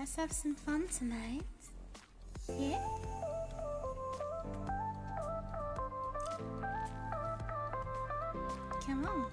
Let's have some fun tonight. Yeah? Come on.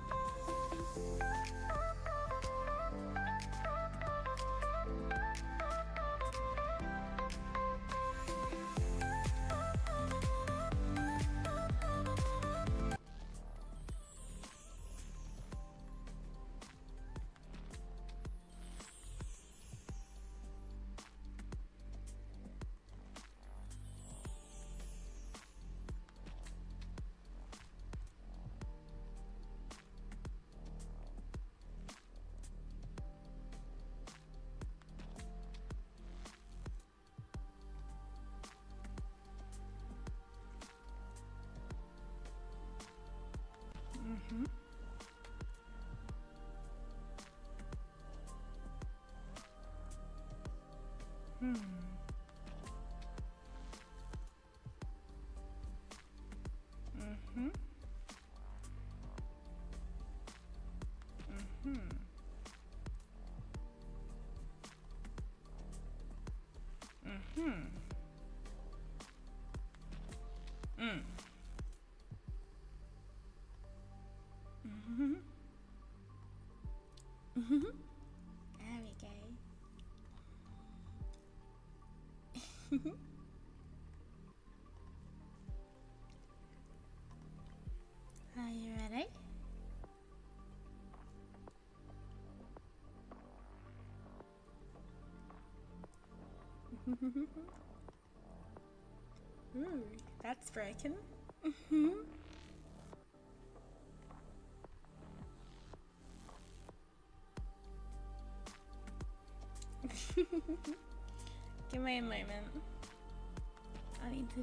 Mm-hmm. Hmm. Mm-hmm. Mm-hmm. Mm-hmm. Mm. Mm-hmm. Mm-hmm. There we go. Are you ready? Ooh, that's broken. Mm-hmm. Give me a moment. I need to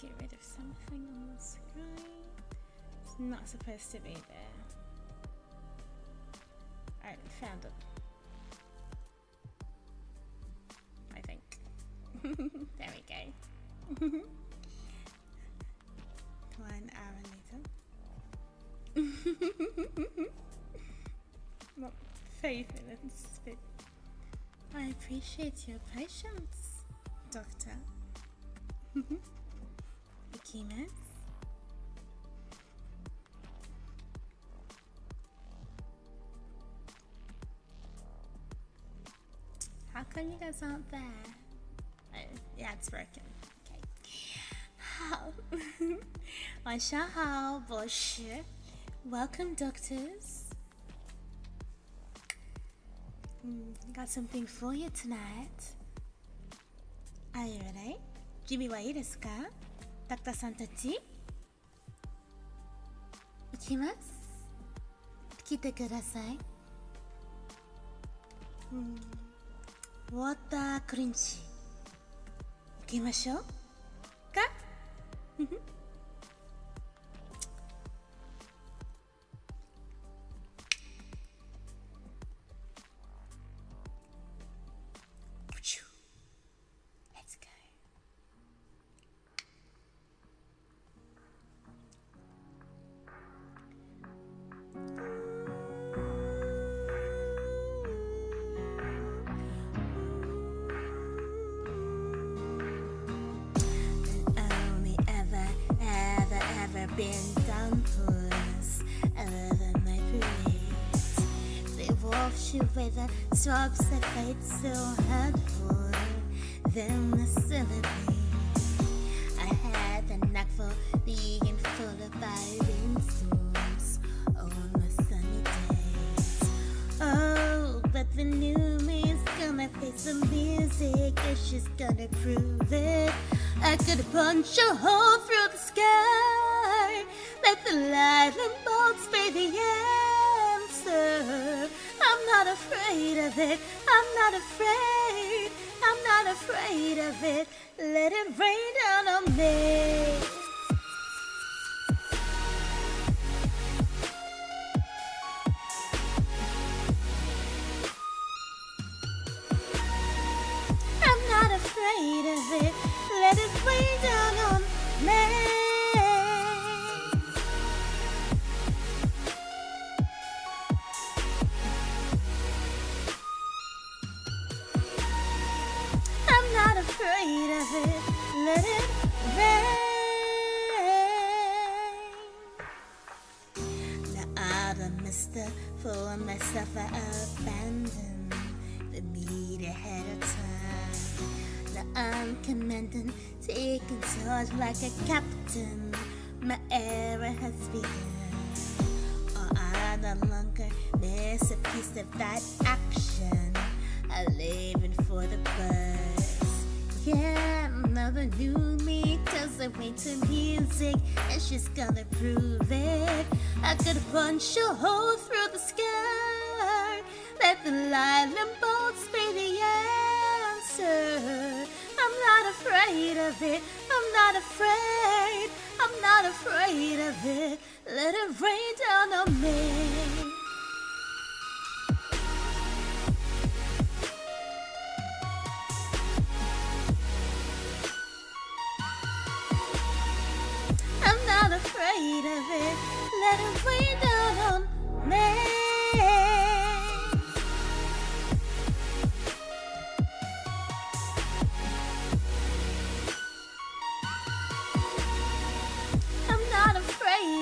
get rid of something on the screen. It's not supposed to be there. Alright, found it. I think. There we go. 1 hour later. Not 5 minutes, but I appreciate your patience, Doctor. Ikimasu. How come you guys aren't there? Oh, yeah, it's broken. Okay. 好，晚上好，博士。Welcome, doctors. Got something for you tonight. Are you ready? 準備はいいですか？ダクターさんたち。いきます。来てください。ウォータークリンチ。行きましょうか？Been down pulls other than my parades. They wash away the swabs that fight so hard for them to celebrate. I had the knack for being full of fire storms on my sunny days. Oh, but the new me's gonna play some music and she's gonna prove it. I could punch a hole through the sky. Let the lightning bolts be the answer. I'm not afraid of it. I'm not afraid. I'm not afraid of it. Let it rain down on me. I'm not afraid of it. Let it rain down on me. of it, let it rain. Now I'm a mister for myself, I abandoned the meat ahead of time. Now I'm commanding, taking charge like a captain. My era has begun. Oh, I no longer miss a piece of that action. I living for the buzz. Yeah, another new me tells the way to music, and she's gonna prove it. I could punch a hole through the sky. Let the lightning bolts be the answer. I'm not afraid of it. I'm not afraid. I'm not afraid of it. Let it rain down on me. I'm not afraid of it. Let it rain down on me.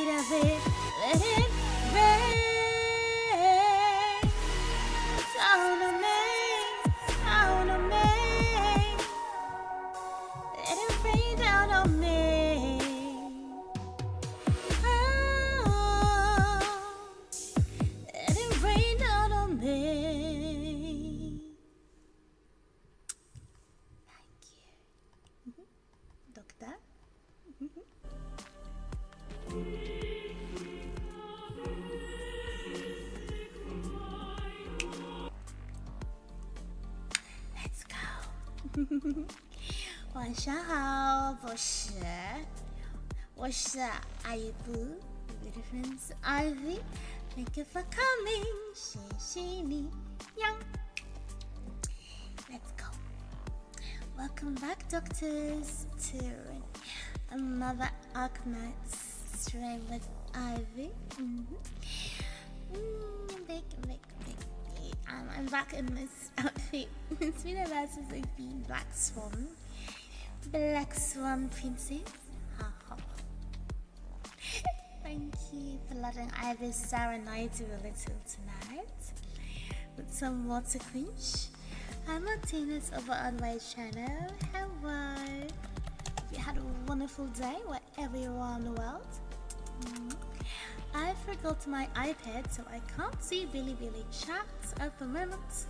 Of it, let it rain down on me, down on me. Let it rain down on me. Oh, let it rain down on me. Thank you, Doctor. Let's go. 晚上好，博士，我是 Aivee, with friends Aivee. Thank you for coming. 谢谢你呀。Let's go. Welcome back, doctors, to another Arknights stream with Aivee. I'm back in this outfit. It's been a while since I've been Black Swan Princess. Thank you for letting Aivee serenade you a little tonight with some water quench. I'm Martinez over on my channel. Hello. Hope you had a wonderful day wherever you are in the world. I forgot my iPad, so I can't see Bilibili chat at the moment.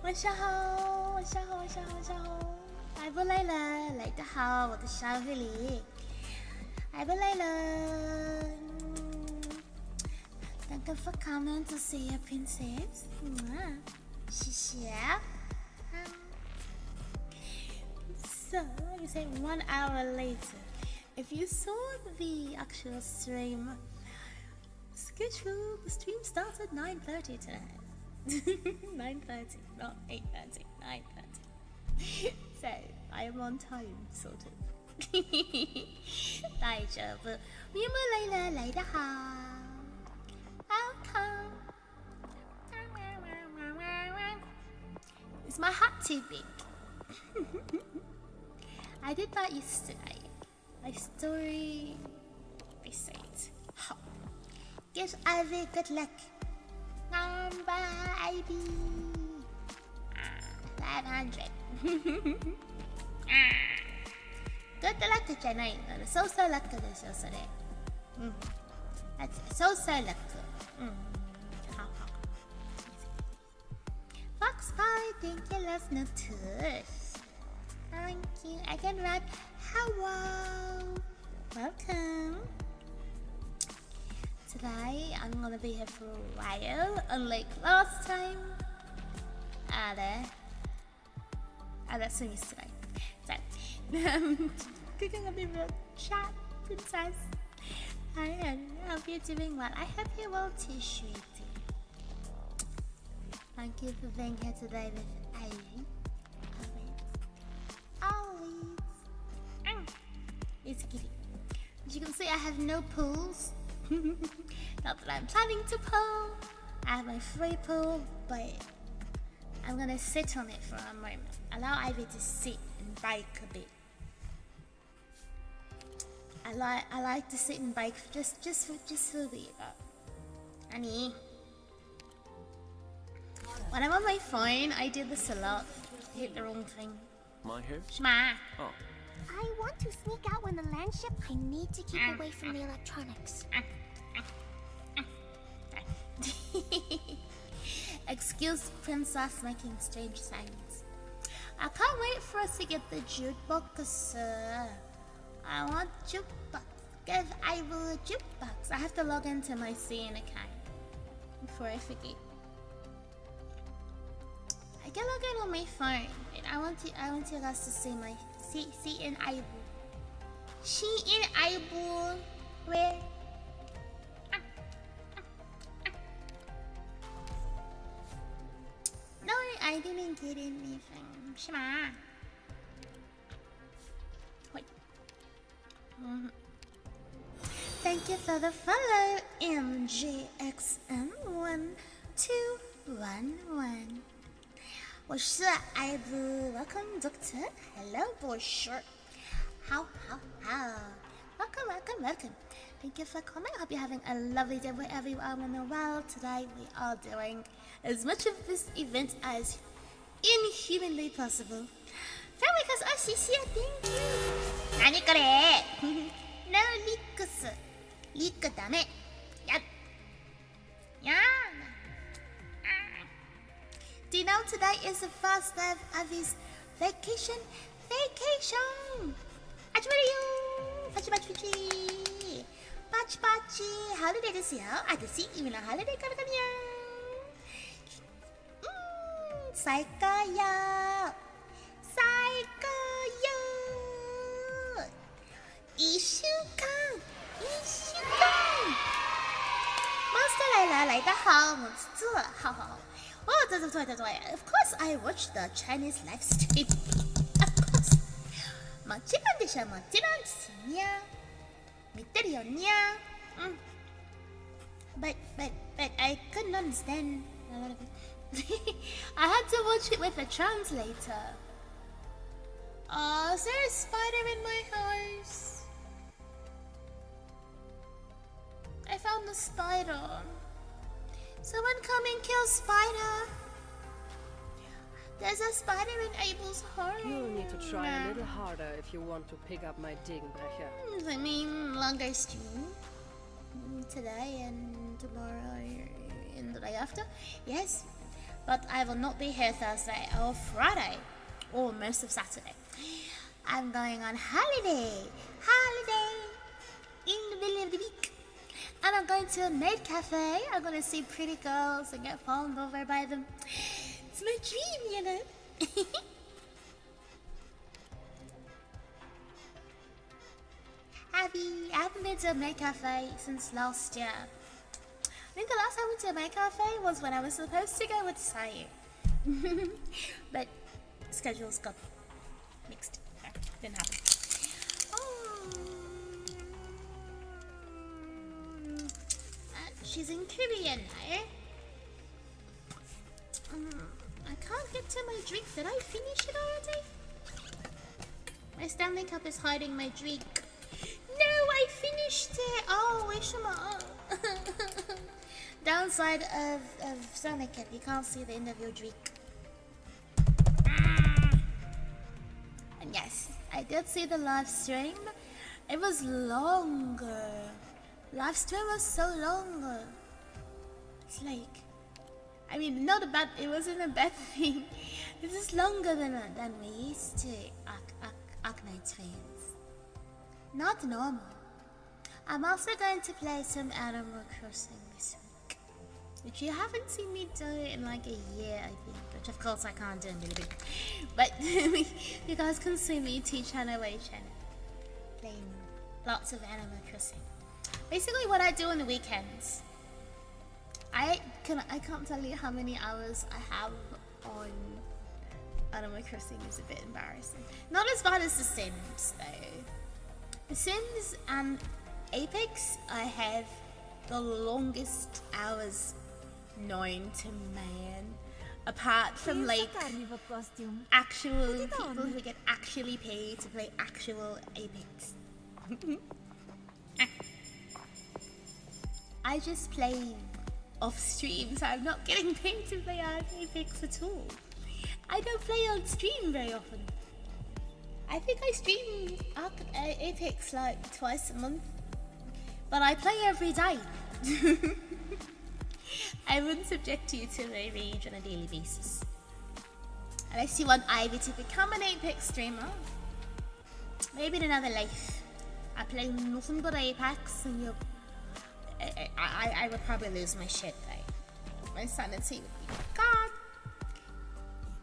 晚上好，晚上好，晚上好，晚上好，来不来了？来得好，我的小黑狸，来不来了？Thank you for coming to see your princess. 谢谢。So, like I say, 1 hour later. If you saw the actual stream schedule, the stream starts at 9:30 tonight. 9:30, not 8:30, 9:30. So, I am on time, sort of. 大丈夫，你们来了，来得好。Welcome. Is my hat too big? I did that yesterday. My story, I say it. Give Aivee good luck. Number 80. 500. Good luck じゃない。そうそうラックですよ、それ。そうそうラック。Fawkes Pie, thank you, last no tush. Thank you. I can rap. Hewwo. Welcome. Today I'm gonna be here for a while, unlike last time. That's what yesterday. So, cooking a bit of chat, princess. I hope you're doing well. I hope you're well too, sweetie. Thank you for being here today with Aivee. Always. It's kitty. As you can see, I have no pulls. Not that I'm planning to pull. I have my free pull, but I'm gonna sit on it for a moment. Allow Ivy to sit and bake a bit. I like to sit and bake just for a bit. Honey, when I'm on my phone, I do this a lot. I hit the wrong thing. My hair? Shma. Oh. I want to sneak out when the land ship. I need to keep away from the electronics. Excuse princess making strange sounds. I can't wait for us to get the jukebox, sir. I want jukebox. Give Aivee a jukebox. I have to log into my CN account before I forget. I can log in on my phone. And I want you guys to see my CN Aivee. CN Aivee. Where? No, I didn't get anything. Shema. Wait. Thank you for the follow, MGXM1211. 我是 Aivee. Welcome, Doctor. Hello, Bonjour. How? Welcome. Thank you for coming. I hope you're having a lovely day wherever you are in the world. Today we are doing as much of this event as inhumanly possible. Family cause RCC, thank you. 何これ? No leaks. Leak ダメ. Yep. Yeah. Do you know today is the first day of Avi's vacation? Pachi holiday ですよ。私今のハリデーからかにゃ最高よ。1週間。Monster 来得好，我做好。哦，对。Of course, I watched the Chinese live stream. Of course. もちろんですにゃ。見てるよにゃ。But I couldn't understand a lot of it. I had to watch it with a translator. Oh, is there a spider in my house? I found a spider. Someone come and kill spider. There's a spider in Abel's home. You'll need to try a little harder if you want to pick up my Degenbrecher. I mean, longer stream. Today and tomorrow and the day after. Yes. But I will not be here Thursday or Friday. Or most of Saturday. I'm going on holiday. In the middle of the week. And I'm going to a maid cafe. I'm going to see pretty girls and get fallen over by them. It's my dream, you know. I haven't been to a maid cafe since last year. I think the last time I went to a maid cafe was when I was supposed to go with Sayu. But schedules got mixed. Didn't happen. She's in Caribbean now. I can't get to my drink. Did I finish it already? My Stanley Cup is hiding my drink. No, I finished it. Oh, where's my downside of Stanley Cup, you can't see the end of your drink. And yes, I did see the live stream. It was longer. Live stream was so long. It's like, I mean, it wasn't a bad thing. This is longer than we used to, Arknights fans. Not normal. I'm also going to play some Animal Crossing this week, which you haven't seen me do in like a year, I think. Which of course I can't do in Bilibili. But you guys can see me Twitch and Bilibili playing lots of Animal Crossing. Basically, what I do on the weekends. I can't tell you how many hours I have on Animal Crossing. Is a bit embarrassing. Not as bad as The Sims though. The Sims and Apex, I have the longest hours known to man. Apart from like carnival costume. actual people who get actually paid to play actual Apex. I just play off stream, so I'm not getting paid to play Apex at all. I don't play on stream very often. I think I stream Apex like twice a month, but I play every day. I wouldn't subject you to my rage on a daily basis. Unless you want Aivee to become an Apex streamer. Maybe in another life. I play nothing but Apex and I would probably lose my shit. My sanity would be gone.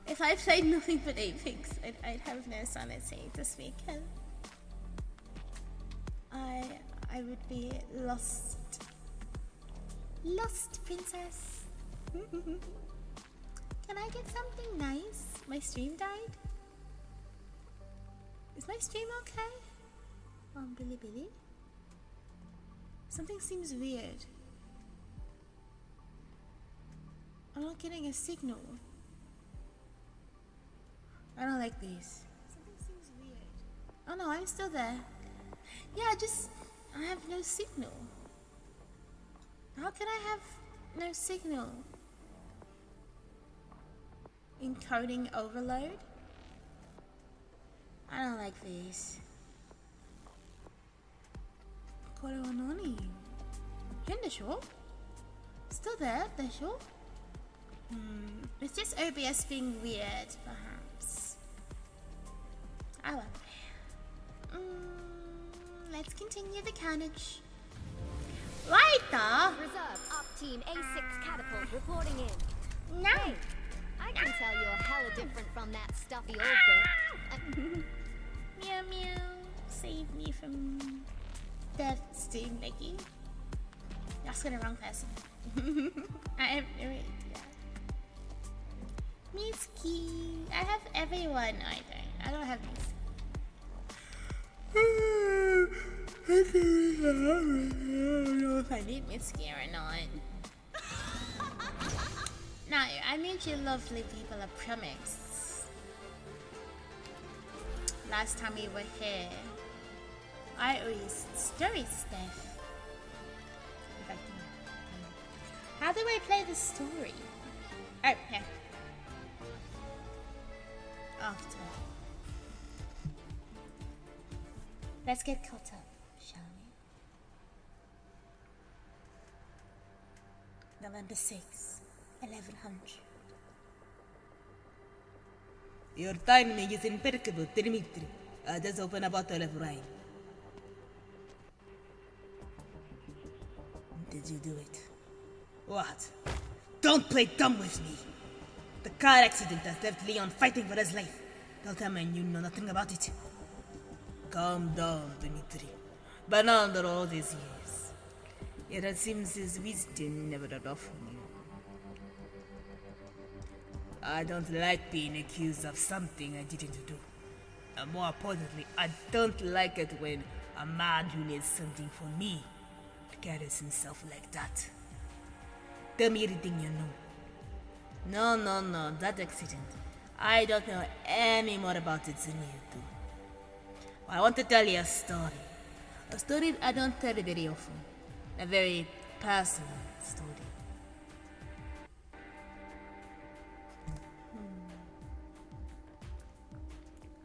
If I played nothing but Apex, I'd have no sanity this weekend. I would be lost. Lost, princess. Can I get something nice? My stream died? Is my stream okay? On Bilibili? Something seems weird. I'm not getting a signal. I don't like these. Something seems weird. Oh no, I'm still there. Yeah, I have no signal. How can I have no signal? Encoding overload? I don't like these. Korewanoni. Hindasho? Still there, Desho? It's just OBS being weird, perhaps. Oh well. Let's continue the carnage. Right there. Reserve up team A6 catapult reporting in. No. Hey, I can tell you're hella different from that stuffy old bit. Meow meow. Save me from death, Steam Mickey. Asking the wrong person. I have no idea. Mitsuki. I have everyone. I don't have Mitsuki. I don't know if I need Mitsuki or not. No, I need you lovely people, I promise. Last time we were here, I owe you story stuff. If I can. How do I play the story? Oh, yeah. After. Let's get caught up, shall we? November 6th, 1100. Your timing is impeccable, Dimitri. Just open a bottle of wine. Did you do it? What? Don't play dumb with me! The car accident has left Leon fighting for his life. Don't tell me you know nothing about it. Calm down, Dimitri. But under all these years, it seems his wisdom never rubbed off on you. I don't like being accused of something I didn't do. And more importantly, I don't like it when a man who needs something from me carries himself like that. Tell me everything you know. No, that accident. I don't know any more about it than you do. I want to tell you a story. A story I don't tell very often. A very personal story.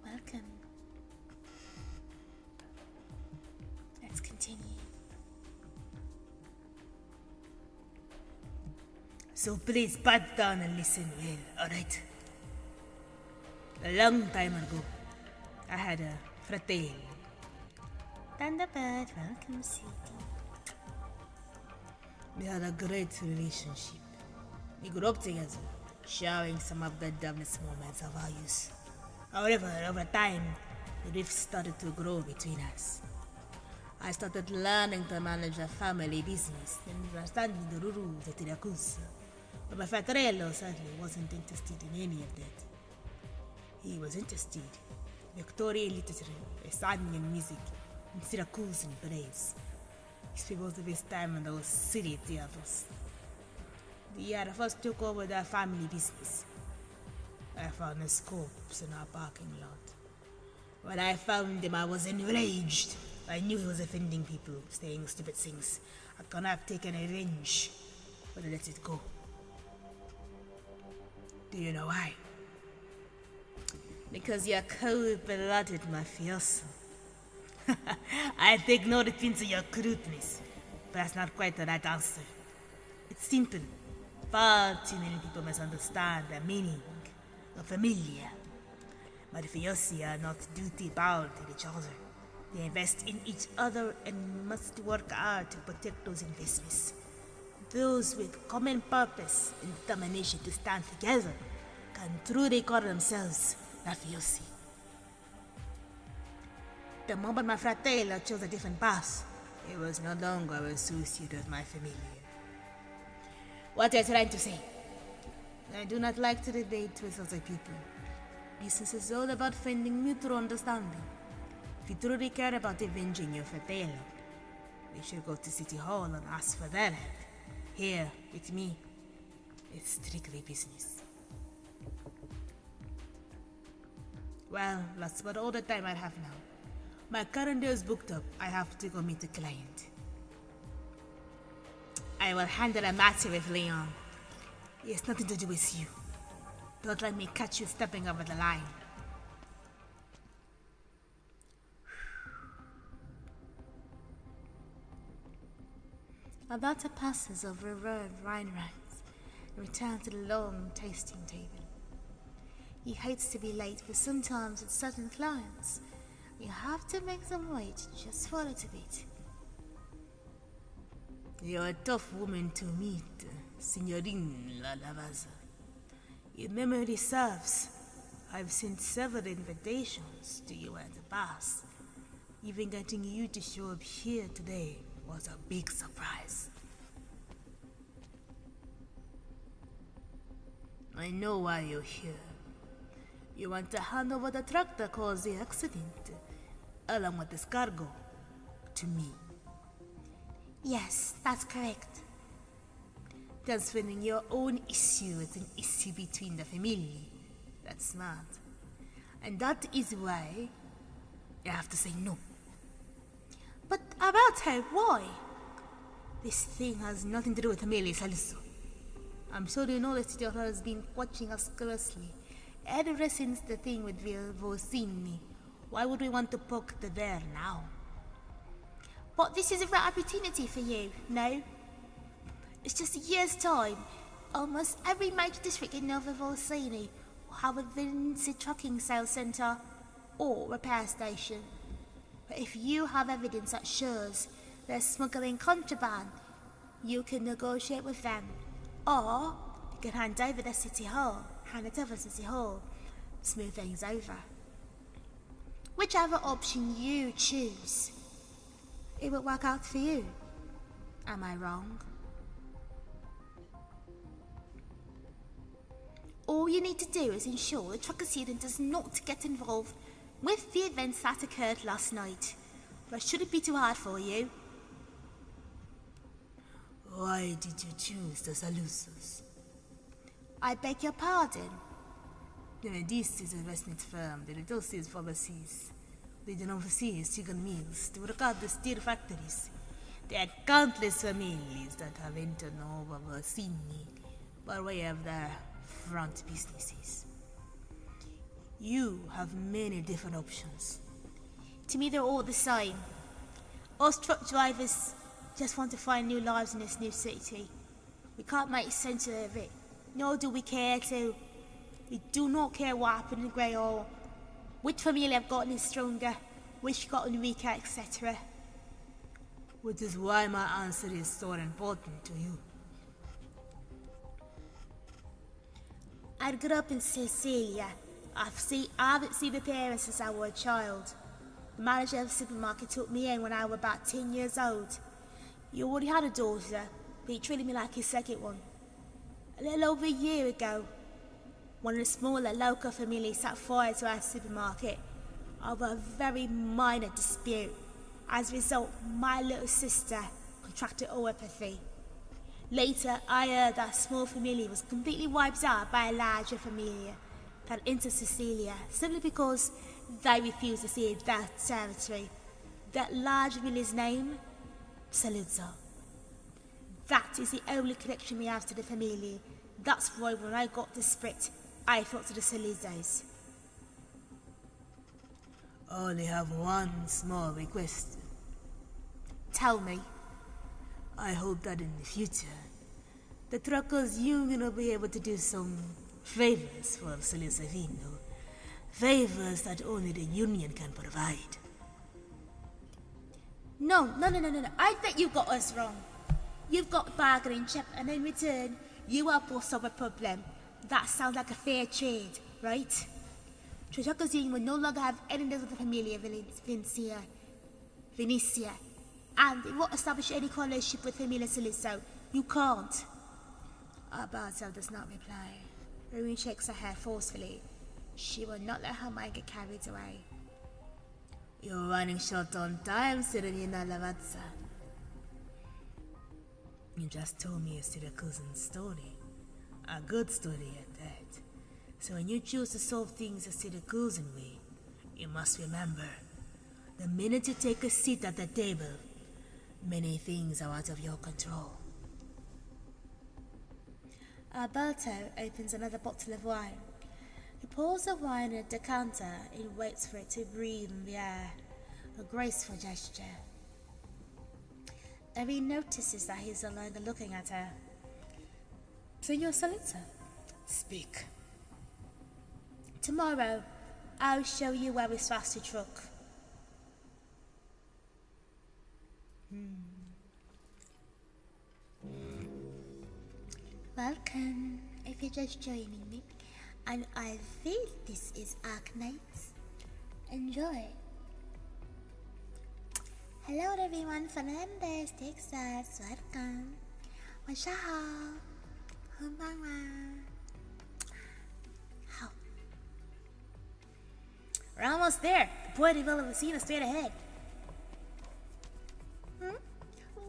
Welcome. Let's continue. So please pipe down and listen well, alright? A long time ago, I had a fratello. Thunderbird, welcome, City. We had a great relationship. We grew up together, sharing some of the dumbest moments of our youth. However, over time, the rift started to grow between us. I started learning to manage a family business and understanding the rules of the Yakuza. But my fratello sadly wasn't interested in any of that. He was interested in Victorian literature, Estonian music, and Syracusan plays. He spent most of his time in those city theaters. The first took over their family business, I found his corpse in our parking lot. When I found him, I was enraged. I knew he was offending people, saying stupid things. I could not have taken a revenge, but I let it go. Do you know why? Because you're cold-blooded mafioso. I take no offense to your crudeness, but that's not quite the right answer. It's simple. Far too many people misunderstand the meaning of familia. Mafiosi are not duty-bound to each other. They invest in each other and must work hard to protect those investments. Those with common purpose and determination to stand together can truly call themselves mafiosi. The moment my fratello chose a different path, it was no longer associated with my familia. What are you trying to say? I do not like to debate with other people. Business is all about finding mutual understanding. If you truly care about avenging your fratello, we should go to City Hall and ask for their help. Here, with me, it's strictly business. Well, that's about all the time I have now. My calendar is booked up. I have to go meet a client. I will handle a matter with Leon. It has nothing to do with you. Don't let me catch you stepping over the line. Alberta passes over a row of wine racks and returns to the long tasting table. He hates to be late, but sometimes with certain clients, you have to make them wait just for a little bit. You're a tough woman to meet, Signorina Lavaza. If memory serves, I've sent several invitations to you in the past. Even getting you to show up here today was a big surprise. I know why you're here. You want to hand over the truck that caused the accident, along with this cargo, to me. Yes, that's correct. Transferring your own issue is an issue between the family. That's smart. And that is why you have to say no. But about her, why? This thing has nothing to do with family, Saliso. I'm sure you know that City Hall has been watching us closely. Ever since the thing with Velluti, why would we want to poke the bear now? But this is a rare opportunity for you, no? It's just a year's time. Almost every major district in Nova Volsini will have a Vinci trucking sales centre or repair station. But if you have evidence that shows they're smuggling contraband, you can negotiate with them. Or you can hand over the City Hall, smooth things over. Whichever option you choose, it will work out for you. Am I wrong? All you need to do is ensure the trucker student does not get involved with the events that occurred last night. But should it be too hard for you? Why did you choose the Salusos? I beg your pardon? This is an investment firm that negotiates for overseas. They don't overseas chicken meals to regard the steel factories. There are countless families that have entered Nova Volsini by way of their front businesses. You have many different options. To me, they're all the same. Us truck drivers just want to find new lives in this new city. We can't make sense of it, nor do we care to. We do not care what happened in Grey Hall, which family have gotten stronger, which gotten weaker, etc. Which is why my answer is so important to you. I grew up in Sicilia. I haven't seen the parents since I was a child. The manager of the supermarket took me in when I was about 10 years old. He already had a daughter, but he treated me like his second one. A little over a year ago, one of the smaller local families set fire to our supermarket over a very minor dispute. As a result, my little sister contracted oopathy. Later, I heard that small family was completely wiped out by a larger familia. that into Sicilia simply because they refused to see that territory. That large village's name, Saluzzo. That is the only connection we have to the family. That's why when I got the sprit, I thought to the Saluzzos. I only have one small request. Tell me. I hope that in the future, the Truckers Union will be able to do some favors for ß1aiveena. Favors that only the Union can provide. No. I think you got us wrong. You've got bargaining chip, and in return, you help us solve a problem. That sounds like a fair trade, right? The Truckers Union will no longer have any deals with the Familia Venetia, and it won't establish any coalition with Familia Saluzzo. You can't. Alberto does not reply. Ruin shakes her hair forcefully. She will not let her mind get carried away. You're running short on time, Serenina Lavazza. You just told me a ß1aiveena's story. A good story at that. So when you choose to solve things a ß1aiveen way, you must remember, the minute you take a seat at the table, many things are out of your control. Alberto opens another bottle of wine. He pours the wine in a decanter and waits for it to breathe in the air, a graceful gesture. Aivee notices that he's no longer looking at her. Senor Saluzzo, Speak. tomorrow I'll show you where we're supposed to truck. Welcome, if you're just joining me. And I think this is Arknights. Enjoy. Hello everyone from London, Texas. Welcome. 晚上好，こんばんは。好。We're almost there. The boy developed a scene straight ahead.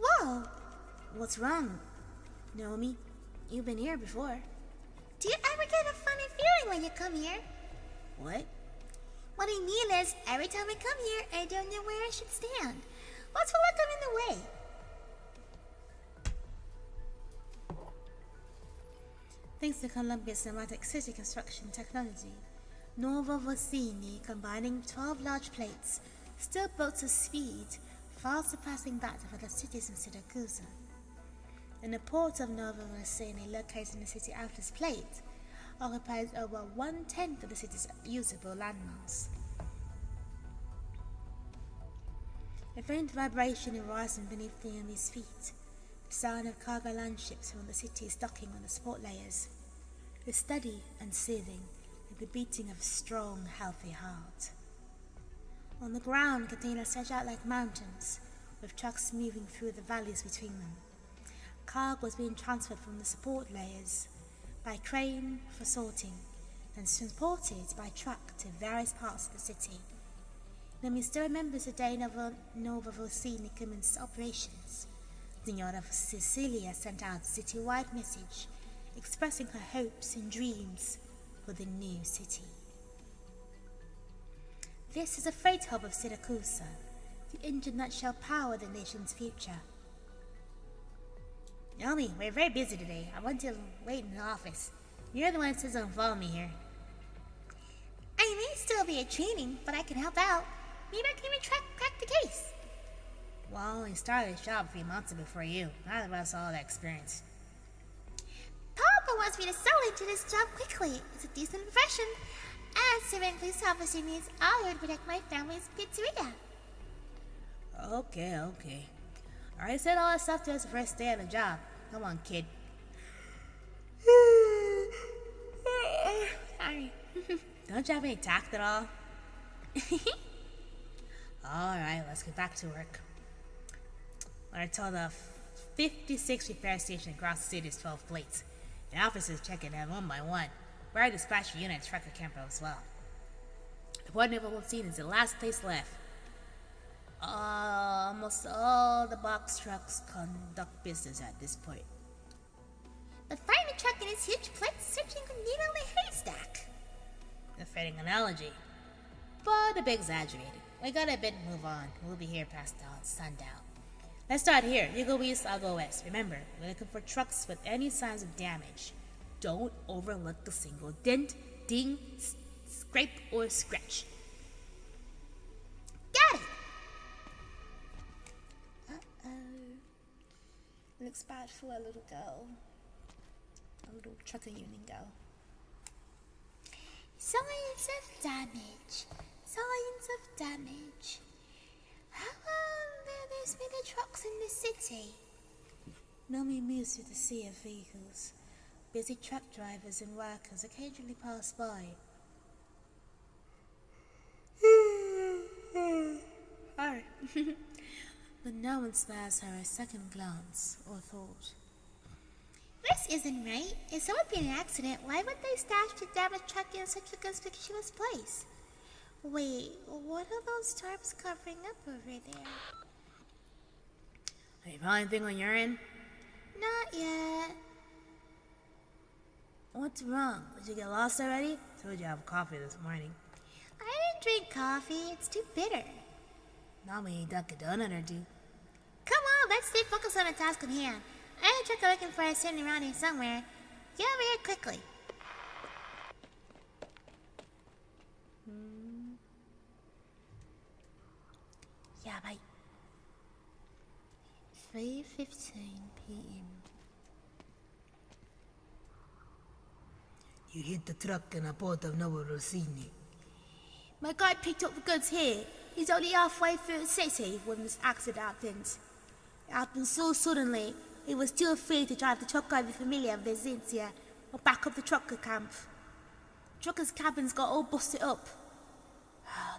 Whoa! What's wrong? Naomi, you've been here before. Do you ever get a funny feeling when you come here? What? What I mean is, every time I come here, I don't know where I should stand. What's feel like I'm in the way? Thanks to Colombia's pneumatic city construction technology, Nova Vocini, combining 12 large plates, still boats a speed far surpassing that of other cities in Siracusa. And the port of Nova Vocini, located in the city outer's plate, occupies over 1/10 of the city's usable landmass. A faint vibration arises beneath the enemy's feet, the sound of cargo land ships from the city's docking on the support layers. It's steady and soothing, like the beating of a strong, healthy heart. On the ground, containers stretch out like mountains, with trucks moving through the valleys between them. Cargo is being transferred from the support layers by crane for sorting, then transported by truck to various parts of the city. Nami still remembers the day Nova Vocini commenced operations. Signora Cecilia sent out a city-wide message expressing her hopes and dreams for the new city. This is a freight hub of Siracusa, the engine that shall power the nation's future. Naomi, we're very busy today. I want to wait in the office. You're the one who says don't follow me here. I may still be at training, but I can help out. Maybe I can even crack the case. Well, I only started this job a few months before you. Neither of us all that experience. Papa wants me to settle into this job quickly. It's a decent profession, and serving police officer means I'll here to protect my family's pizzeria. Okay. I already said all that stuff to us the first day of the job. Come on, kid. Sorry. Don't you have any tact at all? Alright, let's get back to work. When I told the 56 repair station across the city is 12 plates. The officers checking them one by one. We're a dispatch unit trucker camper as well. The point of the scene is the last place left. Almost all the box trucks conduct business at this point. But finding a truck in its huge plates is searching for a needle in a haystack. A fitting analogy, but a bit exaggerated. We gotta move on. We'll be here past sundown. Let's start here. You go east, I'll go west. Remember, we're looking for trucks with any signs of damage. Don't overlook a single dent, ding, scrape, or scratch. Got it! Looks bad for a little girl. A little trucker union girl. Signs of damage. Signs of damage. How there's many trucks in the city? Nomi moves through the sea of vehicles. Busy truck drivers and workers occasionally pass by. Alright. But no one spares her a second glance or thought. This isn't right. If someone been in an accident, why would they stash the damaged truck in such a conspicuous place? Wait, what are those tarps covering up over there? Are you found anything on your end? Not yet. What's wrong? Did you get lost already? Told you I have coffee this morning. I didn't drink coffee. It's too bitter. Not when you duck a donut or two. Come on, let's stay focused on the task at hand. I had a trucker looking for us sitting around here somewhere. Get over here quickly. Yeah, bye. 3:15 p.m. You hit the truck in a port of Nova Rossini. My guy picked up the goods here. He's only halfway through the city when this accident happened. It happened so suddenly, he was too afraid to drive the truck over familiar Vizintia or back up the trucker camp. Trucker's cabins got all busted up.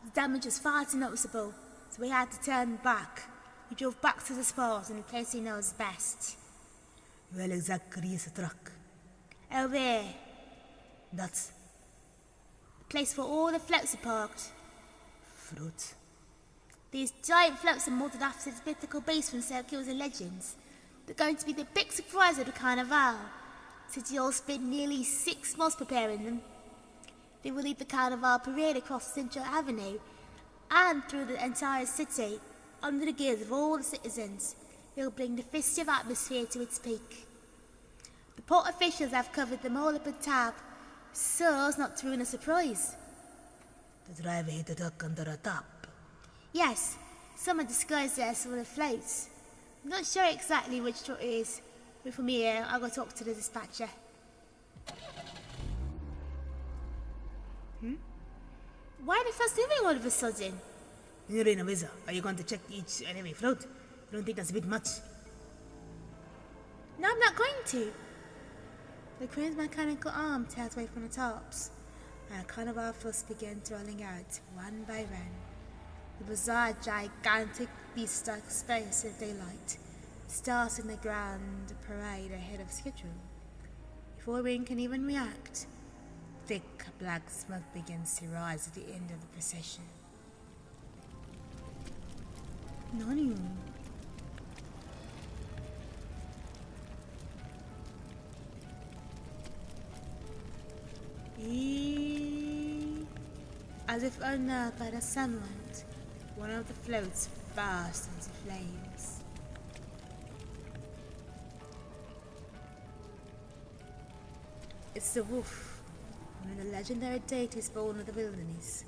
The damage was far too noticeable, so we had to turn back. We drove back to the spot in the place he knows best. Where exactly is the truck? Over there, That's the place where all the floats are parked. fruit. These giant floats are molded after the mythical beasts from Circles and Legends. They're going to be the big surprise of the Carnival. City Hall spent nearly 6 months preparing them. They will lead the Carnival parade across Central Avenue and through the entire city, under the gaze of all the citizens. They will bring the festive atmosphere to its peak. The port officials have covered them all up at tab, so as not to ruin a surprise. The driver hit the truck under a top. Yes, someone disguised it as one of the floats. I'm not sure exactly which truck it is, but from here, I'll go talk to the dispatcher. Why the first moving all of a sudden? Signorina Visa, are you going to check each and every float? I don't think that's a bit much. No, I'm not going to. The crane's mechanical arm tears away from the tops, and a carnival floats begin rolling out, one by one. The bizarre, gigantic beast-like space of daylight starts in the grand parade ahead of schedule. Before Wing can even react, thick black smoke begins to rise at the end of the procession. Nani? As if unnerved by the sunlight, one of the floats burst into flames. It's the wolf, one of the legendary deities born of the wilderness.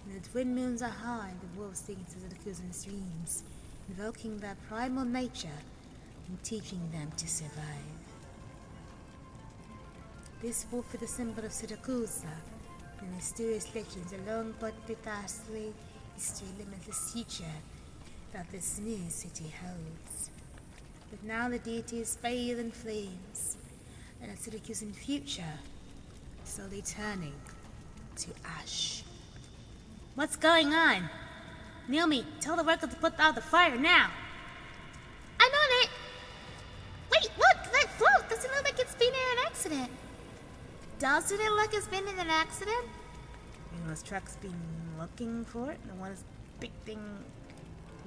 When the twin moons are high, the wolf sings to the cousin streams, invoking their primal nature and teaching them to survive. This wolf is the symbol of Siracusa, the mysterious legends, a long but bittersweet history, limitless future that this new city holds. But now the deity is bathed in flames, and the Syracusan future slowly turning to ash. What's going on? Naomi, tell the worker to put out the fire now. I'm on it! Wait, look! That float doesn't look like it's been in an accident. Doesn't it look like it's been in an accident? You know, this truck's been looking for it. The one is big thing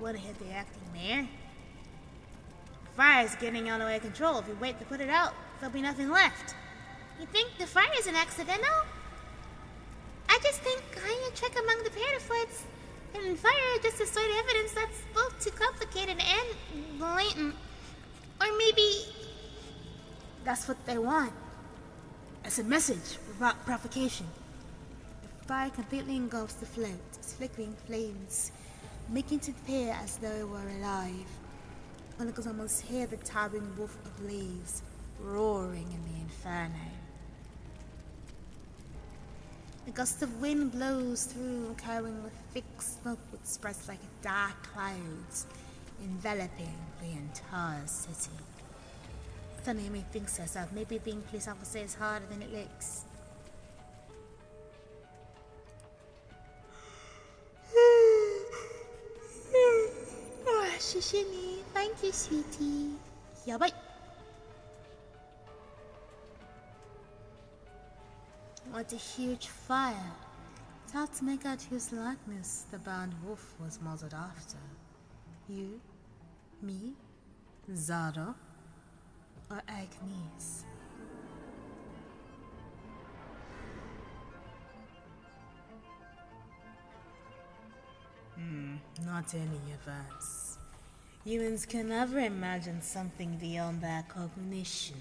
would hit the acting mayor. The fire's getting out of way of control. If you wait to put it out, there'll be nothing left. You think the fire isn't accidental? I just think hiding a trick among the parafoots and fire just destroyed evidence that's both too complicated and blatant. Or maybe That's what they want. It's a message without provocation. The fire completely engulfs the float, its flickering flames, making it appear as though it were alive. One could almost hear the towering wolf ablaze, roaring in the inferno. A gust of wind blows through, carrying with thick smoke which spreads like dark clouds, enveloping the entire city. Suddenly Amy thinks to herself, maybe being a police officer is harder than it looks. Shishini, thank you, sweetie. Yabai! What a huge fire! It's hard to make out whose likeness the bound wolf was modeled after. You? Me? Zara? Or Arknights? Not any of us. Humans can never imagine something beyond their cognition.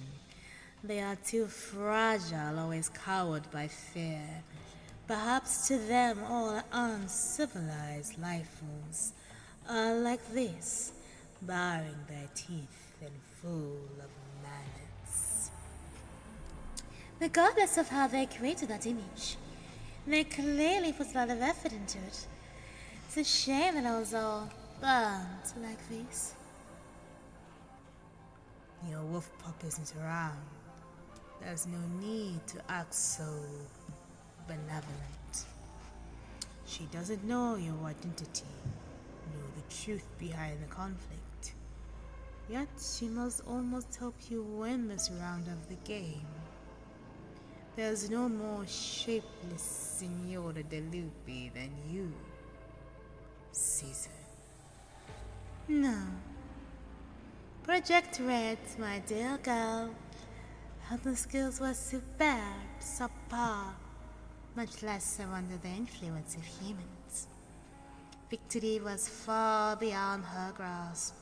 They are too fragile, always cowed by fear. Perhaps to them all uncivilized life forms are like this, baring their teeth and full of manners. Regardless of how they created that image, they clearly put a lot of effort into it. It's a shame that I was all burnt like this. Your wolf pup isn't around. There's no need to act so benevolent. She doesn't know your identity, nor the truth behind the conflict. Yet she must almost help you win this round of the game. There's no more shapeless Signora de Lupi than you, Caesar. No. Project Red, my dear girl. Her skills were superb, subpar, much less so under the influence of humans. Victory was far beyond her grasp.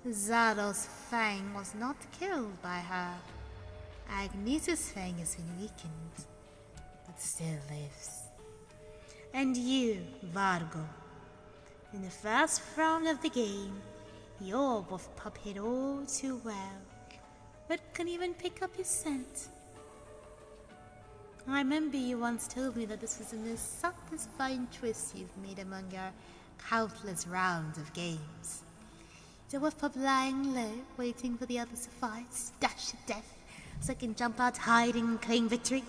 Zado's fang was not killed by her. Agnes' fang has been weakened, but still lives. And you, Vargo, in the first round of the game, your wolf pup hid all too well, but can even pick up his scent. I remember you once told me that this was the most satisfying twist you've made among your countless rounds of games. The wolf pup lying low, waiting for the others to fight, dash to death, so I can jump out hiding and claim victory.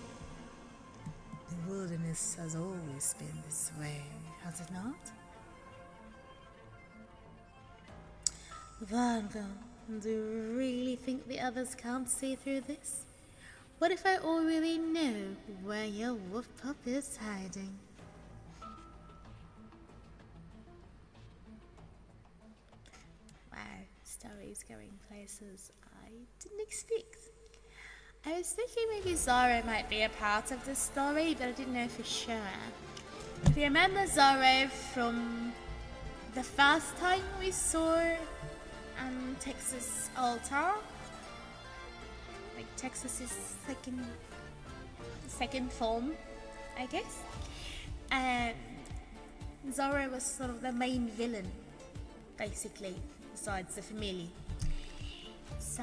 The wilderness has always been this way, has it not? Vargo, do you really think the others can't see through this? What if I already know where your wolf pup is hiding? Wow, story's going places I didn't expect. I was thinking maybe Zorro might be a part of this story, but I didn't know for sure. If you remember Zorro from the first time we saw Texas Altar, like Texas's second form, I guess. And Zorro was sort of the main villain, basically, besides the family. So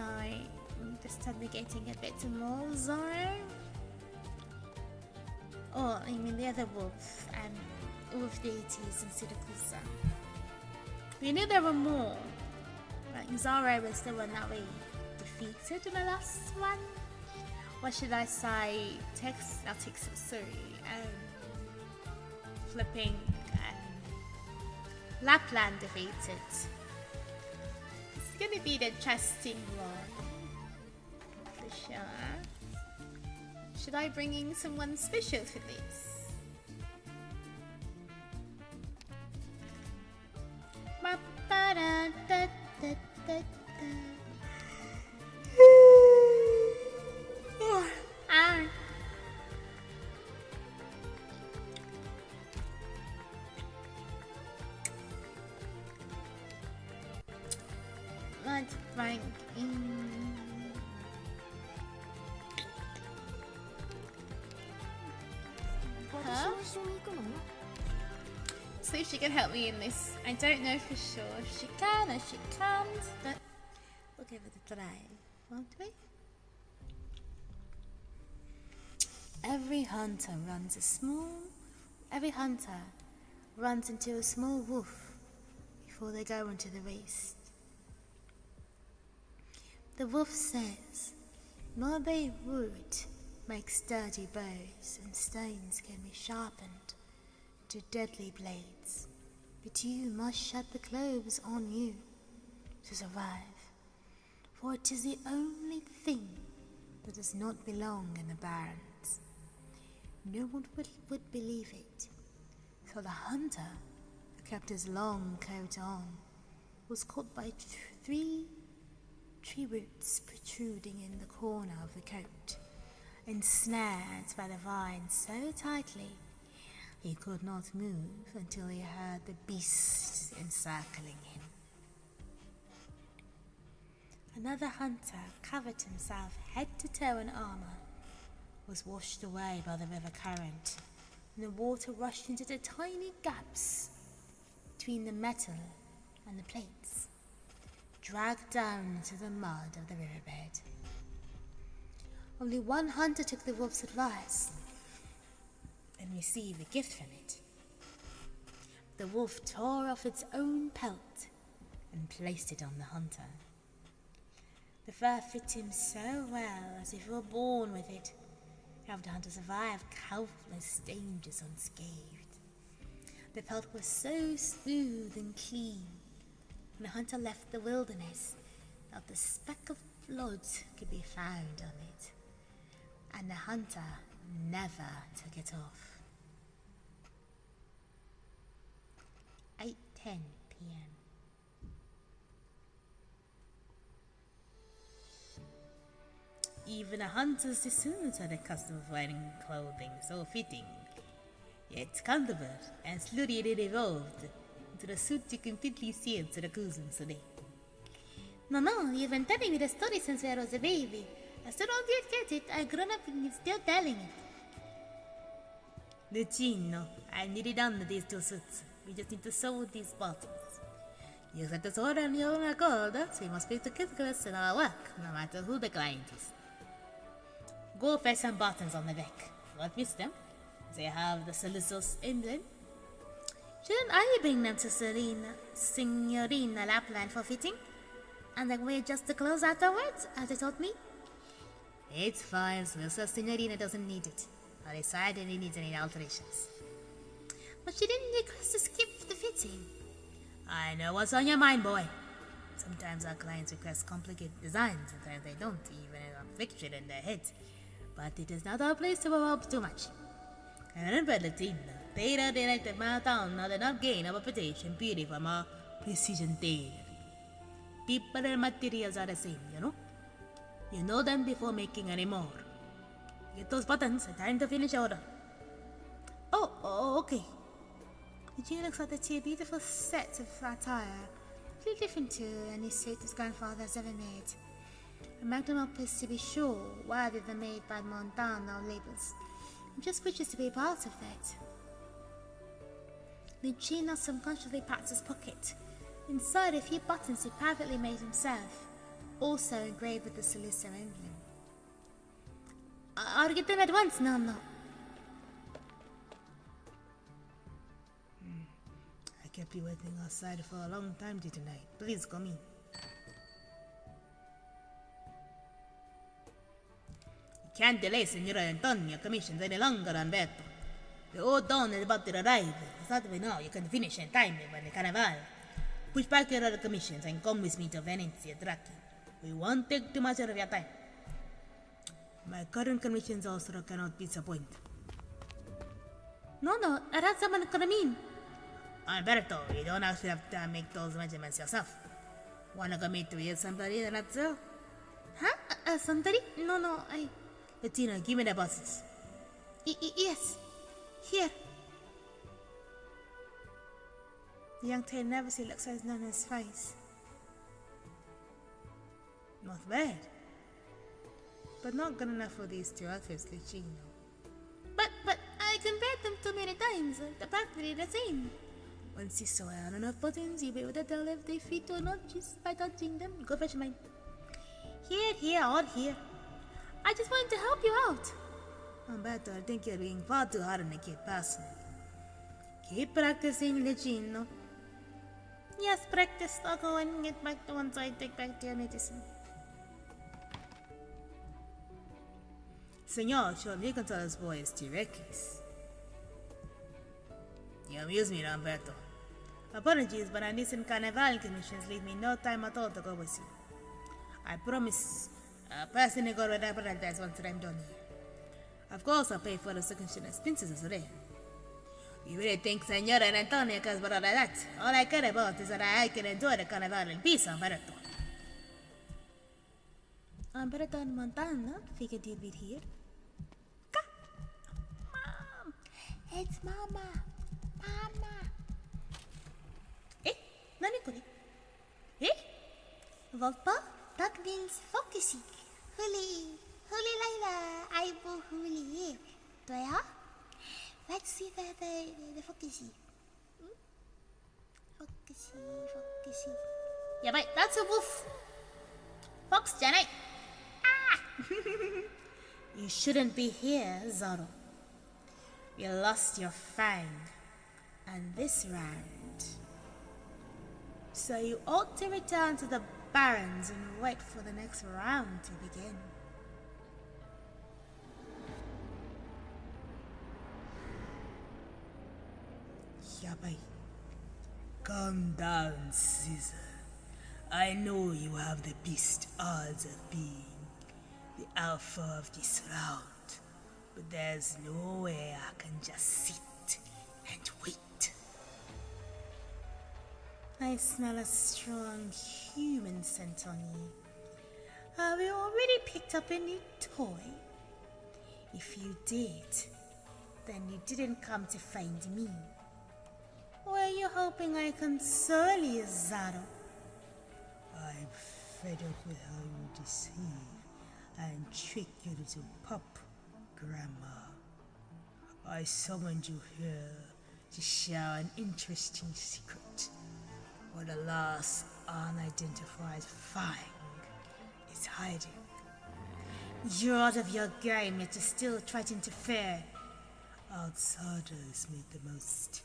this time we're getting a bit more Zorro. Oh, I mean the other wolves and wolf deities instead of Kusa. We knew there were more, but Zorro was the one that we defeated in the last one. What should I say? Flipping Lapland defeated. It's gonna be the interesting one for sure. Should I bring in someone special for this? See if she can help me in this. I don't know for sure if she can or she can't, but we'll give it a try, won't we? Every hunter runs into a small wolf before they go into the race. The wolf says, "Norbe wood makes sturdy bows, and stones can be sharpened to deadly blades, but you must shut the clothes on you to survive, for it is the only thing that does not belong in the barrens." No one would believe it, so the hunter, who kept his long coat on, was caught by 3 tree roots protruding in the corner of the coat, and snared by the vines so tightly he could not move until he heard the beasts encircling him. Another hunter, covered himself head to toe in armor, was washed away by the river current, and the water rushed into the tiny gaps between the metal and the plates, dragged down into the mud of the riverbed. Only one hunter took the wolf's advice and received a gift from it. The wolf tore off its own pelt and placed it on the hunter. The fur fit him so well as if he were born with it, helped the hunter survive countless dangers unscathed. The pelt was so smooth and clean, when the hunter left the wilderness, not a speck of blood could be found on it, and the hunter never took it off. 8:10 p.m. Even a hunter's descendants had a custom of wearing clothing so fitting, yet comfortable and slowly it evolved into the suit you completely see to the cousins today. No, you've been telling me the story since I was a baby. I still don't yet get it. I've grown up and you're still telling it. Lucino, I nearly done with these 2 suits. We just need to sew these buttons. You set the sword on your own accord, so you must be meticulous in our work, no matter who the client is. Go fetch some buttons on the deck. What with them? They have the Solicitor's emblem. Shouldn't I bring them to Signorina Lapland for fitting? And then we adjust the clothes afterwards, as they told me? It's fine, Solicitor Signorina doesn't need it. I'll decide if he needs any alterations. But she didn't request to skip the fitting. I know what's on your mind, boy. Sometimes our clients request complicated designs, sometimes they don't, even in a picture in their heads. But it is not our place to evolve too much. And remember, Latina, they don't direct my town, now they not gain our reputation purely from our precision tailor. People and materials are the same, you know? You know them before making any more. Get those buttons, time to finish order. Oh, okay. Eugene looks like the 2 beautiful sets of attire, really different to any suit his grandfather has ever made. A magnum opus, to be sure, worthy than made by Montano labels. He just wishes to be a part of that. Lucino subconsciously pats his pocket. Inside a few buttons he privately made himself, also engraved with the Solicitor emblem. I'll get them at once, no. I kept you waiting outside for a long time tonight. Please come in. You can't delay Signora Antonio commissions any longer, Umberto. The old dawn is about to arrive. So that we know you can finish in time when the carnival. Push back your other commissions and come with me to Venezia, Dracula. We won't take too much of your time. My current commissions also cannot disappoint. No, I had someone come in. Alberto, you don't actually have to make those measurements yourself. Wanna commit to hear somebody that's so? Huh? Somebody? No, I... Latina, give me the buses. Yes. Here. The young tailor nervously looks at his nana's face. Not bad. But not good enough for these 2 outfits, Lucino. But I compared them too many times. They're practically the same. Once you saw on enough buttons, you'll be able to tell if they fit or not just by touching them. Go fetch mine. Here, all here. I just wanted to help you out. Umberto, I think you're being far too hard on the kid personally. Keep practicing, Licino. Yes, practice. I'll go and get back to one side, take back to your medicine. Senor, sure, you can tell us boy is ծ2획1. You amuse me, Umberto. Apologies, but our recent carnival commissions leave me no time at all to go with you. I promise, personally go with apologize once I'm done here. Of course, I'll pay for the second expenses as well. You really think Senora and Antonio cares about all of that? All I care about is that I can enjoy the carnival in peace, Umberto. Umberto and Montana figured you'd be here. Mom! It's Mama! Mama! Nani kore? Valpa? That means Fawkes. Huli Laila, Aivee Huli. Toya? Let's see the Fawkes. Fawkes. Yeah, but that's a wolf. Fox, Janet. Ah! You shouldn't be here, Zoro. You lost your fang, and this round. So you ought to return to the Barrens and wait for the next round to begin. Yabai. Calm down, Caesar. I know you have the best odds of being the alpha of this round, but there's no way I can just sit and wait. I smell a strong human scent on you. Have you already picked up a new toy? If you did, then you didn't come to find me. Were you hoping I console you, Zoro? I'm fed up with how you deceive and trick your little pup, Grandma. I summoned you here to share an interesting secret, where the last unidentified fang is hiding. You're out of your game, yet you still try to interfere. Outsiders make the most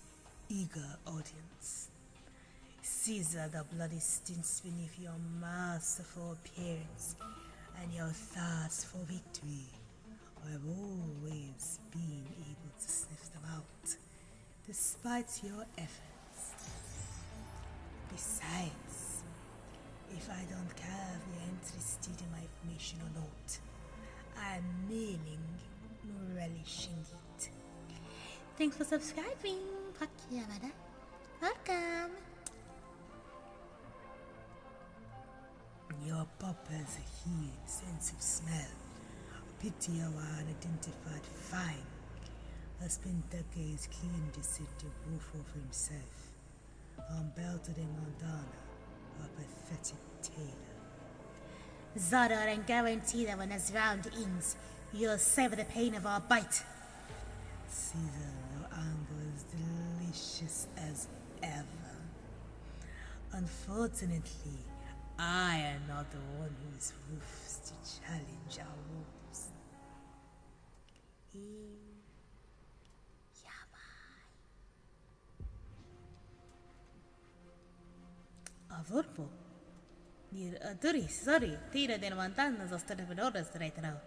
eager audience. Caesar, the bloody stints beneath your masterful appearance and your thirst for victory. I've always been able to sniff them out, despite your efforts. Besides, if I don't care if you're interested in my information or not, I'm merely relishing it. Thanks for subscribing, Pakiyamada. Welcome. Your pup has a keen sense of smell. Pity our unidentified fang has spent decades cleaning the city roof over himself. Umberto de Montana, a pathetic tailor. Zoro, I can guarantee that when this round ends, you'll savor the pain of our bite. Caesar, your anger is delicious as ever. Unfortunately, I am not the one who is roofs to challenge our rules. Avurbo. Near Aduri, sorry, Tira de Montana's are started with orders right now.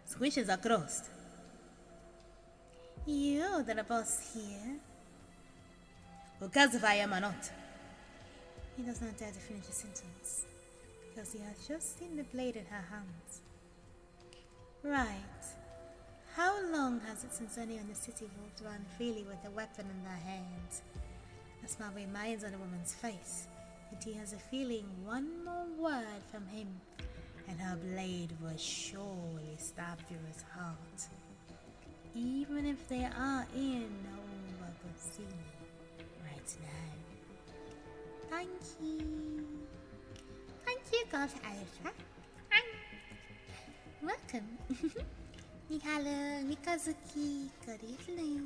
Squishes are crossed. You're the boss here. Because if I am or not. He does not dare to finish a sentence, because he has just seen the blade in her hands. Right. How long has it since anyone in the city walked around freely with a weapon in their hands? A smile reminds on the woman's face, and he has a feeling one more word from him, and her blade will surely stab through his heart. Even if they are in Overbusini right now. Thank you. Thank you, God Aivee. Welcome. Hello, Mikazuki. Good evening.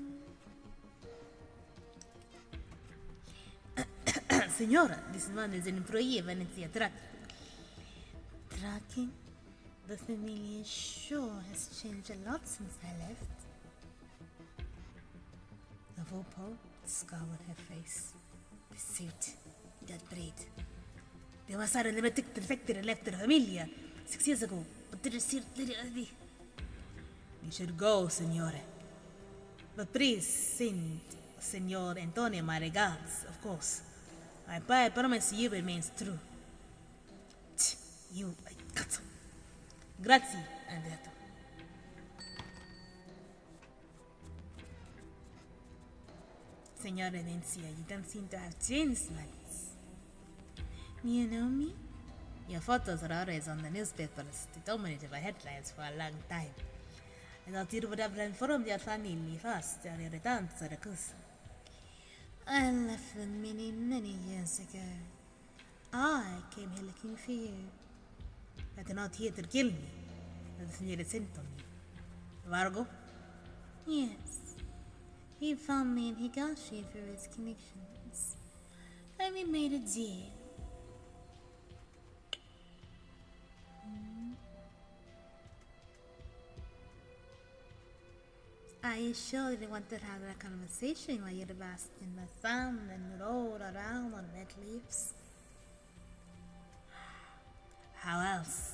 Signora, this man is an employee of Venezia Tracking. Tracking? The familiar sure has changed a lot since I left. The Vulpo scoured her face. The suit, that braid. They were suddenly defected and left their familia 6 years ago, but they received little Aivee. You should go, Signore. But please send Signor Antonio my regards, of course. I promise you remains true. You, I got some. Grazie, Andretto. Signora Vencia, you don't seem to have changed much. You know me? Your photos are always on the newspapers. They dominated by headlines for a long time. I thought you would have informed your family first on your return to the coast. I left them many, many years ago. I came here looking for you. But you're not here to kill me. That's your sent on me. Vargo? Yes. He found me in Higashi through his connections. And we made a deal. I surely wanted to have a conversation while you basked in the sun and rolled around on wet leaves. How else?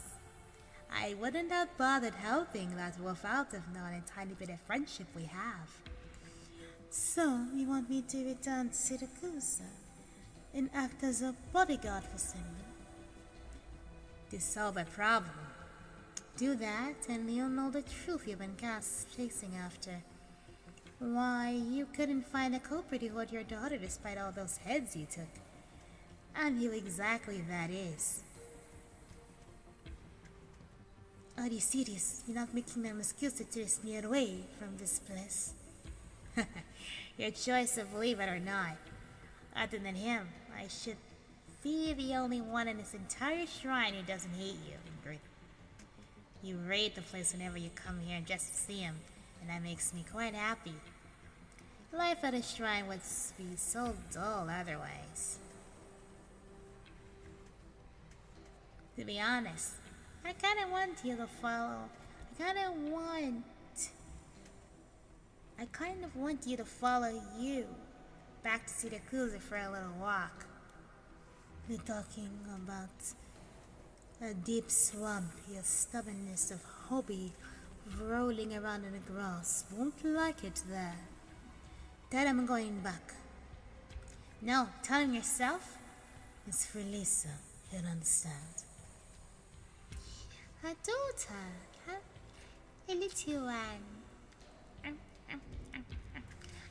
I wouldn't have bothered helping that without have known a tiny bit of friendship we have. So, you want me to return to Syracuse and act as a bodyguard for someone? To solve a problem. Do that and you'll know the truth you've been chasing after. Why, you couldn't find a culprit who hurt your daughter despite all those heads you took. And who exactly that is. Are you serious? You're not making an excuse to chase me away from this place? Your choice to believe it or not. Other than him, I should be the only one in this entire shrine who doesn't hate you. You raid the place whenever you come here just to see him, and that makes me quite happy. Life at a shrine would be so dull otherwise. To be honest, I kinda want you to follow. I kind of want you to follow you back to Syracuse for a little walk. You're talking about a deep swamp, your stubbornness of hobby rolling around in the grass won't like it there. Then I'm going back. No, tell him yourself. It's for Lisa, you'll understand. Her daughter, a little one.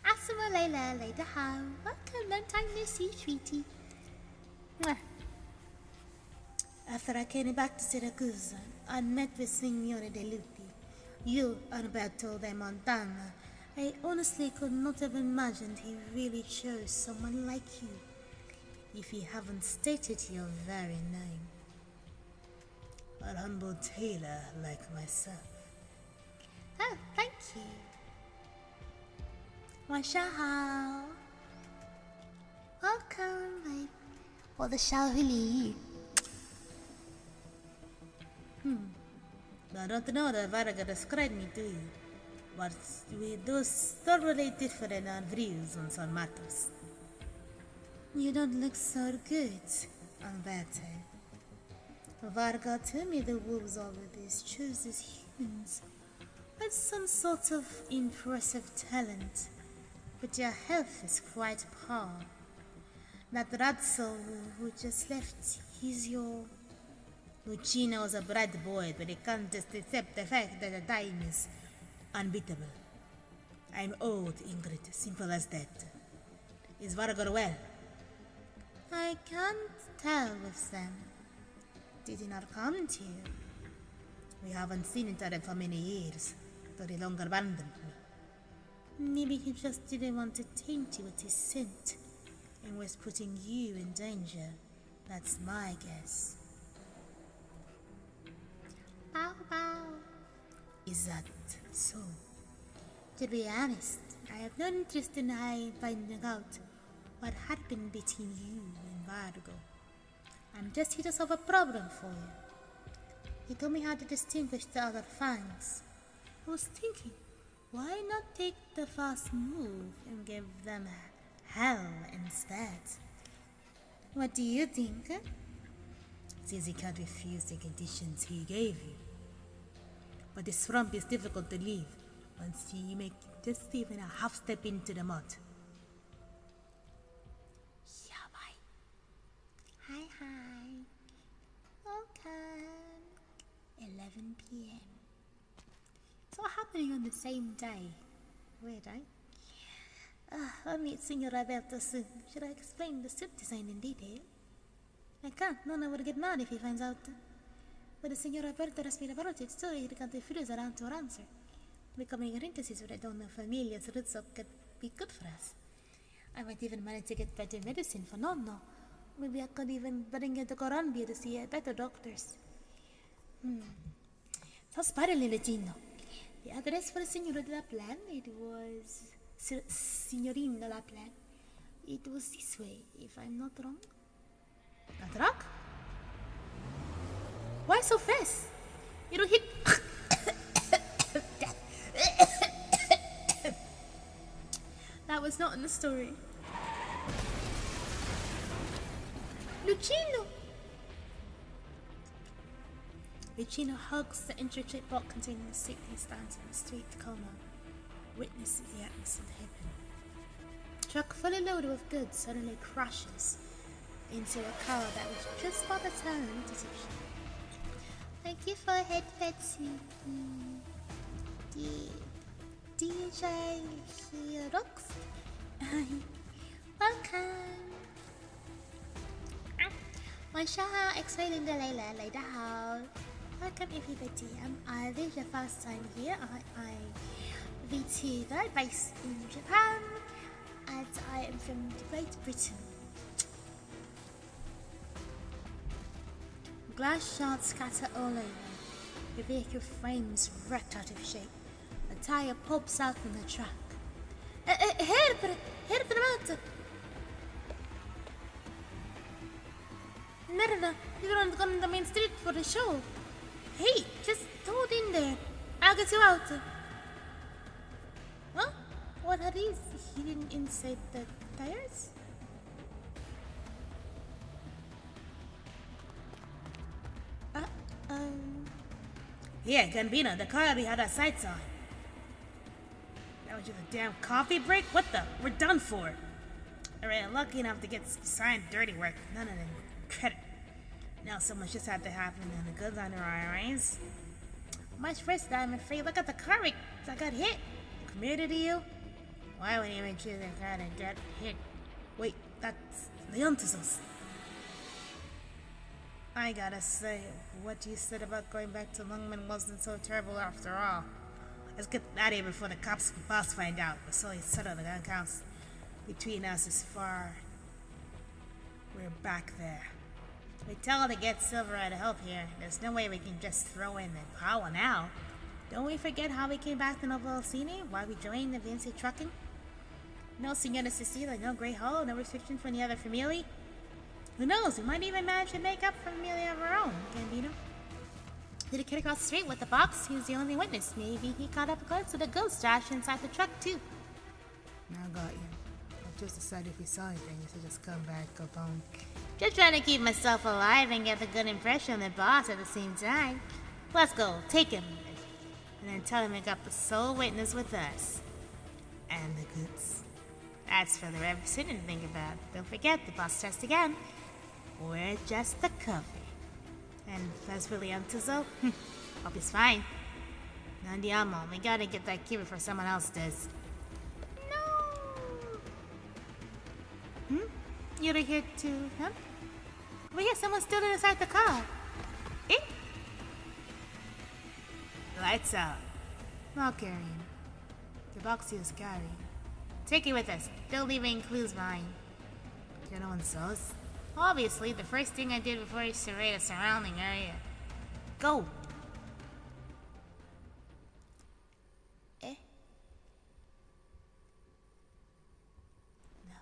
Asuma Layla, Layla how? Welcome, long time no see, sweetie. After I came back to Syracuse, I met with Signore Velluti. You, Alberto de Montana. I honestly could not have imagined he really chose someone like you, if he haven't stated your very name. A humble tailor like myself. Oh, thank you. 晚上好 Welcome, 我的小狐狸。 I don't know that Varga described me to you, but we do thoroughly different on views on some matters. You don't look so good, Alberto. Varga told me the wolves over these chose as humans with some sort of impressive talent, but your health is quite poor. That rat soul who just left, he's your... Lucino was a bright boy, but he can't just accept the fact that the time is unbeatable. I'm old, Ingrid, simple as that. Is Varga well? I can't tell with them. Did he not come to you? We haven't seen each other for many years, so he longer abandoned me. Maybe he just didn't want to taint you with his scent and was putting you in danger. That's my guess. Bow, bow. Is that so? To be honest, I have no interest in finding out what happened between you and Vargo. I'm just here to solve a problem for you. He told me how to distinguish the other fangs. I was thinking, why not take the fast move and give them hell instead? What do you think? Since he can't refuse the conditions he gave you. But the swamp is difficult to leave once you make just even a half step into the mud. Yeah, bye. Hi. Welcome. 11 p.m. It's all happening on the same day. Weird, eh? I'll meet Signor Alberto soon. Should I explain the suit design in detail? I can't. Nonna would get mad if he finds out. But the Signor Alberto respira parole, so he can't refuse around to answer. Becoming a rinkesis with a donor familia's roots could be good for us. I might even manage to get better medicine for Nonno. Maybe I could even bring her to Corambia to see better doctors. So spirally, Latino. The address for the Signora de la Plan, it was Signorina la Plan. It was this way, if I'm not wrong. Not wrong? Why so fast? You don't hit. That was not in the story. Lucino! Lucino hugs the intricate box containing the suit and stands in the street corner, witnesses the atmosphere of heaven. Truck fully loaded with goods suddenly crashes into a car that was just about to turn an intersection. Thank you for head Betsy. DJ Herox. Welcome. 晚上好 X-Ray 领的来了，来得好。Welcome everybody. I'm Aivee, your first time here. I'm VTuber based in Japan, and I am from Great Britain. Glass shards scatter all over. The vehicle frames wrecked out of shape. A tire pops out from the truck. Help them out! No, you don't go on the main street for the show. Hey, just hold in there. I'll get you out. Huh? What are these hidden inside the tires? Yeah, Gambino, the car we had our sights on. That was just a damn coffee break? What the? We're done for. Alright, lucky enough to get signed dirty work. None of them credit. Now so much just had to happen and the goods under our eyes. Much first I'm afraid. Look at the car wreck. I got hit. Committed to you? Why would you even choose a car to get hit? Wait, that's Leontisos. I gotta say, what you said about going back to Lungman wasn't so terrible after all. Let's get out of here before the cops and boss find out. We're slowly settle the accounts between us as far. We're back there. We tell her to get Silvereye to help here. There's no way we can just throw in the power now. Don't we forget how we came back to Novo Alcini? Why we joined the Vinci Trucking? No Senora Cecilia, no Grey Hollow, no restriction for any other family. Who knows? We might even manage to make up for Amelia of our own, Gambino. Did the kid across the street with the box? He was the only witness. Maybe he caught up a glimpse of the ghost dash inside the truck, too. Now I got you. I just decided if you saw anything, you should just come back, go home. Just trying to keep myself alive and get a good impression of the boss at the same time. Let's go, take him. And then tell him we got the sole witness with us. And the goods. That's for the resident to think about. Don't forget the boss test again. We're just the cover. And that's really Antizo. Hope he's fine. Andiamo, we gotta get that key before someone else does. No! You're here to help? We hear someone still inside the car. Eh? Lights out. I'll carry him. The box is scary. Take it with us. Don't leave any clues behind. You know one saw us? Obviously, the first thing I did before I surveyed the surrounding area. Go! Eh? No.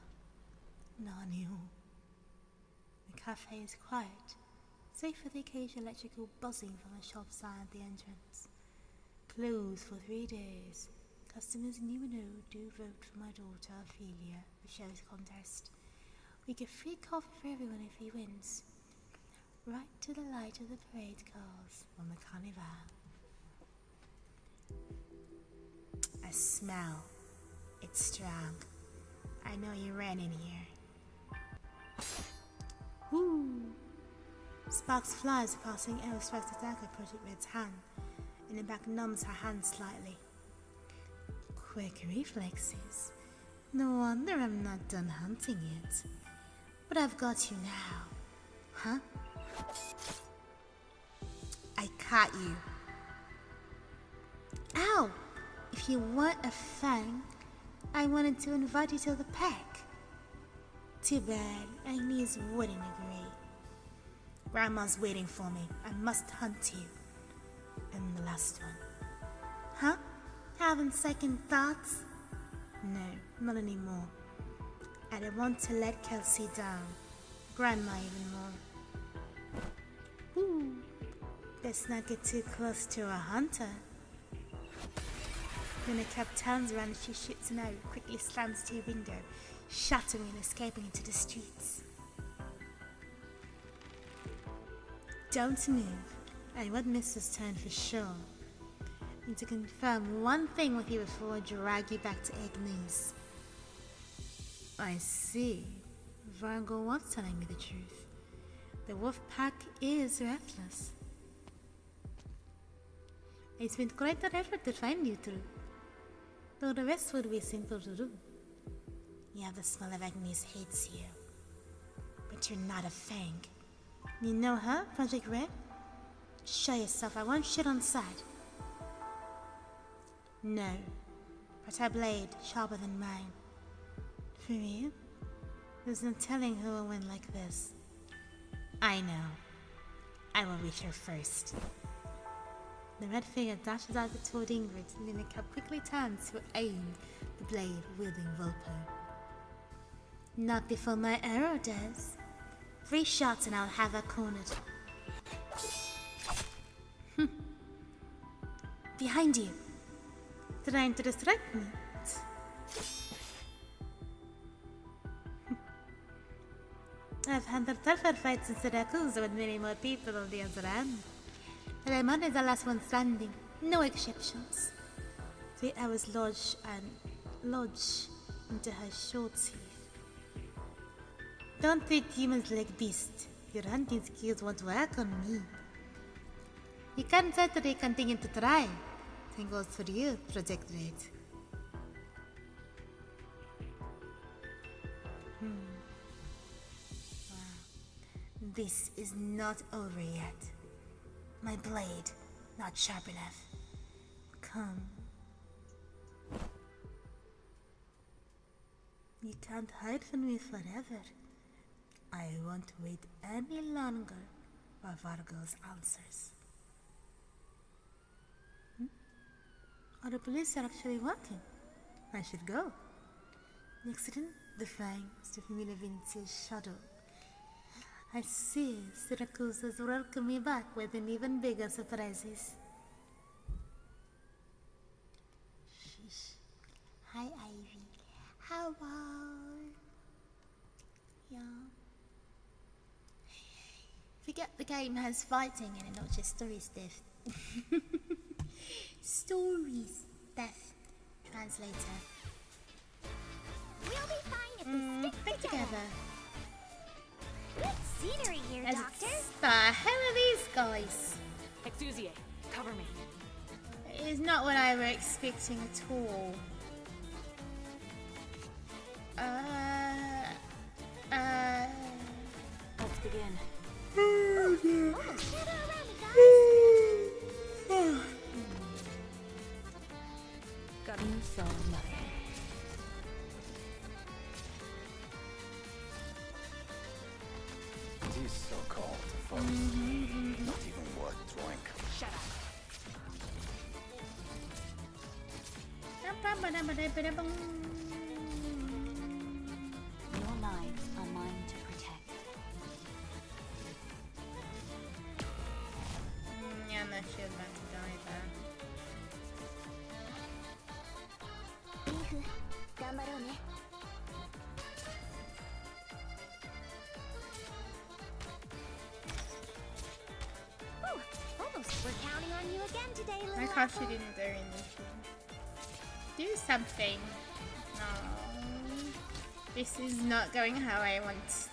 Nani. cafe is quiet, save for the occasional electrical buzzing from a shop sign at the entrance. Closed for 3 days. Customers in Nibiru do vote for my daughter Ophelia, the show's contest. We give free coffee for everyone if he wins. Right to the light of the parade cars on the carnival. I smell. It's strong. I know you ran in here. Whoo! Sparks flies passing arrow strikes the dagger Project Red's hand, and the back numbs her hand slightly. Quick reflexes. No wonder I'm not done hunting yet. But I've got you now. Huh? I caught you. Ow! If you want a fang, I wanted to invite you to the pack. Too bad, Agnes wouldn't agree. Grandma's waiting for me. I must hunt you. And the last one. Huh? Having second thoughts? No, not anymore. I don't want to let Kelsey down. Grandma even more. Ooh. Let's not get too close to a hunter. When the cab turns around and she shoots an arrow, quickly slams to a window, shattering and escaping into the streets. Don't move. I want Mrs. Turn for sure. Need to confirm one thing with you before I drag you back to Agnes. I see. Vargo was telling me the truth. The wolf pack is restless. I spent quite an effort to find you two, though the rest would be simple to do. Yeah, the smell of Agnes hates you. But you're not a fang. You know her, Project Red? Show yourself, I won't shit on sight. No, but her blade sharper than mine. For real? There's no telling who will win like this. I know. I will reach her first. The red figure dashes out toward Ingrid, and then the cab quickly turns to aim the blade wielding Vulpo. Not before my arrow does. 3 shots and I'll have her cornered. Behind you. Trying to distract me. I've handled tougher fights in Syracuse with many more people on the other end. Lemon is the last one standing. No exceptions. 3 arrows lodge into her short teeth. Don't treat humans like beasts. Your hunting skills won't work on me. You can certainly continue to try. Same goes for you, Project Red. Wow. This is not over yet. My blade, not sharp enough. Come. You can't hide from me forever. I won't wait any longer for Vargo's answers. Oh, the police are actually working. I should go. Next in the fangs of Milovince's shadow. I see Syracuse has welcomed me back with an even bigger surprises. Sheesh. Hi, Aivee. How are you? Forget the game has fighting in it, not just story stuff. Stories stuff. Translator. We'll be fine if we stick together. Good scenery here, Doctor. The hell are these guys? ʼ€ʼ cover me. It's not what I were expecting at all. Let's begin. Almost gather around me, guys. Got me so much. These so-called folks, not even worth drink. Shut up. Your lives are mine to protect. Whew, almost. We're counting on you again today, little My car apple. shouldn't do anything. Do something. No. This is not going how I want.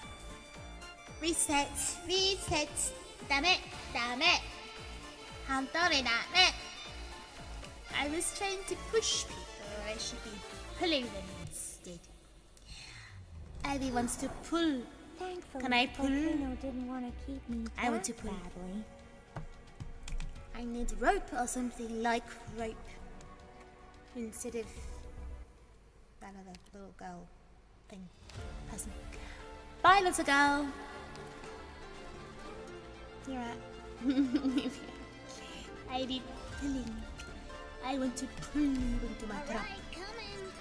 Reset. Reset. Damn it. Damn it. I'm sorry, damn it. I was trying to push people. I should be pulling them instead. Aivee wants to pull. Thankfully, Can I pull? Volcano didn't want to keep me I want to that pull. badly. I need rope or something like rope. Instead of that other little girl thing. Person. Bye, little girl. You're right. I need pulling. I want to pull into my trap. Alright, coming.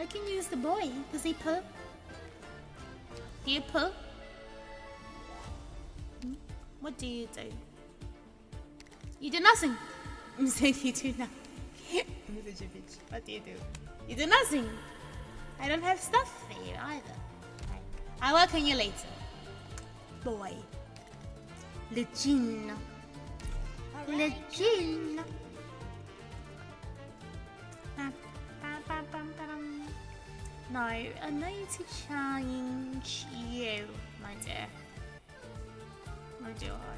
I can use the boy. Does he pull? Do you pull? What do you do? You do nothing. So you do nothing. I'm such a bitch. What do? You do nothing. I don't have stuff for you either. Right. I'll work on you later. Boy. Legin. Legin. No, I need to change you, my dear. Or do I?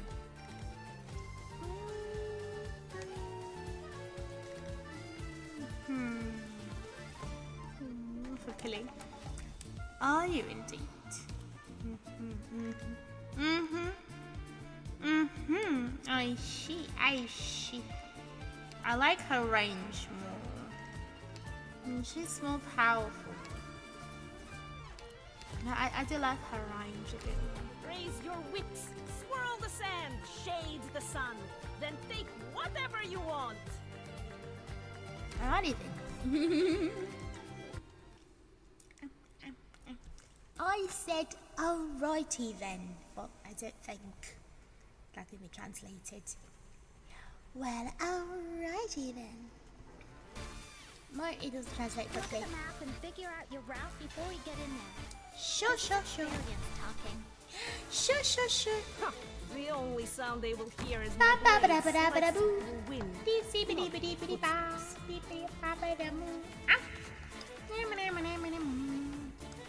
For killing. Are you indeed? I see, I see. I like her range more. She's more powerful. No, I do like her range a bit more. Raise your wits, swirl the sand, shade the sun, then take whatever you want. Alrighty then. I said alrighty then. Well, I don't think that can be translated. Well, alrighty then. No, it doesn't translate Look properly. at the map and figure out your route before we get in there. Sure. Experience talking. Sure. Huh, the only sound they will hear is Ba my ba ba da blades ba da ba da sweat boo. in the wind. Dee see ba dee ba dee ba dee ba. Dee ba ba ba da moo. Ah.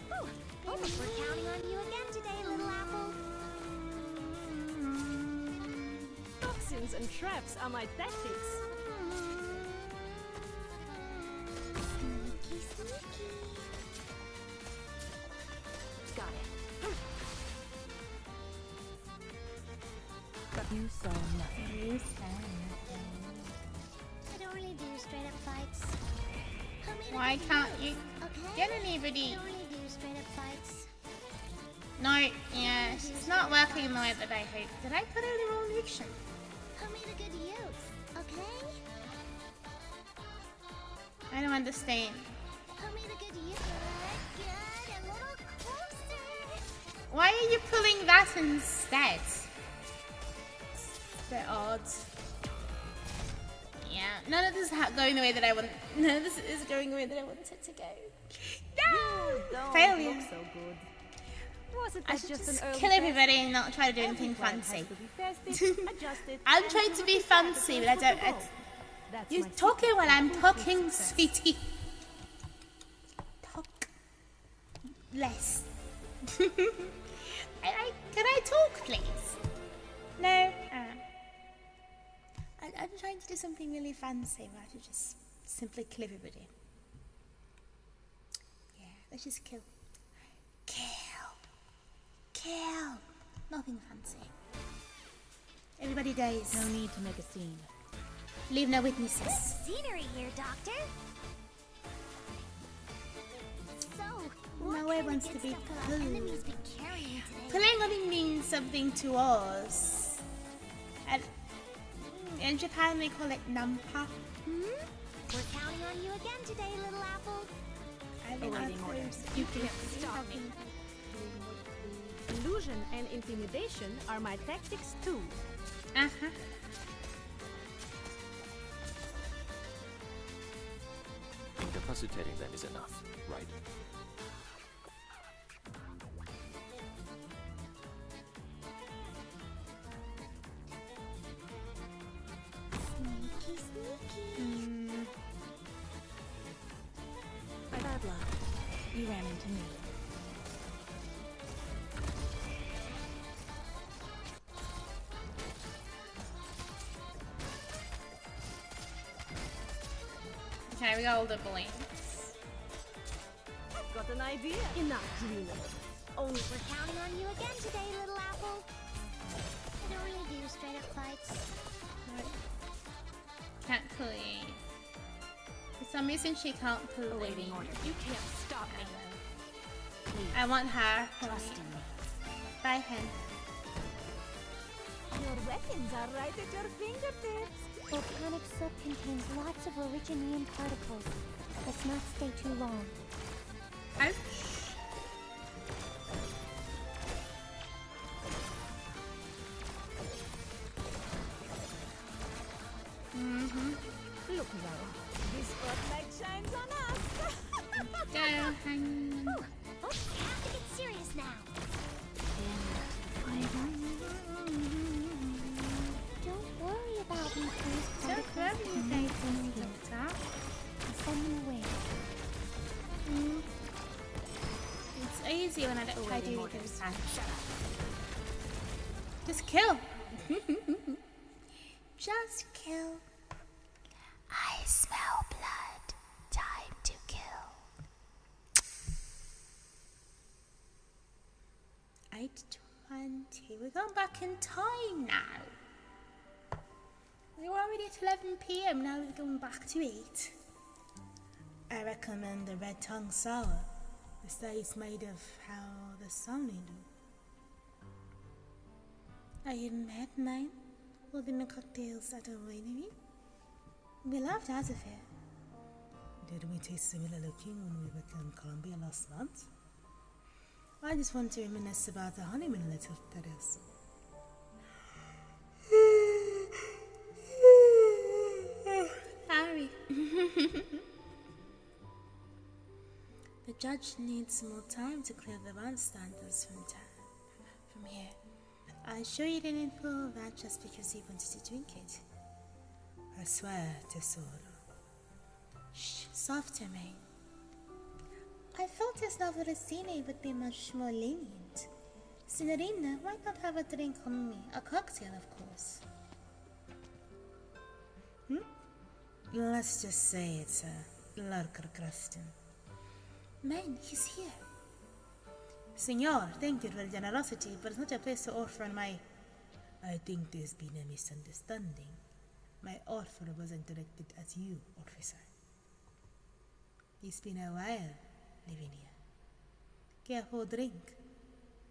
Whew, almost. We're counting on you again today, little apple. Toxins and traps are my tactics. Sneaky, sneaky. Got it. You saw nothing. I don't really do straight up fights. Why can't you Okay? get anybody? I don't really do straight up fights. No, yeah, it's not working in the way that I hoped. Did I put in the wrong direction? I made a good use, okay? I don't understand. I made a good use. Good, a little closer. Why are you pulling that instead? It's a bit odd. Yeah, none of this is going the way that I want. None of this is going the way that I want it to go. No! Don't Failure. look so good. Was it I that should just just an early kill test? everybody and not try to do Every anything plant has fancy. to be tested, adjusted, I'm and trying to be repeat that fancy, the but I first don't. of the ball. That's You're my talking secret while to I'm foolproof talking, success. sweetie. Talk less. Can I talk, please? No. I'm trying to do something really fancy where I should just simply kill everybody. Yeah, let's just kill. Kill. Nothing fancy. Everybody dies. No need to make a scene. Leave no witnesses. Scenery here, Doctor. So, My what way kind of wants good to be stuff will our pulled. enemies be carrying today? Pulling only means something to us. And in Japan they call it nampa. We're counting on you again today, little apple. I think Awaiting I've orders. heard You can't something stop me. Illusion and intimidation are my tactics too. Uh-huh. Think of Incapacitating them is enough, right? Sneaky, sneaky. Bad luck. You ran into me. Okay, we got all the blinks. I've got an idea. Enough dreaming. Only We're counting on you again today, little apple. I don't really do straight up fights. Can't play. For some reason she can't play. Awaiting order. You can't stop me. Please. I want her. Trust in me. Bye, hen. your weapons are right at your fingertips. Volcanic soap contains lots of originium particles. Let's not stay too long. Ouch. Look now. This spotlight shines on us. Go, hen. Ooh, folks have to get serious now. Don't worry about me, please. Don't worry, baby, doctor. I'll send them away. It's easy when I don't try to do things. Just kill. Just kill. I smell blood. Time to kill. 8:20. We're going back in time now. We're already at 11 p.m. Now we're going back to 8. I recommend the red tongue sour. They say it's made of how the sun do. I hadn't had mine. All the cocktails at a winery. We loved out of here. Did we taste similar looking when we were in Colombia last month? I just want to reminisce about the honeymoon a little, that is. Sorry. The judge needs more time to clear the bystanders from here. I'm sure you didn't pull that just because you wanted to drink it. I swear, tesoro. Shh, softer, man. I thought as though Rosini would be much more lenient. Signorina, why not have a drink on me? A cocktail, of course. Let's just say it's a lurker crustin. Man, he's here. Signor, thank you for your generosity, but it's not a place to offer my... I think there's been a misunderstanding. My offer wasn't directed at you, officer. It's been a while living here. Careful drink.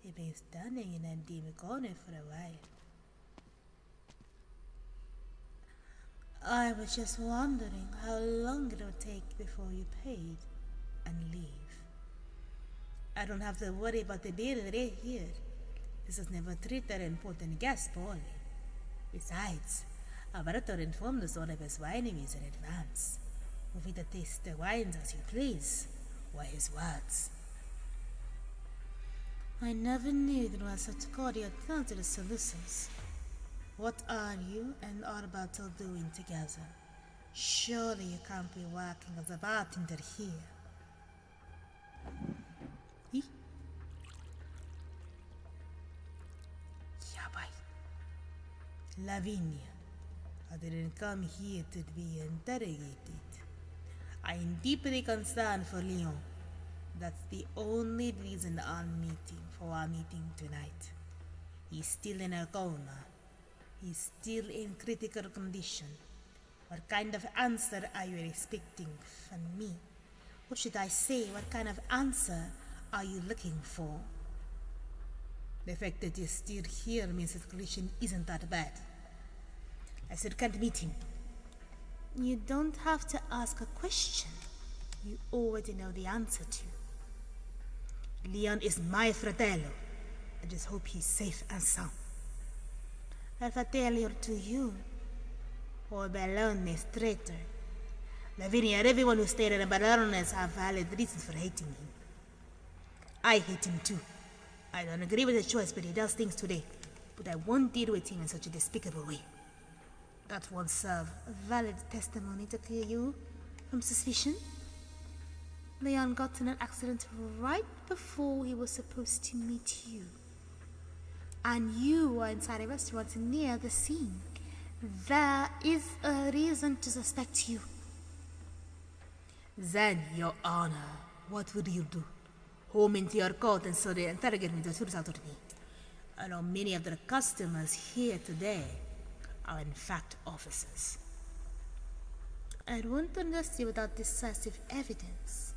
You've been standing in a dim corner for a while. I was just wondering how long it would take before you paid and leave. I don't have to worry about the bill right here. This has never treated important guests poorly. Besides, Alberto informed us all of his wineries in advance. For me to taste the wines as you please, were his words. I never knew there was such cordial tone to the solutions. What are you and Alberto doing together? Surely you can't be working as a bartender here. Lavinia, I didn't come here to be interrogated. I am deeply concerned for Leon. That's the only reason for our meeting tonight. He's still in a coma. He's still in critical condition. What kind of answer are you expecting from me? Or should I say, what kind of answer are you looking for? The fact that you're still here means his condition isn't that bad. I said can't meet him. You don't have to ask a question you already know the answer to. Leon is my fratello. I just hope he's safe and sound. I'll fratello to you, or Bellone traitor. Lavinia and everyone who stayed in the Baroness have valid reasons for hating him. I hate him too. I don't agree with his choice, but he does things today. But I won't deal with him in such a despicable way. That won't serve a valid testimony to clear you from suspicion. Leon got in an accident right before he was supposed to meet you. And you were inside a restaurant near the scene. There is a reason to suspect you. Then, Your Honor, what would you do? Home into your court and so they interrogate me the truth out of me. I know many of the customers here today are in fact officers. I won't arrest you without decisive evidence.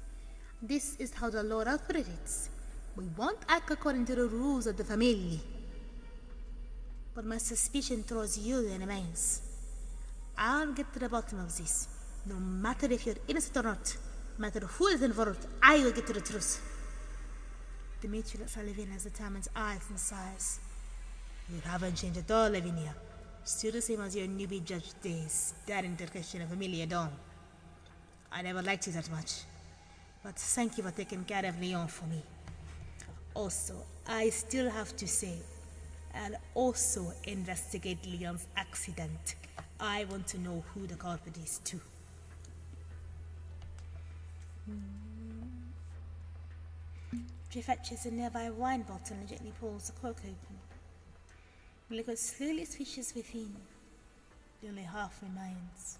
This is how the law operates. We won't act according to the rules of the family. But my suspicion towards you remains. I'll get to the bottom of this. No matter if you're innocent or not, no matter who is involved, I will get to the truth. Dimitri looks at Lavinia determined eyes and sighs. You haven't changed at all, Lavinia. Still the same as your newbie judge days, daring to question a familiar dome. I never liked you that much. But thank you for taking care of Leon for me. Also, I still have to say, I'll also investigate Leon's accident. I want to know who the culprit is too. She fetches a nearby wine bottle and gently pulls the cork open. The liquid slowly swishes within. Only half remains.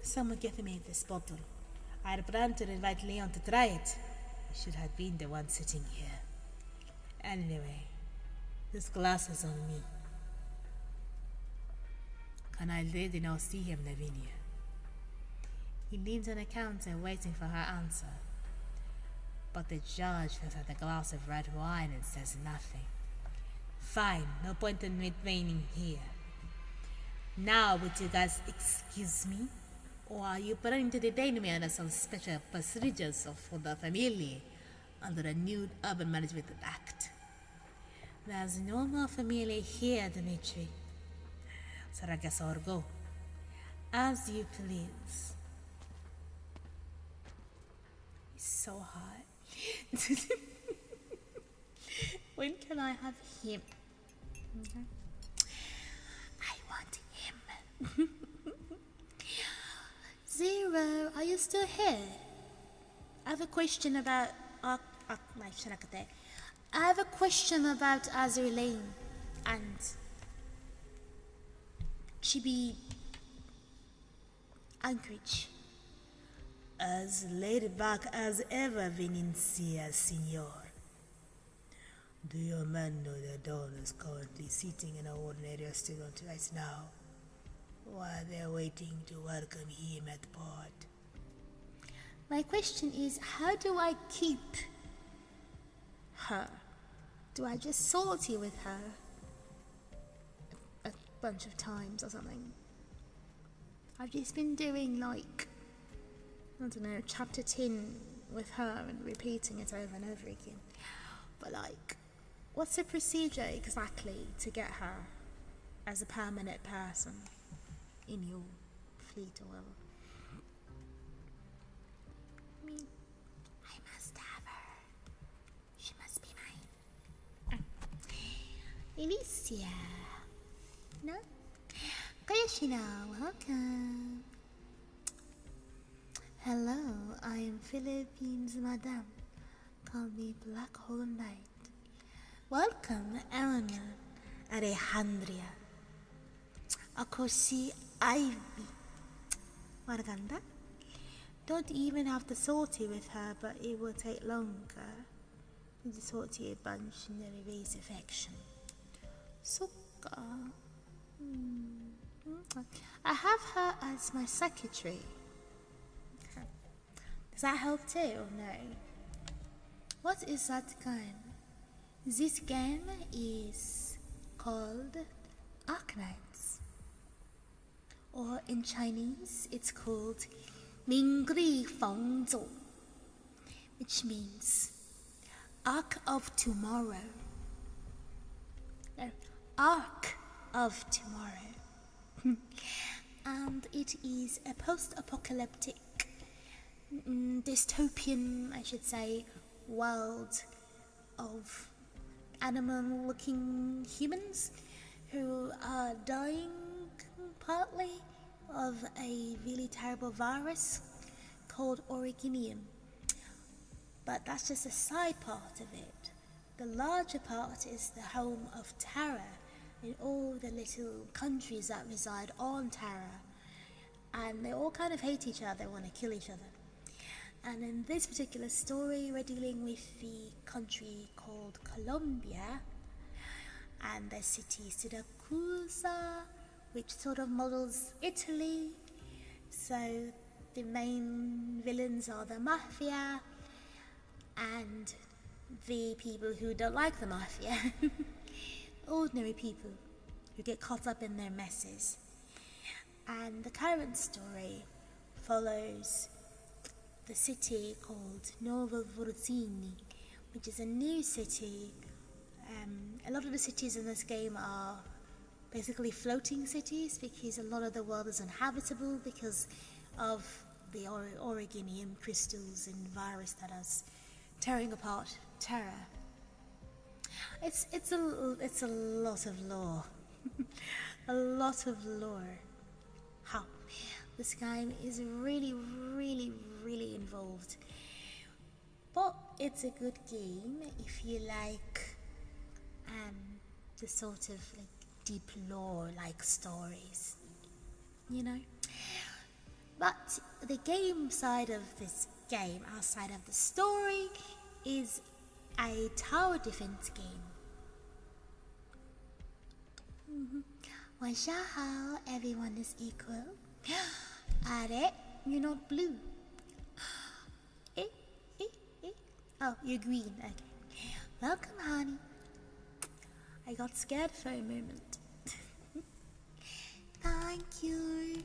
Someone gave me this bottle. I had planned to invite Leon to try it. He should have been the one sitting here. Anyway, this glass is on me. Can I lady now see him, Lavinia? He leans on the counter waiting for her answer. But the judge fills out a glass of red wine and says nothing. Fine, no point in remaining here. Now, would you guys excuse me? Or are you planning to detain me under some special procedures for the family under the new Urban Management Act? There's no more family here, Dimitri. So I guess I'll go. As you please. It's so hot. When can I have him? I want him. Zero, are you still here? I have a question about I have a question about Azur Lane and Chibi Anchorage. As laid back as ever, Venencia, Signor. Do your men know that Dawn is currently sitting in an ordinary restaurant right now, while they're waiting to welcome him at port? My question is, how do I keep her? Do I just salty with her a bunch of times or something? I've just been doing like, I don't know, chapter 10 with her and repeating it over and over again. But like, what's the procedure exactly to get her as a permanent person in your fleet or whatever? I mean, I must have her. She must be mine. Alicia. No? Kayashina, welcome. Hello, I am Philippines Madame. Call me Black Hole Knight. Welcome, Eleanor, Alejandria. Akoshi Aivee. Marganda. Don't even have to salty with her, but it will take longer. The salty a bunch in the erase affection. Suka. I have her as my secretary. Okay. Does that help too, or no? What is that game? This game is called Arknights. Or in Chinese, it's called Mingri Fengzhou, which means Ark of Tomorrow. No, Ark of Tomorrow. And it is a post-apocalyptic, dystopian, I should say, world of animal-looking humans who are dying partly of a really terrible virus called Originium. But that's just a side part of it. The larger part is the home of Terra in all the little countries that reside on Terra. And they all kind of hate each other, want to kill each other. And in this particular story, we're dealing with the country called Colombia and the city Siracusa, which sort of models Italy. So the main villains are the mafia and the people who don't like the mafia. Ordinary people who get caught up in their messes. And the current story follows the city called Novo Vurzini, which is a new city. A lot of the cities in this game are basically floating cities because a lot of the world is uninhabitable because of the Originium crystals and virus that is tearing apart Terra. It's a lot of lore. A lot of lore. How this game is really, really, really involved. But it's a good game if you like the sort of like deep lore like stories, you know. But the game side of this game, outside of the story, is a tower defense game. Washa how everyone is equal. Are you're not blue. Oh, you're green. Okay. Welcome, honey. I got scared for a moment. Thank you.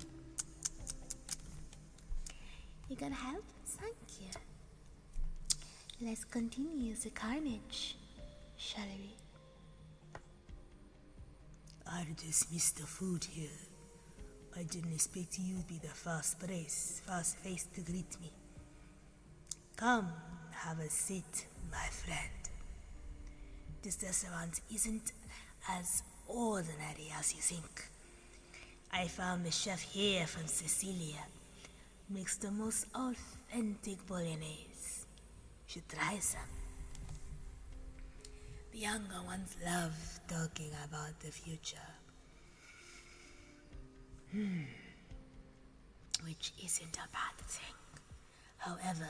You gonna help? Thank you. Let's continue the carnage, shall we? I just missed the food here. I didn't expect you to be the first face to greet me. Come, have a seat, my friend. This restaurant isn't as ordinary as you think. I found the chef here from Sicilia. Makes the most authentic bolognese. Should try some. The younger ones love talking about the future. Which isn't a bad thing. However,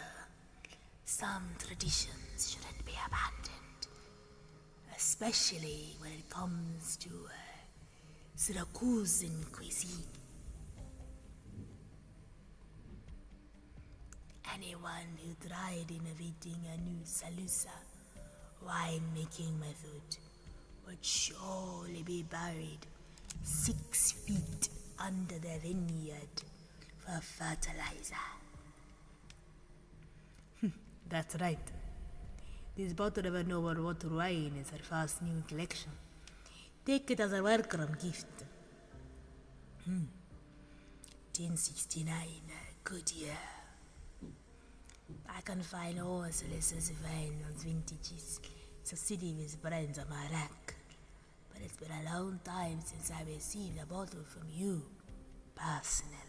some traditions shouldn't be abandoned, especially when it comes to Syracusan cuisine. Anyone who tried innovating a new Salusa wine-making method would surely be buried 6 feet under the vineyard for fertilizer. That's right. This bottle of noble water wine is our first new collection. Take it as a welcome gift. 1069, good year. I can find all solicitors wine and vintages. It's a city with brands on my rack. But it's been a long time since I received a bottle from you, personally.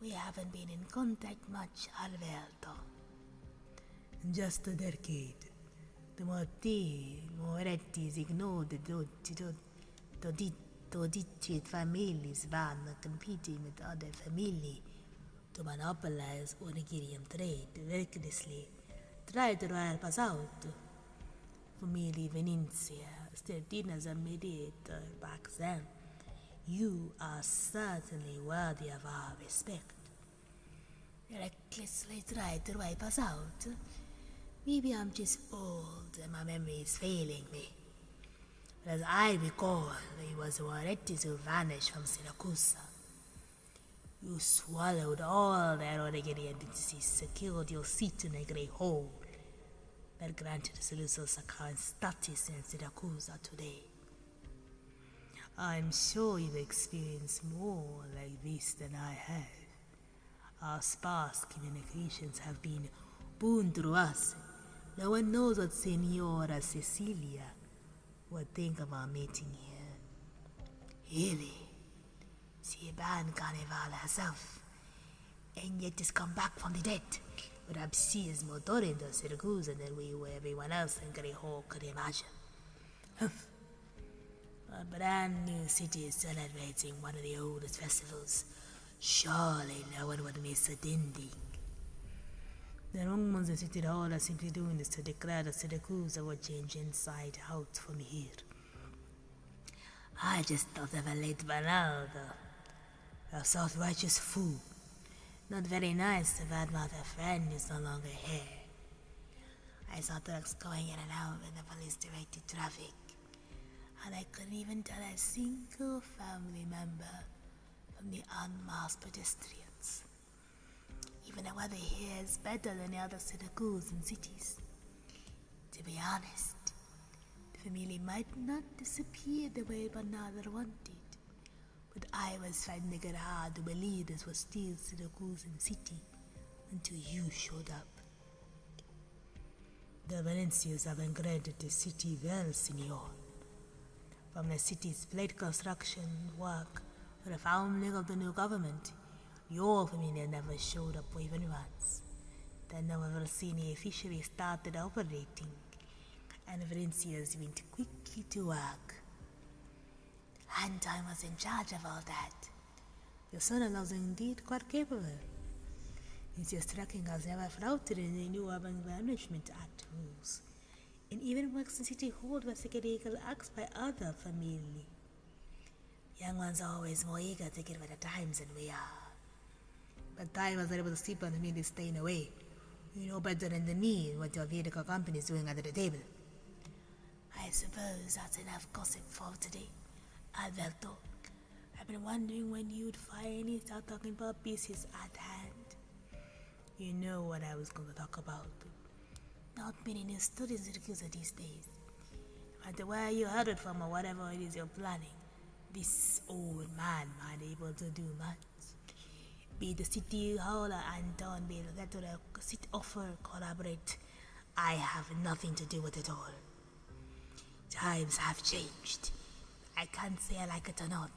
We haven't been in contact much, Alberto. Just a decade. The Moretti is ignored the Dodicit families ban competing with other families to monopolize Originium trade recklessly. Try to help us out. Family Venezia, still as a mediator back then. You are certainly worthy of our respect. You recklessly tried to wipe us out. Maybe I'm just old and my memory is failing me. But as I recall, it was Moretti who vanished from Siracusa. You swallowed all their Originium entities, secured your seat in a grey hole that granted Saluso's current status in Siracusa today. I'm sure you've experienced more like this than I have. Our sparse communications have been boon through us. No one knows what Senora Cecilia would think of our meeting here. Really? She banned Carnival herself, and yet has come back from the dead. Perhaps she is more torrent of Syracuse than everyone else in Grey Hall could imagine. A brand new city is celebrating one of the oldest festivals. Surely no one would miss attending. The wrong ones in City Hall are simply doing this to declare that Syracuse would change inside out from here. I just thought of a late Bernardo, a self-righteous fool. Not very nice to badmouth a friend who's no longer here. I saw trucks going in and out in the police-directed traffic, and I couldn't even tell a single family member from the unmasked pedestrians. Even the weather here is better than the other Syracusan cities. To be honest, the family might not disappear the way Bernardo wanted, but I was finding it hard to believe this was still Syracusan city until you showed up. The Valencias have been granted the city well, senor. From the city's plate construction work to the founding of the new government, your family never showed up even once. Then the Orsini officially started operating, and Valencias went quickly to work. Anton was in charge of all that. Your son-in-law was indeed quite capable. His tracking has never flouted in the new Urban Management Act rules, and even works in City Hall with illegal acts by other family. Young ones are always more eager to get with the times than we are. But time was able to sleep on me staying away. You know better than me what your vehicle company is doing under the table. I suppose that's enough gossip for today, Alberto. I've been wondering when you'd finally start talking about pieces at hand. You know what I was going to talk about. Not many new students in Syracuse these days. No matter where you heard it from or whatever it is you're planning, this old man might be able to do much. Be the city hall or Anton, be the letter the city offer, collaborate. I have nothing to do with it all. Times have changed. I can't say I like it or not.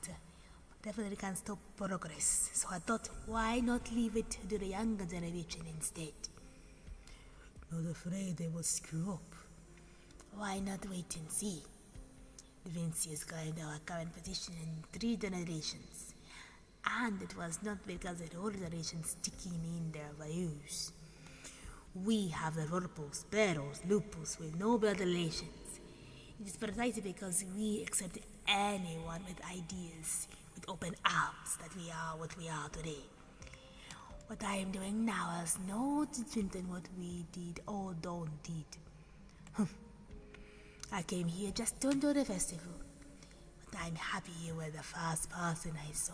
Definitely can't stop progress. So I thought, why not leave it to the younger generation instead? Not afraid they will screw up. Why not wait and see? The Vinci is going to our current position in 3 generations. And it was not because the old generation sticking in their values. We have the Vorpals, Perros, Lupus with no blood relations. It is precisely because we accept anyone with ideas, with open arms, that we are what we are today. What I am doing now has no different than what we did or don't did. I came here just to enjoy the festival, but I'm happy you were the first person I saw.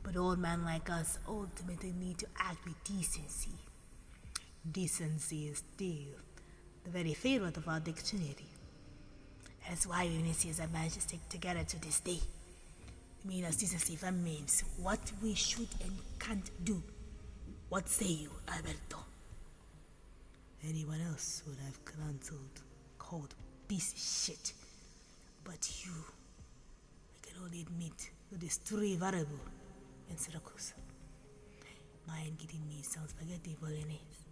But old men like us ultimately need to act with decency. Decency is still the very favorite of our dictionary. That's why Vinicius have managed to stick together to this day. I mean, as decency means what we should and can't do. What say you, Alberto? Anyone else would have cancelled, called piece of shit. But you, I can only admit that it's truly valuable in Syracuse. Mind getting me some spaghetti bolognese.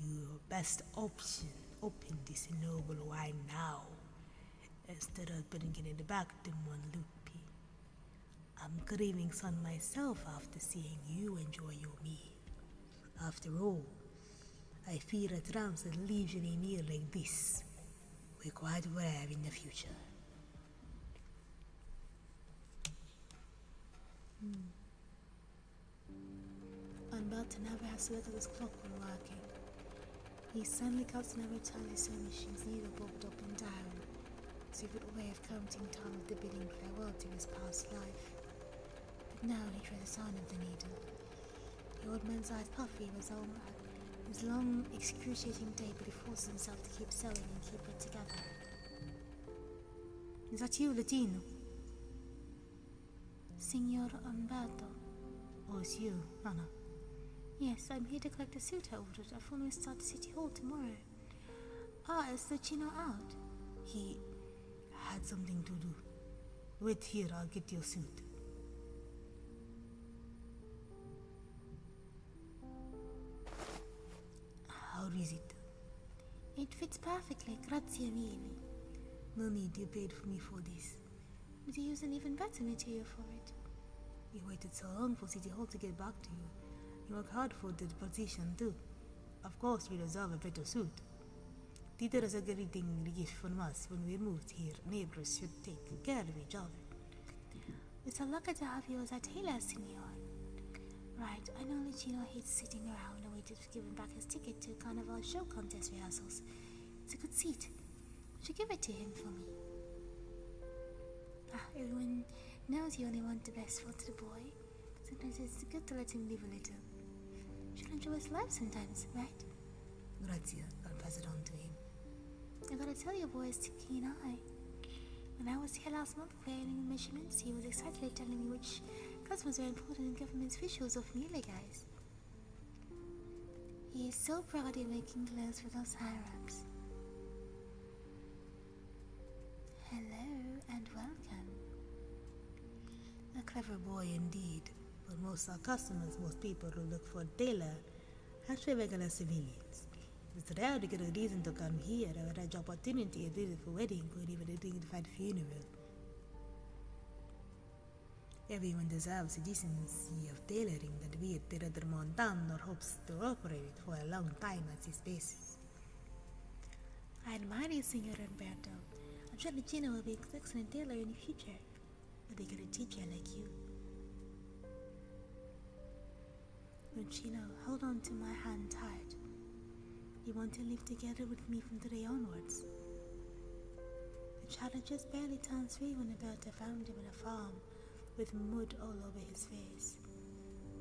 Your best option, open this noble wine now, instead of putting it in the back to Monlupi. I'm craving some myself after seeing you enjoy your meal. After all, I fear a trance and leisurely meal like this will quite rare in the future. Unbelted never has to look at his clock when working. He suddenly counts every time the sewing machine's needle bobbed up and down, as if it a way of counting time with the bidding farewell to his past life. But now he tries the sound of the needle. The old man's eyes puffy with his long, excruciating day, but he forces himself to keep sewing and keep it together. Is that you, Latino? Signor Umberto. Oh, it's you, Anna. Yes, I'm here to collect a suit I ordered. Our phone will start at City Hall tomorrow. Ah, is Lucino out? He had something to do. Wait here, I'll get your suit. How is it? It fits perfectly, grazie mille. No need, you paid for me for this. But you use an even better material for it. You waited so long for City Hall to get back to you. You work hard for the position too. Of course we deserve a better suit. Dieter is a greeting gift from us when we moved here. Neighbors should take care of each other. It's a lucky to have you as a tailor, Signor. Right, I know Lucino hates sitting around and waited for giving back his ticket to Carnival show contest rehearsals. It's a good seat. Would you give it to him for me? Everyone knows you only want the best for the boy. Sometimes it's good to let him live a little. Should enjoy his life sometimes, right? Grazie, I'll pass it on to him. I gotta tell you, boy, it's a keen eye. When I was here last month wearing measurements, he was excitedly telling me which customers were important in government officials of Mule guys. He is so proud in making clothes for those higher-ups. Hello and welcome. A clever boy indeed. But most our customers, most people who look for a tailor, actually regular civilians. It's rare to get a reason to come here or an opportunity, a beautiful wedding, or even a dignified funeral. Everyone deserves a decency of tailoring that we at Terra del Montano hopes to operate for a long time at this basis. I admire you, Signor Umberto. I'm sure Lucino will be an excellent tailor in the future, but they get a teacher like you. Lucino, hold on to my hand tight. You want to live together with me from today onwards. The child had just barely turned 3 when Umberto found him on a farm with mud all over his face.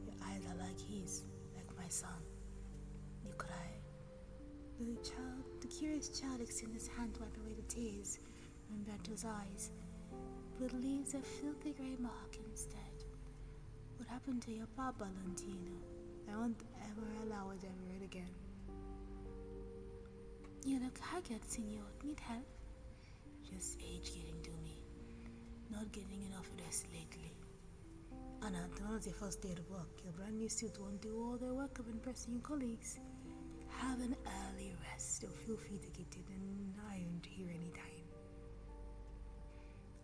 Your eyes are like his, like my son. You cry. The curious child extends his hand to wipe away the tears from Umberto's eyes, but leaves a filthy grey mark instead. What happened to your papa, Lantino? I won't ever allow it ever again. You look haggard, Signor. Need help? Just age getting to me. Not getting enough rest lately. Anna, tomorrow's your first day at work. Your brand new suit won't do all the work of impressing your colleagues. Have an early rest, or feel free to get it and ironed here anytime.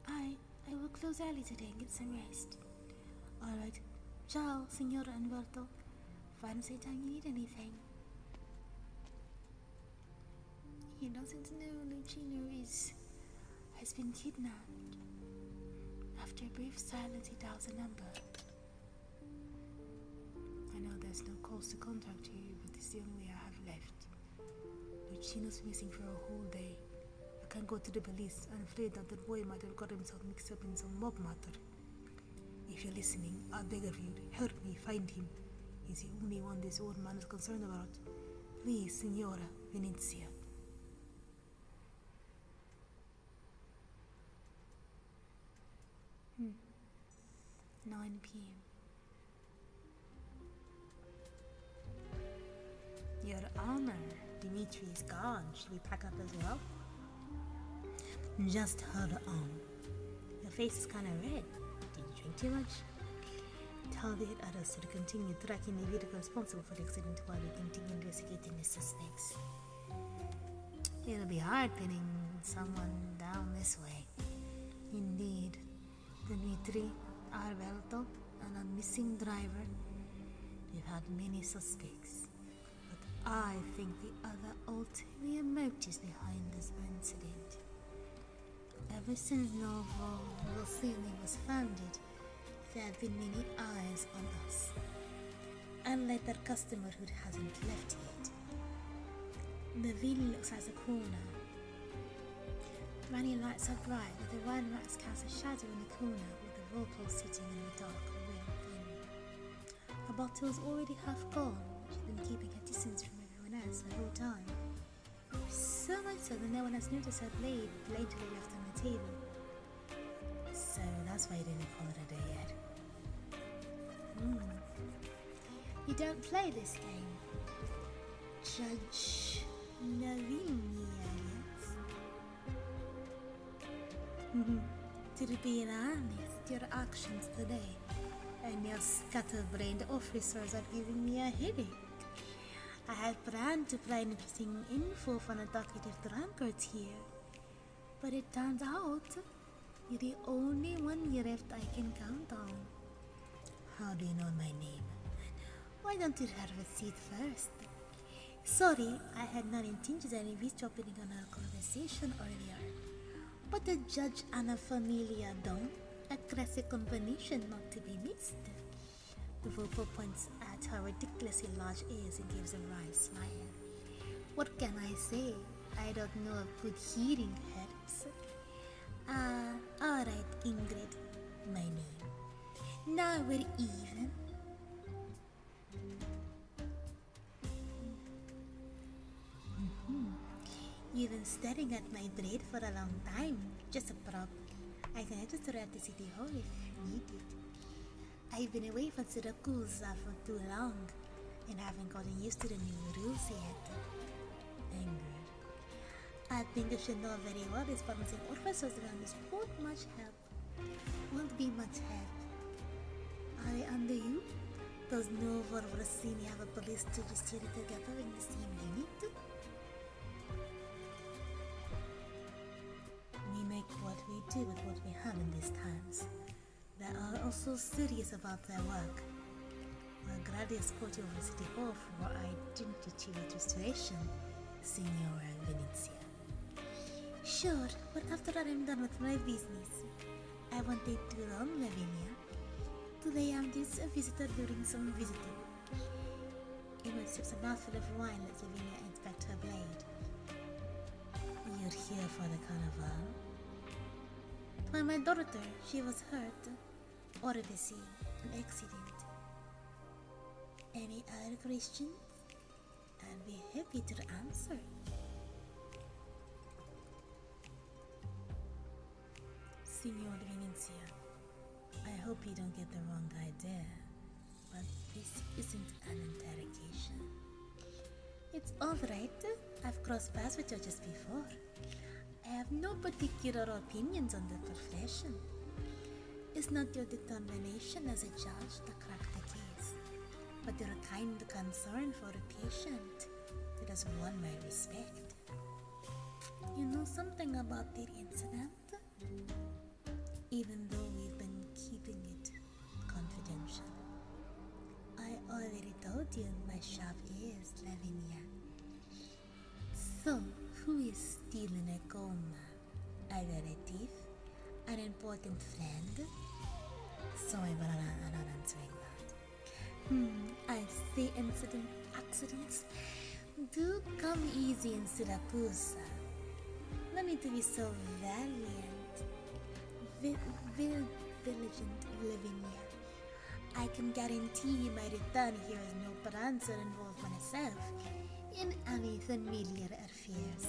I will close early today and get some rest. Alright. Ciao, Signor Umberto. Find us anytime you need anything. He doesn't know Lucino has been kidnapped. After a brief silence, he dials a number. I know there's no calls to contact you, but it's the only way I have left. Lucino's missing for a whole day. I can't go to the police. I'm afraid that the boy might have got himself mixed up in some mob matter. If you're listening, I beg of you, help me find him. He's the only one this old man is concerned about. Please, Signora Venezia. 9 p.m. Your Honor, Dimitri is gone. Should we pack up as well? Just hold on. Your face is kind of red. Did you drink too much? Tell the others to continue tracking the vehicle responsible for the accident while we continue investigating the suspects. It'll be hard pinning someone down this way. Indeed. Dimitri, Alberto, and a missing driver. We've had many suspects, but I think the other ulterior motives behind this incident. Ever since Novo Lucini was founded, there have been many eyes on us. Unlike that customer who hasn't left yet. The villa looks like a corner. Many lights are bright, but the wine racks cast a shadow in the corner with the Vulpycord sitting in the dark ring thin. Her bottle is already half gone. She's been keeping her distance from everyone else the whole time. So much so that no one has noticed her blade blatantly left on the table. That's why I didn't call it a day yet. You don't play this game. Judge Lavinia, yes? To be honest, your actions today and your scatterbrained officers are giving me a headache. I had planned to find interesting info from the talkative drunkards here, but it turns out you're the only one here left I can count on. How do you know my name? Why don't you have a seat first? Sorry, I had not intentionally eavesdropping on our conversation earlier, but the judge and a familia don't, a classic combination not to be missed. The Vulpo points at her ridiculously large ears and gives a wry smile. What can I say? I don't know if good hearing helps. Alright, Ingrid, My name. now we're even. You've been staring at my braid for a long time. Just a prop. I can just at the city hall if needed. I've been away from Syracuse for too long and haven't gotten used to the new rules yet. Ingrid. I think you should know very well this balancing officers around this won't much help. Won't be much help. Are they under you? Does no Vorvrosini have a police to just steer it together in the same unit? We make what we do with what we have in these times. They are also serious about their work. We'll gladly escort you over to City Hall for identity registration, Signora Venezia. Sure, but after I'm done with my business, I won't take too long, Lavinia. Today I'm just a visitor doing some visiting. Emma sips a mouthful of wine as Lavinia inspects her blade. You're here for the carnival? When my daughter, she was hurt, or an accident. Any other questions? I'll be happy to answer. Signor Venezia, I hope you don't get the wrong idea, but this isn't an interrogation. It's alright. I've crossed paths with you just before. I have no particular opinions on the profession. It's not your determination as a judge to crack the case, but your kind concern for a patient that has won my respect. You know something about the incident? Even though we've been keeping it confidential. I already told you my shop is Lavinia. So, who is stealing a coma? A relative? An important friend? Sorry, but I'm not answering that. I say accidents do come easy in Syracuse. No need to be so valiant. Vigilant, Lavinia. I can guarantee my return here is no plans or involve myself in any familiar affairs.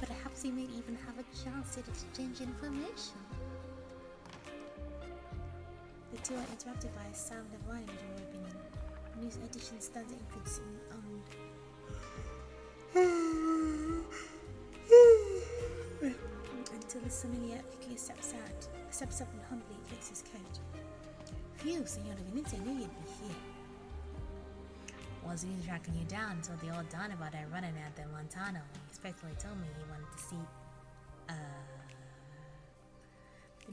Perhaps we may even have a chance to exchange information. The two are interrupted by a sound of wine door opening. News edition stands includes until the sommelier quickly steps up and humbly flicks his coat. Phew, Signora Venezia, I knew you'd be here. Wasn't even tracking you down until the old Don about I running at the Montano. He spectacly told me he wanted to see,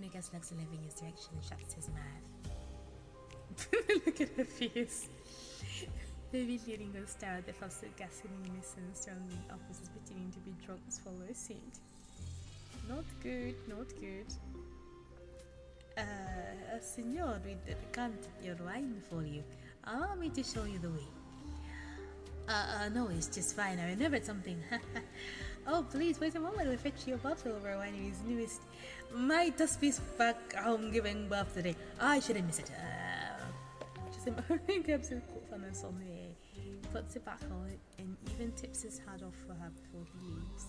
Lucas looks in Lavinia's direction and shuts his mouth. Look at her face. Maybe leading a stare at the faucet gasoline and surrounding officers pretending to be drunk as follow a seat. Not good, not good. Signor, we decanted your wine for you. Allow me to show you the way. No, it's just fine. I remembered something. Oh, please, wait a moment. We'll fetch you a bottle of our wine in his newest. My Tuspi's back home giving birth today. I shouldn't miss it. Just him grabs his coat from the sommelier, puts it back on, and even tips his hat off for her before he leaves.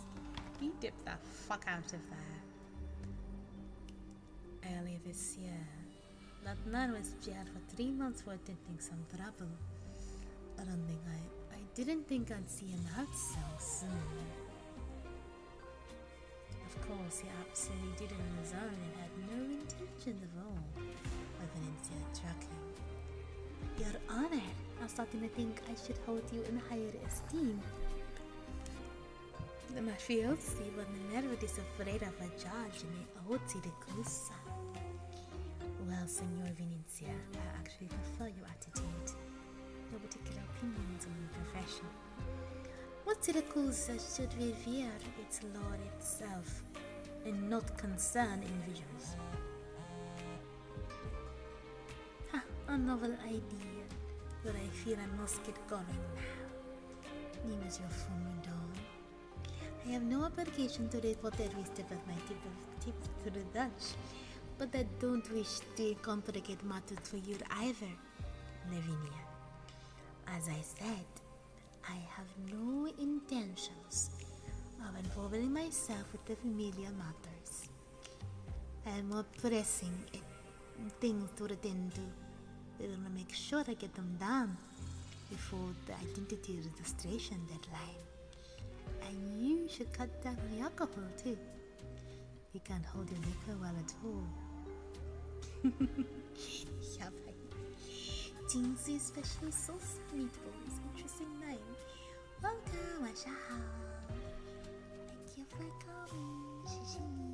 He dipped the fuck out of there. this year. That man was jailed for 3 months for attempting some trouble. I didn't think I'd see him out so soon. Of course, he absolutely did it on his own and had no intentions of all of an instant tracking. Your Honor, I'm starting to think I should hold you in higher esteem. The mafiosi were never afraid of a judge in the Oti de Cusa. Well, Senor Venezia, I actually prefer your attitude. No particular opinions on your profession. What to the Cusa should revere its lord itself, and not concern individuals. A novel idea, but I fear I must get going now. Name is your former dawn. I have no obligation to report every step of my tip to the Dutch, but I don't wish to complicate matters for you either, Lavinia. As I said, I have no intentions of involving myself with the familiar matters. I have more pressing things to attend to. I want to make sure I get them done before the identity registration deadline. And you should cut down on the alcohol too. You can't hold your liquor well at all. Yeah, right. Jinxie Special Sauce Meatballs. Interesting name. Welcome, Ashahao. Thank you for coming. Shishimi.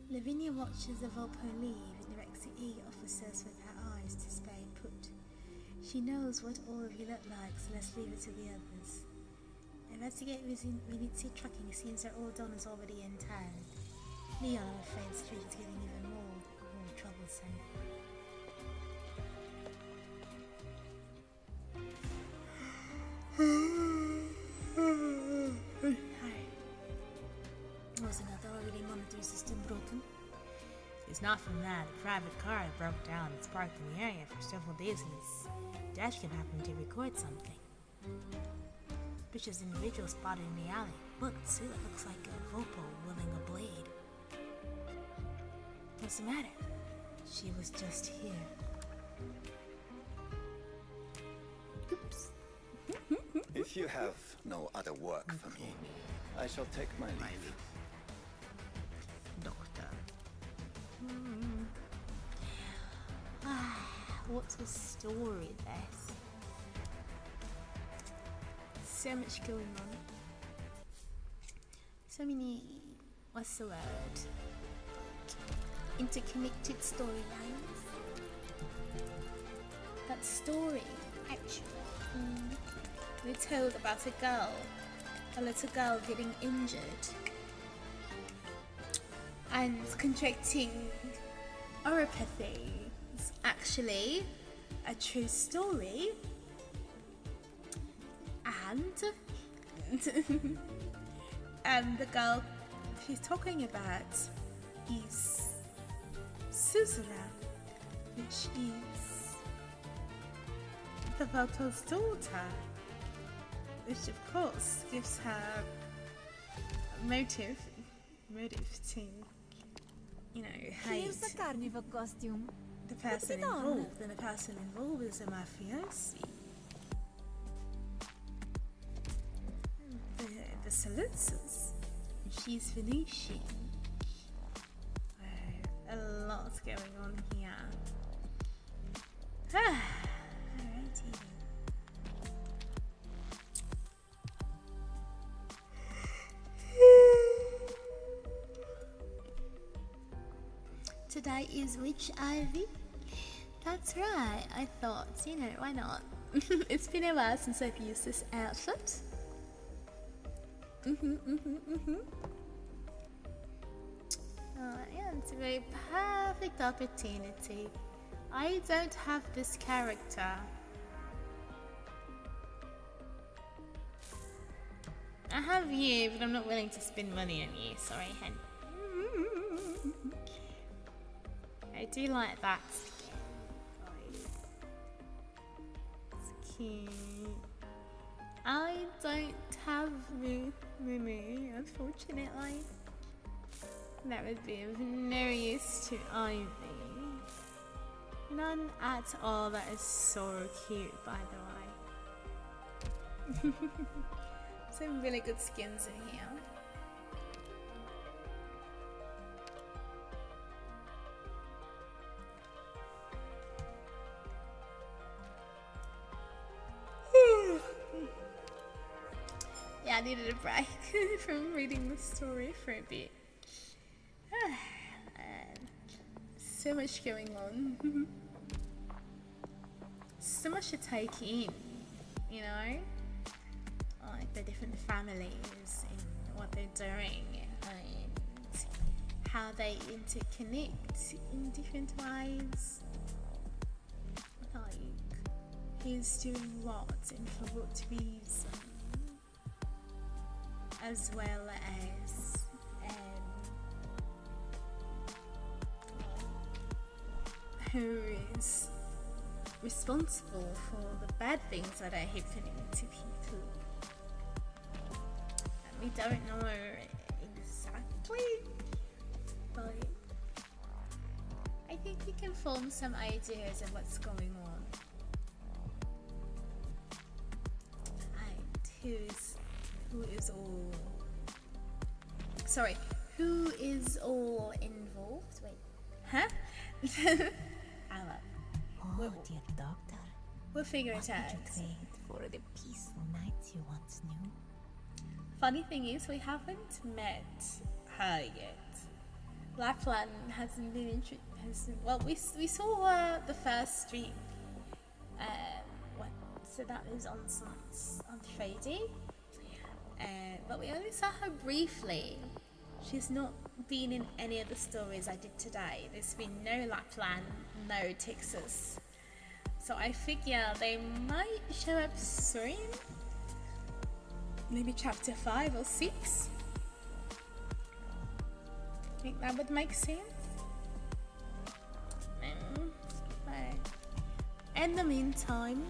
Lavinia watches the Valpana leave and directs the eager officers with her eyes to stay put. She knows what all of you look like, so let's leave it to the others. Investigate Velluti tracking seems that all Don is already in town. Leon, I'm afraid, the situation's getting even more troublesome. Was another already monitoring system broken? It's not from that. A private car broke down. It's parked in the area for several days and its dashcam happened to record something. Vicious individual spotted in the alley. Look, see, it looks like a Vulpo wielding a blade. What's the matter? She was just here. Oops. If you have no other work for me, I shall take my leave. Doctor. What's the story there? So much going on. So many, what's the word? Interconnected storylines. That story, actually, we told about a little girl getting injured and contracting oropathy. It's actually a true story. And the girl she's talking about is Susura, which is the Valpo's daughter, which of course gives her a motive to, you know, hate Here's the carnival costume. the person involved, and the person involved is a mafiosi. The Saluzas. She's Venetian. A lot's going on here. Alrighty. Today is which Aivee? That's right. I thought, you know, why not? It's been a while since I've used this outfit. Yeah, it's a very perfect opportunity. I don't have this character. I have you, but I'm not willing to spend money on you. Sorry, hen. I do like that skin. It's cute. I don't have Moo, unfortunately. That would be of no use to Ivy. None at all. That is so cute, by the way. Some really good skins in here. Yeah, I needed a break from reading the story for a bit. So much going on. So much to take in, you know? Like the different families and what they're doing and how they interconnect in different ways. Like who's doing what and for what reason, as well as who is responsible for the bad things that are happening to people. And we don't know exactly, but I think we can form some ideas of what's going on. And who is all involved? Wait, huh? Dear doctor, We'll figure it out. what would you trade for the peaceful nights you once knew? Funny thing is, we haven't met her yet. Lapland hasn't been introduced. Well, we saw her the first stream. So that was on 3D. But we only saw her briefly. She's not been in any of the stories I did today. There's been no Lapland, no Texas. So I figure they might show up soon. Maybe chapter 5 or 6. I think that would make sense. In the meantime,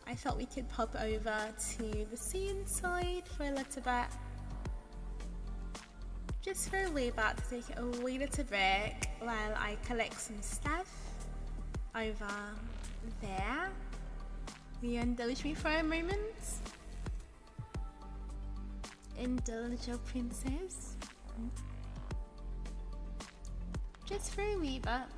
I thought we could pop over to the sea inside for a little bit. Just for a wee bit, to take a wee little break while I collect some stuff over there. Will you indulge me for a moment? Indulge your princess. Just for a wee bit.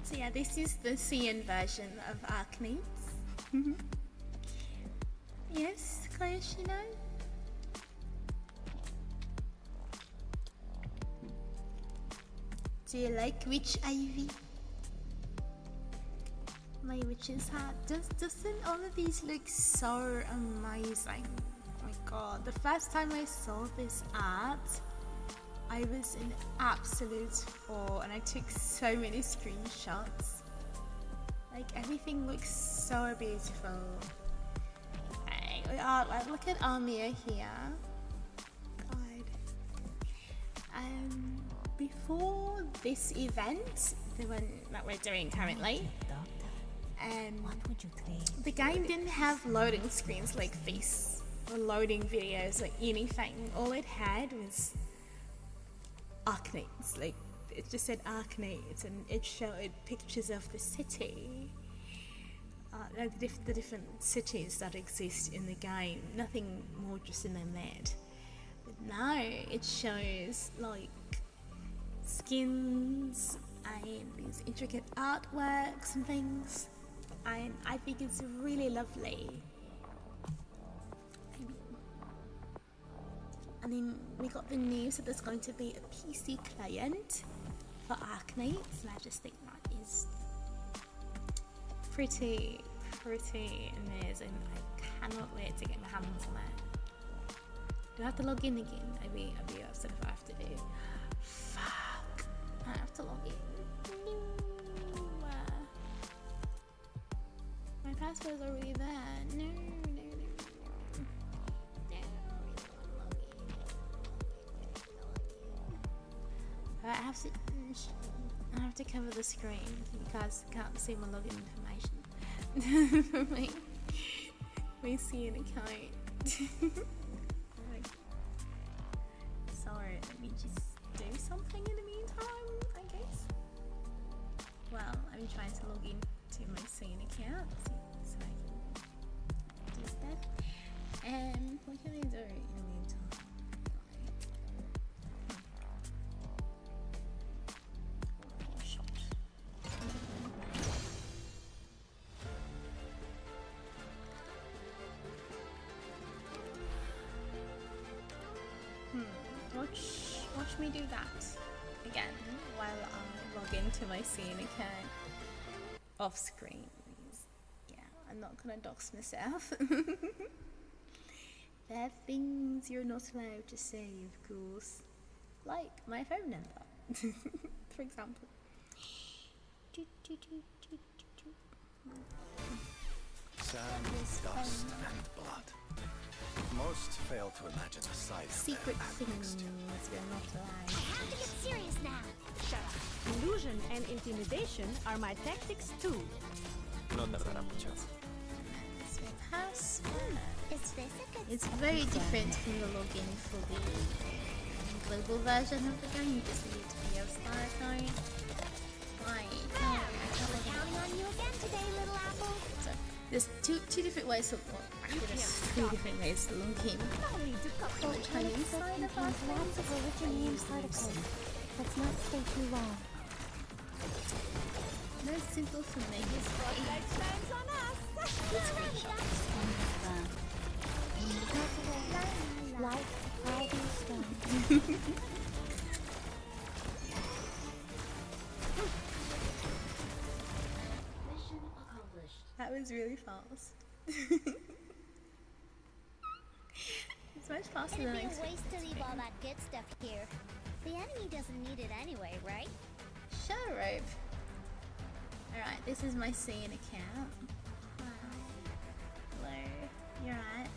So yeah, this is the CN version of Arknights. Yes, Kayashino? Do you like witch Aivee? My witch's hat. Doesn't all of these look so amazing? Oh my god, the first time I saw this art, I was in absolute awe and I took so many screenshots. Like everything looks so beautiful. Look at Amir here. God. Before this event, the one that we're doing currently, What would you trade? the game didn't have loading screens like this, or loading videos or anything. All it had was Arknights. Like it just said Arknights, and it showed pictures of the city, the different cities that exist in the game. Nothing more just in that. But now it shows like skins and these intricate artworks and things, and I think it's really lovely. And then we got the news that there's going to be a PC client for Arknights, and I just think that is pretty amazing. I cannot wait to get my hands on it. Do I have to log in again? I'd be upset if I have to do. Fuck. I have to log in. No. My password's already there. No. I have to. I have to cover the screen. You guys can't see my login information for me. We see an account. So let me just do something in the meantime, I guess. Well, I'm trying to log in to my scene account so I can do stuff. And what can I do in the meantime? Watch me do that again while I log into my scene account off screen. Because, yeah, I'm not gonna dox myself. There are things you're not allowed to say, of course, like my phone number, for example. Sand, dust, and blood. Most fail to imagine the side Secret things we're not allowed. I have to get serious now. Shut up. Illusion and intimidation are my tactics too. Password. Is this a good It's very different from the login for the global version of the game. You just need to be a star account. Right. We're counting on you again today, little apple. So there's two different ways to actually there's three different ways to log in. No need to cut The Chinese side of our lots of originating particles. Let's not stay too long. No, it's simple for me. Spotlight shines on us. Like Ivee stone. That was really fast. It's much faster than I It'd be a expected. waste to leave all that good stuff here. The enemy doesn't need it anyway, right? Sure, Rope. Alright, this is my scene account. Hi. Hello. You're right.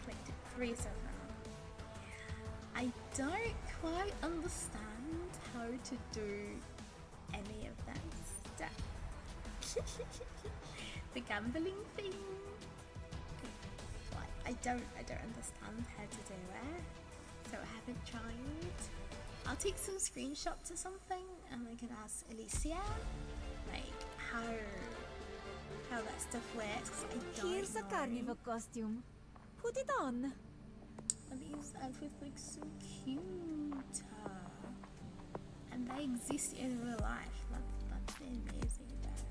Clicked 3 so far. I don't quite understand how to do any of that stuff. The gambling thing. Like, I don't understand how to do it. So I haven't tried. I'll take some screenshots or something and I can ask Alicia like how that stuff works, 'cause I don't Here's a know. carnival costume. Put it on. And these outfits look so cute. And they exist in real life. That's amazing though.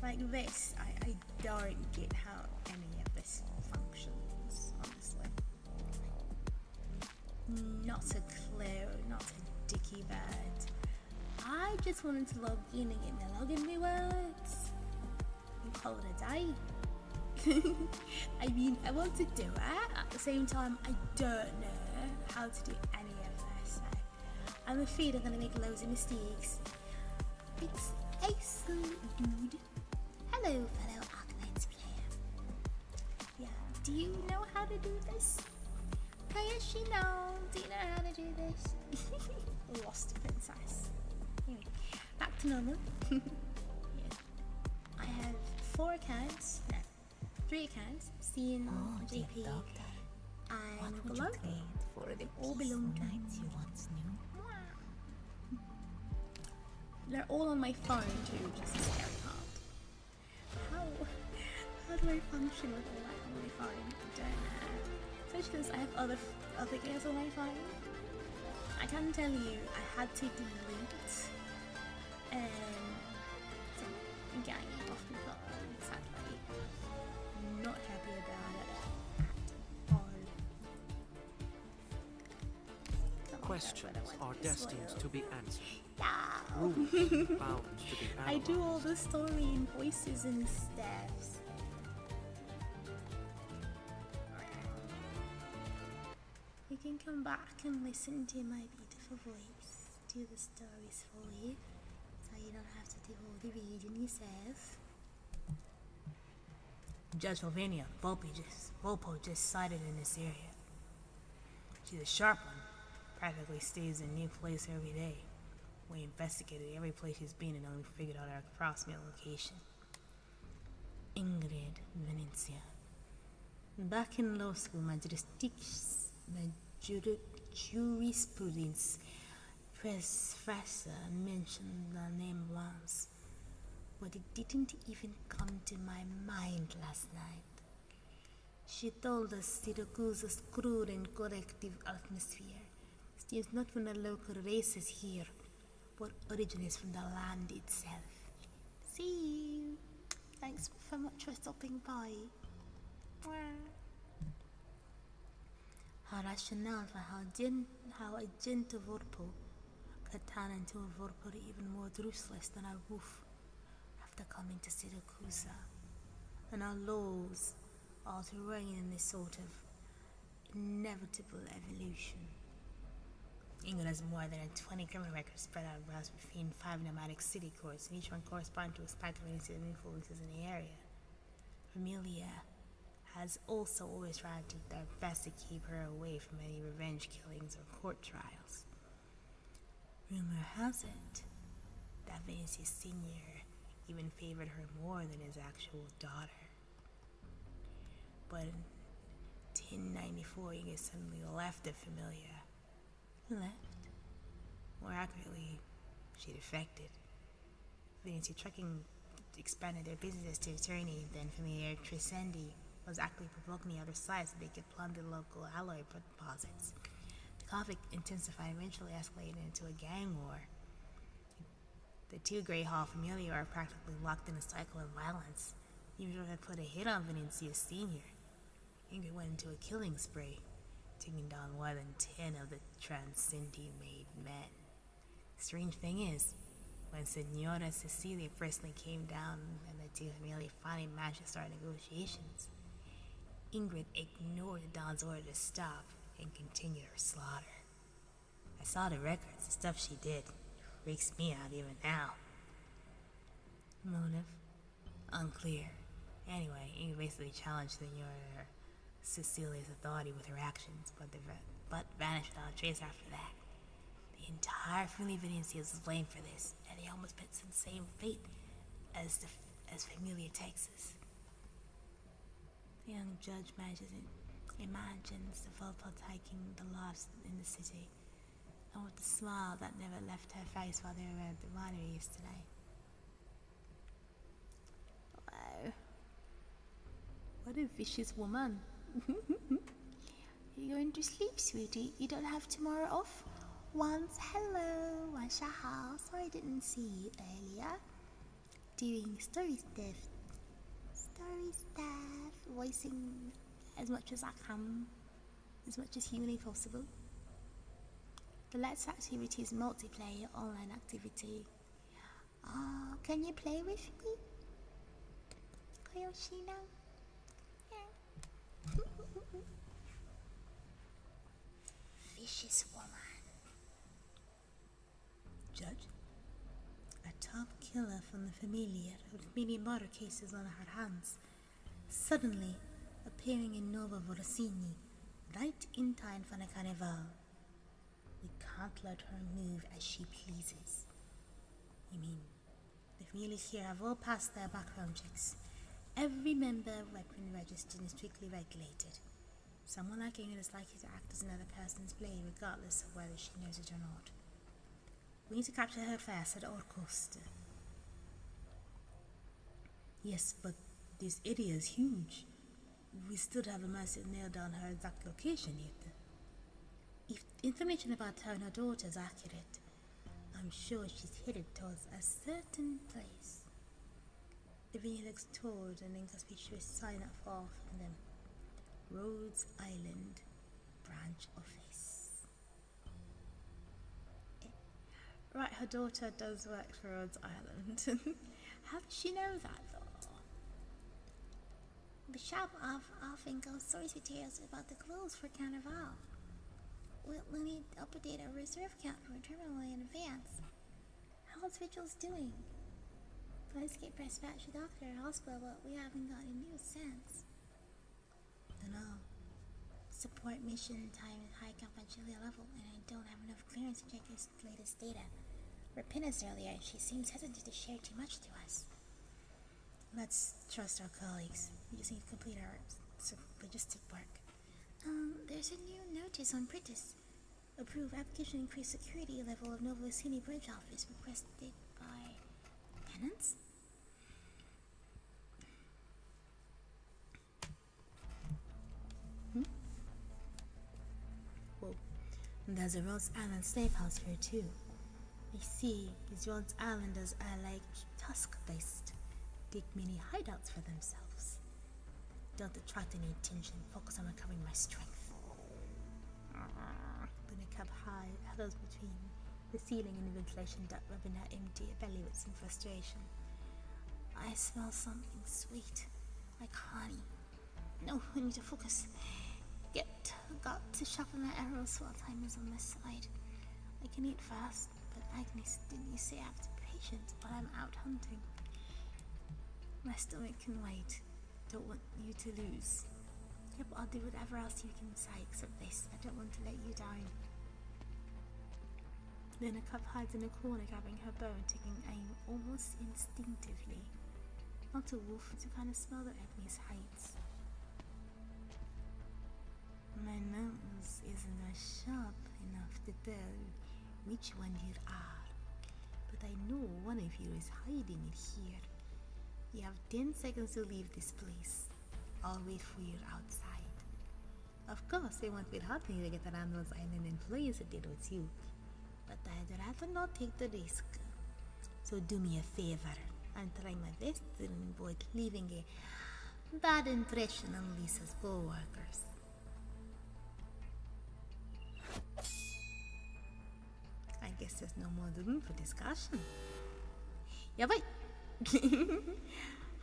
Really. Like this, I don't get how any of this functions, honestly. Not a clue, not a dicky bird. I just wanted to log in and get my login rewards and call it a day. I mean, I want to do it, at the same time I don't know how to do any of this, so I'm afraid I'm gonna make loads of mistakes. It's Ace, dude. Hello, fellow Arknights player. Yeah, do you know how to do this? Kayashino, do you know how to do this? Lost princess. Anyway, back to normal. Yeah. I have 4 accounts, no, 3 accounts, Scene, Dear JP, Doctor, what and would you Below. trade for the all peaceful belong to nights you once knew? They're all on my phone too, which is the scary part. How do I function with all that on my phone? I don't know. Especially because I have other games on my phone. I can tell you, I had to delete some game off my phone, sadly. Not happy about it at all. Come on, Questions everyone, are this destined world. to be answered. Yeah. Rules bound to be I do analyzed. all the story and voices and stuff. So. You can come back and listen to my beautiful voice, do the stories for you, so you don't have to do all the reading yourself. Judge Sylvania, Vulpo just sighted in this area. She's a sharp one. Practically stays in a new place every day. We investigated every place she's been and only figured out her approximate location. Ingrid Venetia. Back in law school, my jurisprudence professor mentioned the name once, but it didn't even come to my mind last night. She told us Syracuse crude and collective atmosphere stems not from the local races here, but originates from the land itself. See you. Thanks so much for stopping by. Her rationale for how a gentle Vorpal could turn into a Vorpal even more ruthless than a wolf after coming to Syracuse, and our laws are to reign in this sort of inevitable evolution. England has more than 20 criminal records spread out between 5 nomadic city courts, and each one corresponds to a speculative influences in the area. Familia has also always tried to their best to keep her away from any revenge killings or court trials. Rumor has it that Vinicius Sr. even favored her more than his actual daughter. But in 1094, he suddenly left the Familia. Left? More accurately, she defected. Vinicius Trucking expanded their business to attorney, then Familia Trisendi was actively provoking the other side so they could plunder local alloy deposits. The conflict intensified and eventually escalated into a gang war. The two Grey Hall Familia are practically locked in a cycle of violence. Even though had put a hit on Vinicius Sr., Ingrid went into a killing spree, taking down more than 10 of the Transcendi-made men. The strange thing is, when Senora Cecilia personally came down and the two Familia finally managed to start negotiations, Ingrid ignored the Don's order to stop and continued her slaughter. I saw the records, the stuff she did. Freaks me out even now. Motive? Unclear. Anyway, Ingrid basically challenged Senora Cecilia's authority with her actions, but vanished without a trace after that. The entire family of Vinicius was blamed for this, and they almost met the same fate as Familia Texas. The young judge imagines the Vulpycord taking the lives in the city, and with the smile that never left her face while they were at the winery yesterday. Wow. What a vicious woman. You're going to sleep, sweetie? You don't have tomorrow off? Once, hello, 晚上好. Sorry I didn't see you earlier. Doing story stuff, voicing as much as I can, as much as humanly possible. The Let's activity is multiplayer online activity. Can you play with me? Koyoshina? Yeah. Vicious woman. Judge, a top killer from the Familia with many murder cases on her hands, suddenly appearing in Nova Vorosini, right in time for the carnival. We can't let her move as she pleases. You mean, the Familia here have all passed their background checks. Every member of weapon registered is strictly regulated. Someone like Ingrid is likely to act as another person's blade regardless of whether she knows it or not. We need to capture her fast at all costs. Yes, but this area is huge. We still have a massive nail down her exact location yet. If information about her and her daughter is accurate, I'm sure she's headed towards a certain place. Aivee looks toward an inconspicuous sign not far from them. Rhodes Island Branch Office. Right, her daughter does work for Rhodes Island. How does she know that, though? The shop often goes source materials about the clothes for Carnival. We'll need to update our reserve count for a terminal in advance. How's Vigil's doing? Let's get pressed back to doctor at hospital, but we haven't got any news since. Dunno. support mission time at high confidentiality level, and I don't have enough clearance to check his latest data. Rapina's earlier, and she seems hesitant to share too much to us. Let's trust our colleagues. We just need to complete our logistic work. There's a new notice on Pritis. Approve application increase security level of Novosini Bridge Office requested by tenants? Whoa. There's a Rhodes Island safe house here too. I see these Rhodes Islanders are like tusk-based. Dig mini hideouts for themselves. Don't attract any attention. Focus on recovering my strength. Then a cub high huddles between the ceiling and the ventilation duct, rubbing her empty belly with some frustration. I smell something sweet, like honey. No, I need to focus. Got to sharpen my arrows while time is on my side. I can eat fast, but Agnes, didn't you say I have to be patient while I'm out hunting? My stomach can wait. Don't want you to lose. Yep, I'll do whatever else you can say except this. I don't want to let you down. Then a cub hides in a corner, grabbing her bow and taking aim almost instinctively. Not a wolf to kind of smell that Agnes hates. My nose isn't as sharp enough to tell which one you are, but I know one of you is hiding it here. You have 10 seconds to leave this place. I'll wait for you outside. Of course, I won't wait hardly to get around those island employees that did with you, but I'd rather not take the risk. So do me a favor. I'm trying my best to avoid leaving a bad impression on Lisa's co-workers. I guess there's no more room for discussion. Yeah, bye.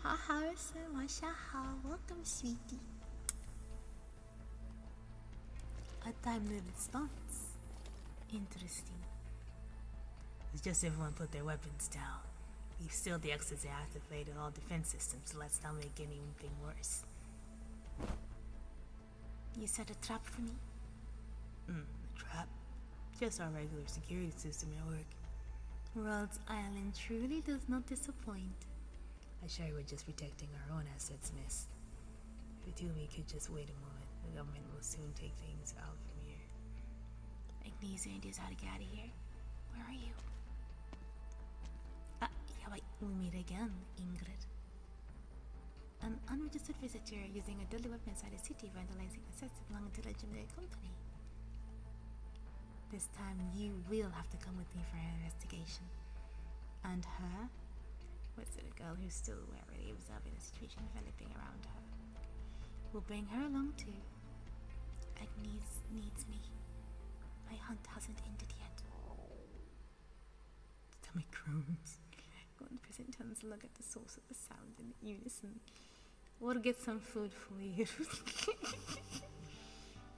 Haha, so mashallah. Welcome, sweetie. A time-limited response. Interesting. It's just everyone put their weapons down. We've sealed the exits and activated all defense systems, so let's not make anything worse. You set a trap for me? A trap? Just our regular security system at work. Rhodes Island truly does not disappoint. I assure you we're just protecting our own assets, miss. If you two we could just wait a moment. The government will soon take things out from here. Agnes ideas how to get out of here. Where are you? Yeah, wait, we meet again, Ingrid. An unregistered visitor using a deadly weapon inside a city, vandalizing assets belonging to a legendary company. This time you will have to come with me for an investigation. And her? Was it a girl who's still warily observing the situation developing around her? We'll bring her along too. Agnes needs me. My hunt hasn't ended yet. Stomach groans. Gone present turns to look at the source of the sound in unison. We'll get some food for you.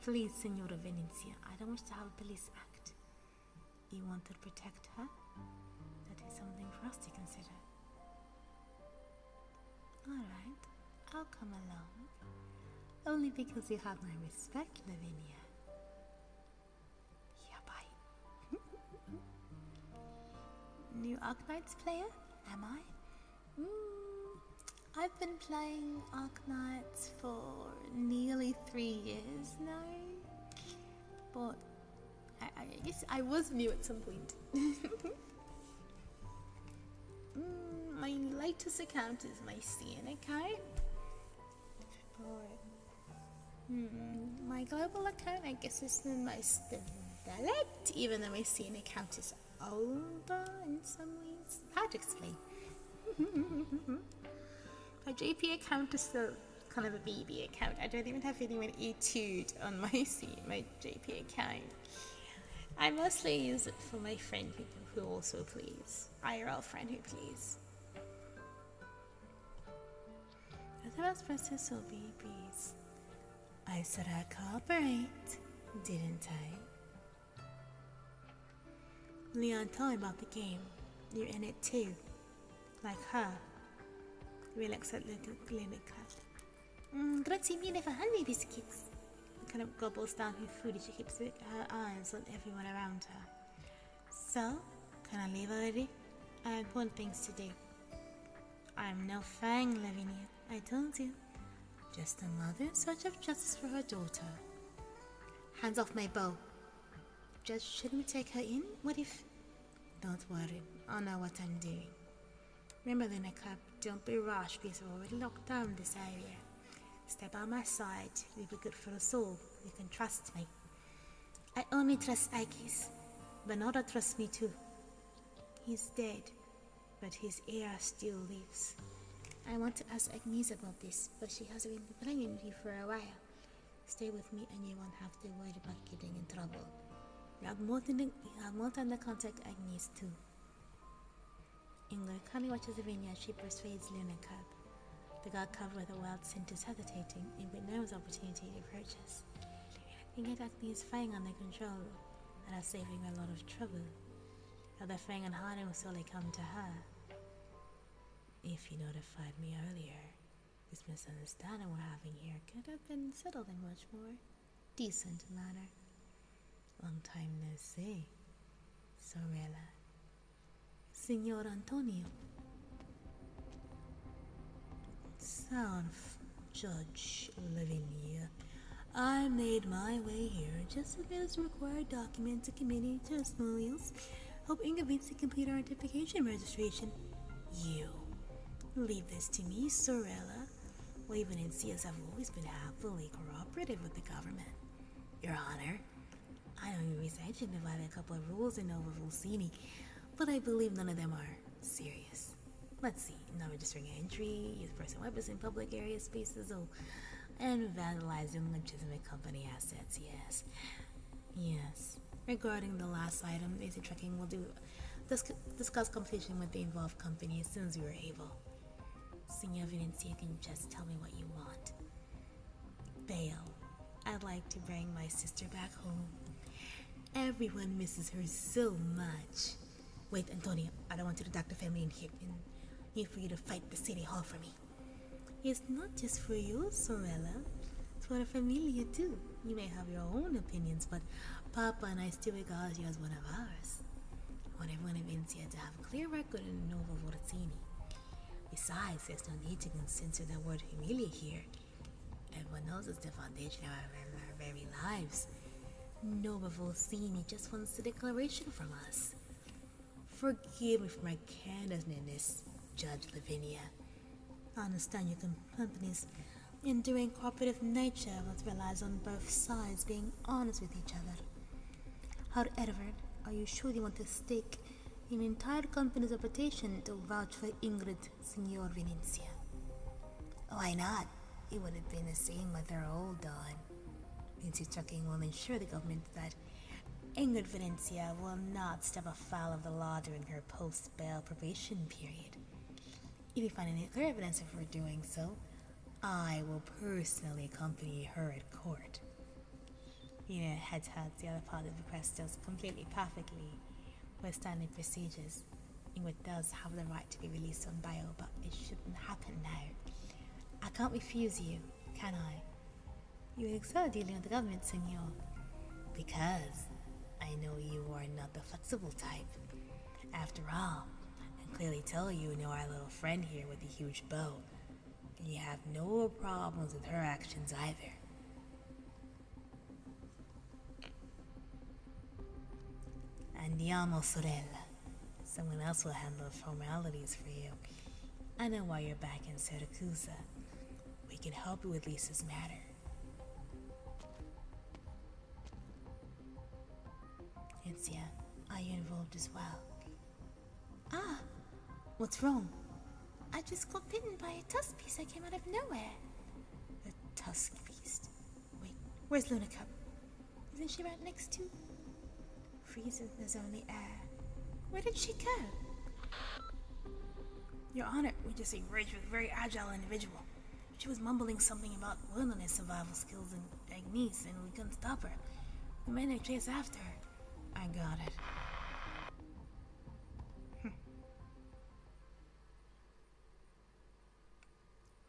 Please, Senora Venezia, I don't wish to have a police act. You want to protect her? That is something for us to consider. Alright, I'll come along. Only because you have my respect, Lavinia. Yeah, bye. New Arknights player? Am I? I've been playing Arknights for nearly 3 years now, but I guess I was new at some point. My latest account is my CN account, but my global account I guess is the most developed, even though my CN account is older in some ways. Hard to explain. My JP account is still kind of a BB account. I don't even have anyone etude on my JP account. I mostly use it for my friend who also plays. IRL friend who plays. The last process will be breeze. I said I'd cooperate, didn't I? Leon, tell me about the game. You're in it too. Like her. Relax at little clinic. Grazie mille for honey biscuits. kind of gobbles down her food as she keeps her eyes on everyone around her. So, can I leave already? I have important things to do. I am no fang, Lavinia. I told you. Just a mother in search of justice for her daughter. Hands off my bow. Just shouldn't we take her in? What if... Don't worry. I know what I'm doing. Remember, Luna Cup, don't be rash because we've already locked down this area. Stay by my side. You'll be good for us all. You can trust me. I only trust Aikis. Bernardo trusts me too. He's dead, but his heir still lives. I want to ask Agnes about this, but she hasn't been playing with you for a while. Stay with me and you won't have to worry about getting in trouble. You have more time to contact Agnes too. Ingrid kindly watches Lavinia as she persuades Luna Cub. The god covered with a wild scent is hesitating, Ingrid knows opportunity to purchase. Can get Agnes Fang under control, and are saving her a lot of trouble. Other Fang and hiding will slowly come to her. If you notified me earlier, this misunderstanding we're having here could have been settled in much more decent manner. Long time no see, Sorella. Signor Antonio. Sound Judge Lavinia. I made my way here just to get us required documents to committee testimonials, hoping convince to complete our identification registration. You. Leave this to me, Sorella. Waven and Cias have always been happily cooperative with the government. Your Honor, I know you recently divided a couple of rules in Nova Vulcini, but I believe none of them are serious. Let's see, not registering entry, use personal weapons in public area spaces, and vandalizing legitimate company assets, yes. Yes. Regarding the last item, basic tracking will discuss competition with the involved company as soon as we are able. Signor Venencia, can just tell me what you want. Bail. I'd like to bring my sister back home. Everyone misses her so much. Wait, Antonio, I don't want you to dock the family in here. And need for you to fight the city hall for me. It's not just for you, Sorella. It's for the familia too. You may have your own opinions, but Papa and I still regard you as one of ours. I want everyone in Venecia to have a clear record in Nova Vortini. Besides, there's no need to censor the word familia here. Everyone knows it's the foundation of our very lives. Nova Volcini just wants a declaration from us. Forgive me for my carelessness, Judge Lavinia. I understand your company's enduring cooperative nature which relies on both sides being honest with each other. However, are you sure you want to stake an entire company's reputation to vouch for Ingrid, Signor Venencia? Why not? It would have been the same with her old Dawn. Vinci Trucking will ensure the government that Ingrid Venencia will not step afoul of the law during her post-bail probation period. If you find any clear evidence of her doing so, I will personally accompany her at court. Head to the other part of the request does completely perfectly with standard procedures. Ingrid does have the right to be released on bail, but it shouldn't happen now. I can't refuse you, can I? You excel dealing with the government, senor. Because I know you are not the flexible type. After all, I can clearly tell you know our little friend here with the huge bow. And you have no problems with her actions either. Andiamo, sorella. Someone else will handle the formalities for you. I know why you're back in Siracusa. We can help you with Lisa's matter. Itzia, are you involved as well? Ah, what's wrong? I just got bitten by a tusk beast that came out of nowhere. A tusk beast? Wait, where's Luna Cup? Isn't she right next to? Freezes is only air. Where did she go? Your Honor, we just engaged with a very agile individual. She was mumbling something about wilderness survival skills and Agnes, and we couldn't stop her. We made a chase after her. I got it.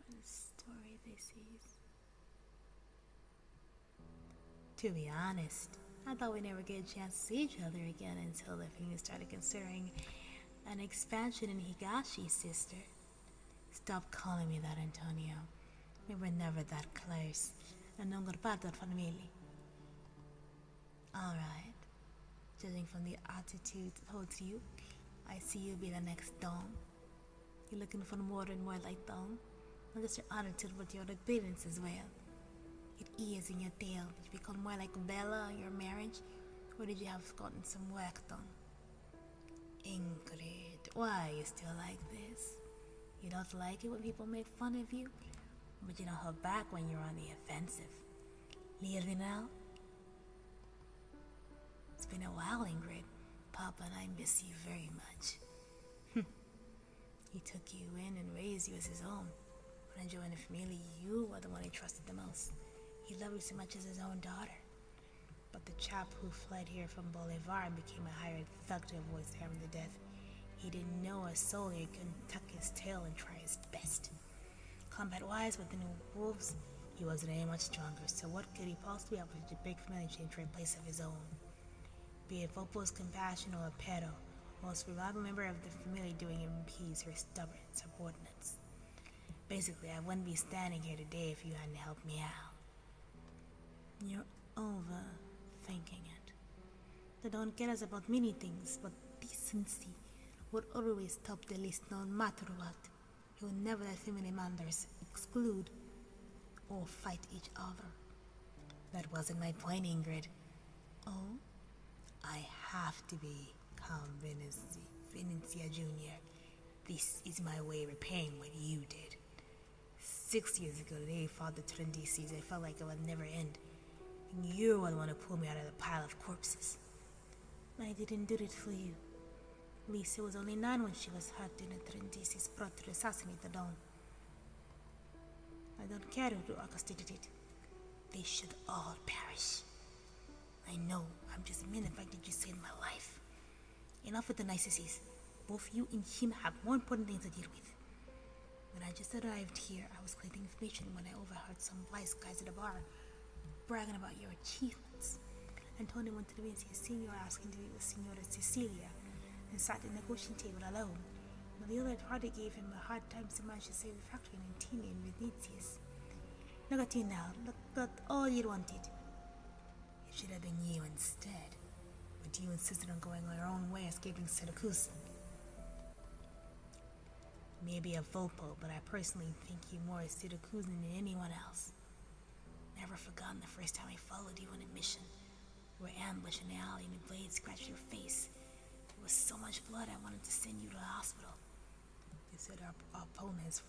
What a story this is. To be honest, I thought we'd never get a chance to see each other again until the family started considering an expansion in Higashi's sister. Stop calling me that, Antonio. We were never that close, and non guardato family. Alright. Judging from the attitude towards you, I see you'll be the next Dom. You're looking for more and more like Dom, not just your attitude but your appearance as well. Your ears and your tail, did you become more like Bella in your marriage, or did you have gotten some work done? Ingrid, why are you still like this? You don't like it when people make fun of you, but you don't hold back when you're on the offensive. Really now? It's been a while, Ingrid. Papa and I miss you very much. He took you in and raised you as his own. When I joined the family, you were the one he trusted the most. He loved you so much as his own daughter. But the chap who fled here from Bolivar and became a hired thug to avoid stabbing to death, he didn't know a soul. He couldn't tuck his tail and try his best. Combat-wise, with the new wolves, he wasn't any much stronger, so what could he possibly have with a big family change for a place of his own? Be it Vopo's compassion or a pedo, most reliable member of the family doing him peace her stubborn subordinates. Basically, I wouldn't be standing here today if you hadn't helped me out. You're overthinking it. They don't care us about many things, but decency would always top the list no matter what. You will never let family members exclude or fight each other. That wasn't my point, Ingrid. Oh? I have to become Venetia Jr. This is my way of repaying what you did. 6 years ago, the day you fought the Trindisies, I felt like it would never end. And you were the one who pulled me out of the pile of corpses. I didn't do it for you. Lisa was only 9 when she was hurt and the Trindisies brought to assassinate the Dawn. I don't care who orchestrated it. They should all perish. I know, I'm just mad the fact that you saved my life. Enough with the niceties. Both you and him have more important things to deal with. When I just arrived here, I was collecting information when I overheard some wise guys at a bar bragging about your achievements. Antonio wanted to be his senior asking to meet with Signora Cecilia and sat at the negotiating table alone. But the other party gave him a hard time so much to save the factory in Antini and Venetius. Look at you now, look at all you wanted. It should have been you instead. But you insisted on going your own way, escaping Syracuse. Maybe a Volpo, but I personally think you more a Syracusan than anyone else. Never forgotten the first time I followed you on a mission. We were ambushed in the alley and a blade scratched your face. There was so much blood I wanted to send you to the hospital. They said our opponents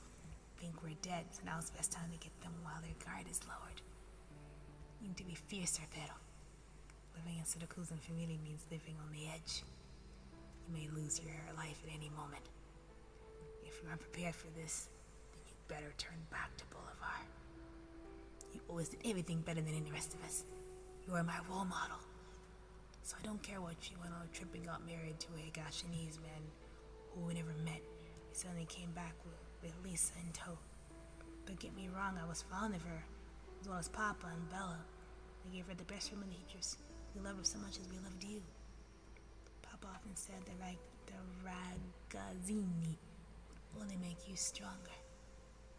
think we're dead, so now it's the best time to get them while their guard is lowered. You need to be fiercer, pero. Living in Syracusan family means living on the edge. You may lose your life at any moment. If you aren't prepared for this, then you'd better turn back to Bolivar. You always did everything better than any rest of us. You are my role model. So I don't care what you went on a trip and got married to a Higashinese man who we never met. You suddenly came back with Lisa in tow. Don't get me wrong, I was fond of her, as well as Papa and Bella. They gave her the best human teachers. We loved her so much as we loved you. Papa often said that the ragazzini only make you stronger,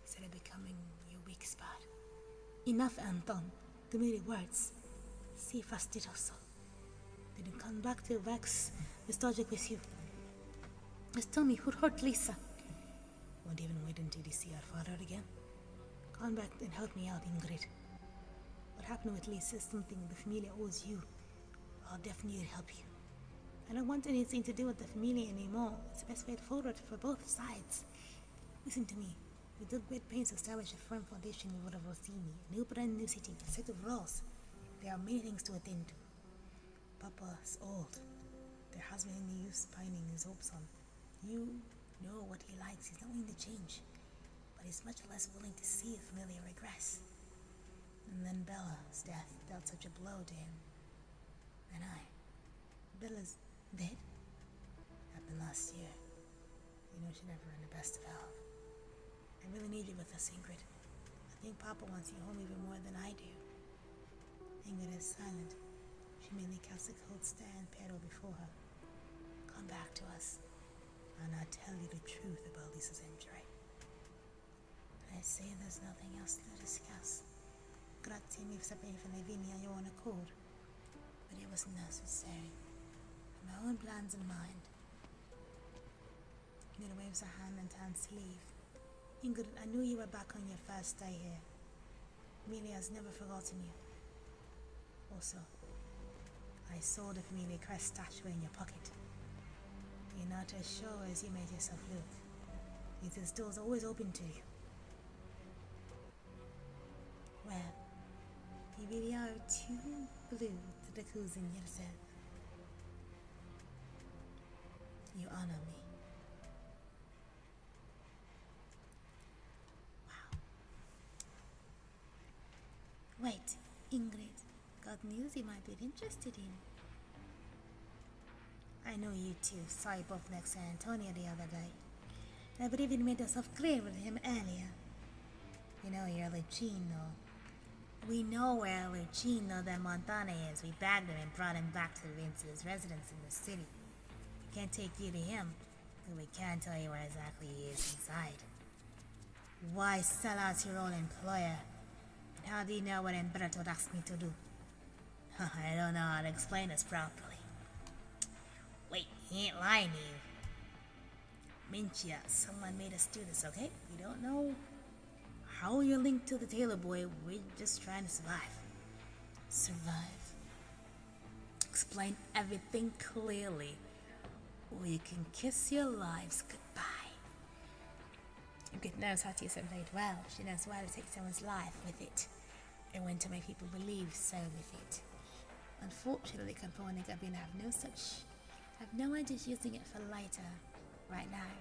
instead of becoming your weak spot. Enough, Anton. Too many words. Si fastidioso. Didn't come back to wax nostalgic with you. Just tell me who hurt Lisa. Won't even wait until you see our father again. Come back and help me out, Ingrid. What happened with Lisa is something the familia owes you. I'll definitely help you. I don't want anything to do with the familia anymore. It's the best way forward for both sides. Listen to me. We took great pains to establish a firm foundation with Rossini, a new brand new city, a set of rules. There are many things to attend to. Papa's old. There has been any use pining his hopes on. You know what he likes. He's not willing to change. But he's much less willing to see a familiar regress. And then Bella's death dealt such a blow to him. And Bella's dead? Happened last year. You know she's never in the best of health. I really need you with us, Ingrid. I think Papa wants you home even more than I do. Ingrid is silent. She mainly casts a cold stare and Pedro before her. Come back to us, and I'll tell you the truth about Lisa's injury. I say there's nothing else to discuss. Grazie mi sapere from Aivee on your own accord, but it was necessary. For my own plans in mind. Ingrid waves her hand and turns to leave. Ingrid, I knew you were back on your first day here. Amelia has never forgotten you. Also, I saw the familiar crest statue in your pocket. You're not as sure as you made yourself look. This door's always open to you. Well, you really are too blue to the cousin yourself. You honor me. Wow. Wait, Ingrid, got news you might be interested in. I know you two saw you both next to Antonio the other day. I believe you made yourself clear with him earlier. You know you're Lucino. We know where Lucino de Montana is. We bagged him and brought him back to his residence in the city. We can't take you to him, but we can tell you where exactly he is inside. Why sell out your own employer? And how do you know what Imperator asked me to do? I don't know how to explain this properly. Wait, he ain't lying to you. Minchia, someone made us do this, okay? We don't know how you're linked to the Tailor Boy. We're just trying to survive. Survive? Explain everything clearly, or you can kiss your lives goodbye. Ingrid knows how to use her blade well. She knows why to take someone's life with it, and when to make people believe so with it. Unfortunately, Component Gabina have no idea using it for lighter right now.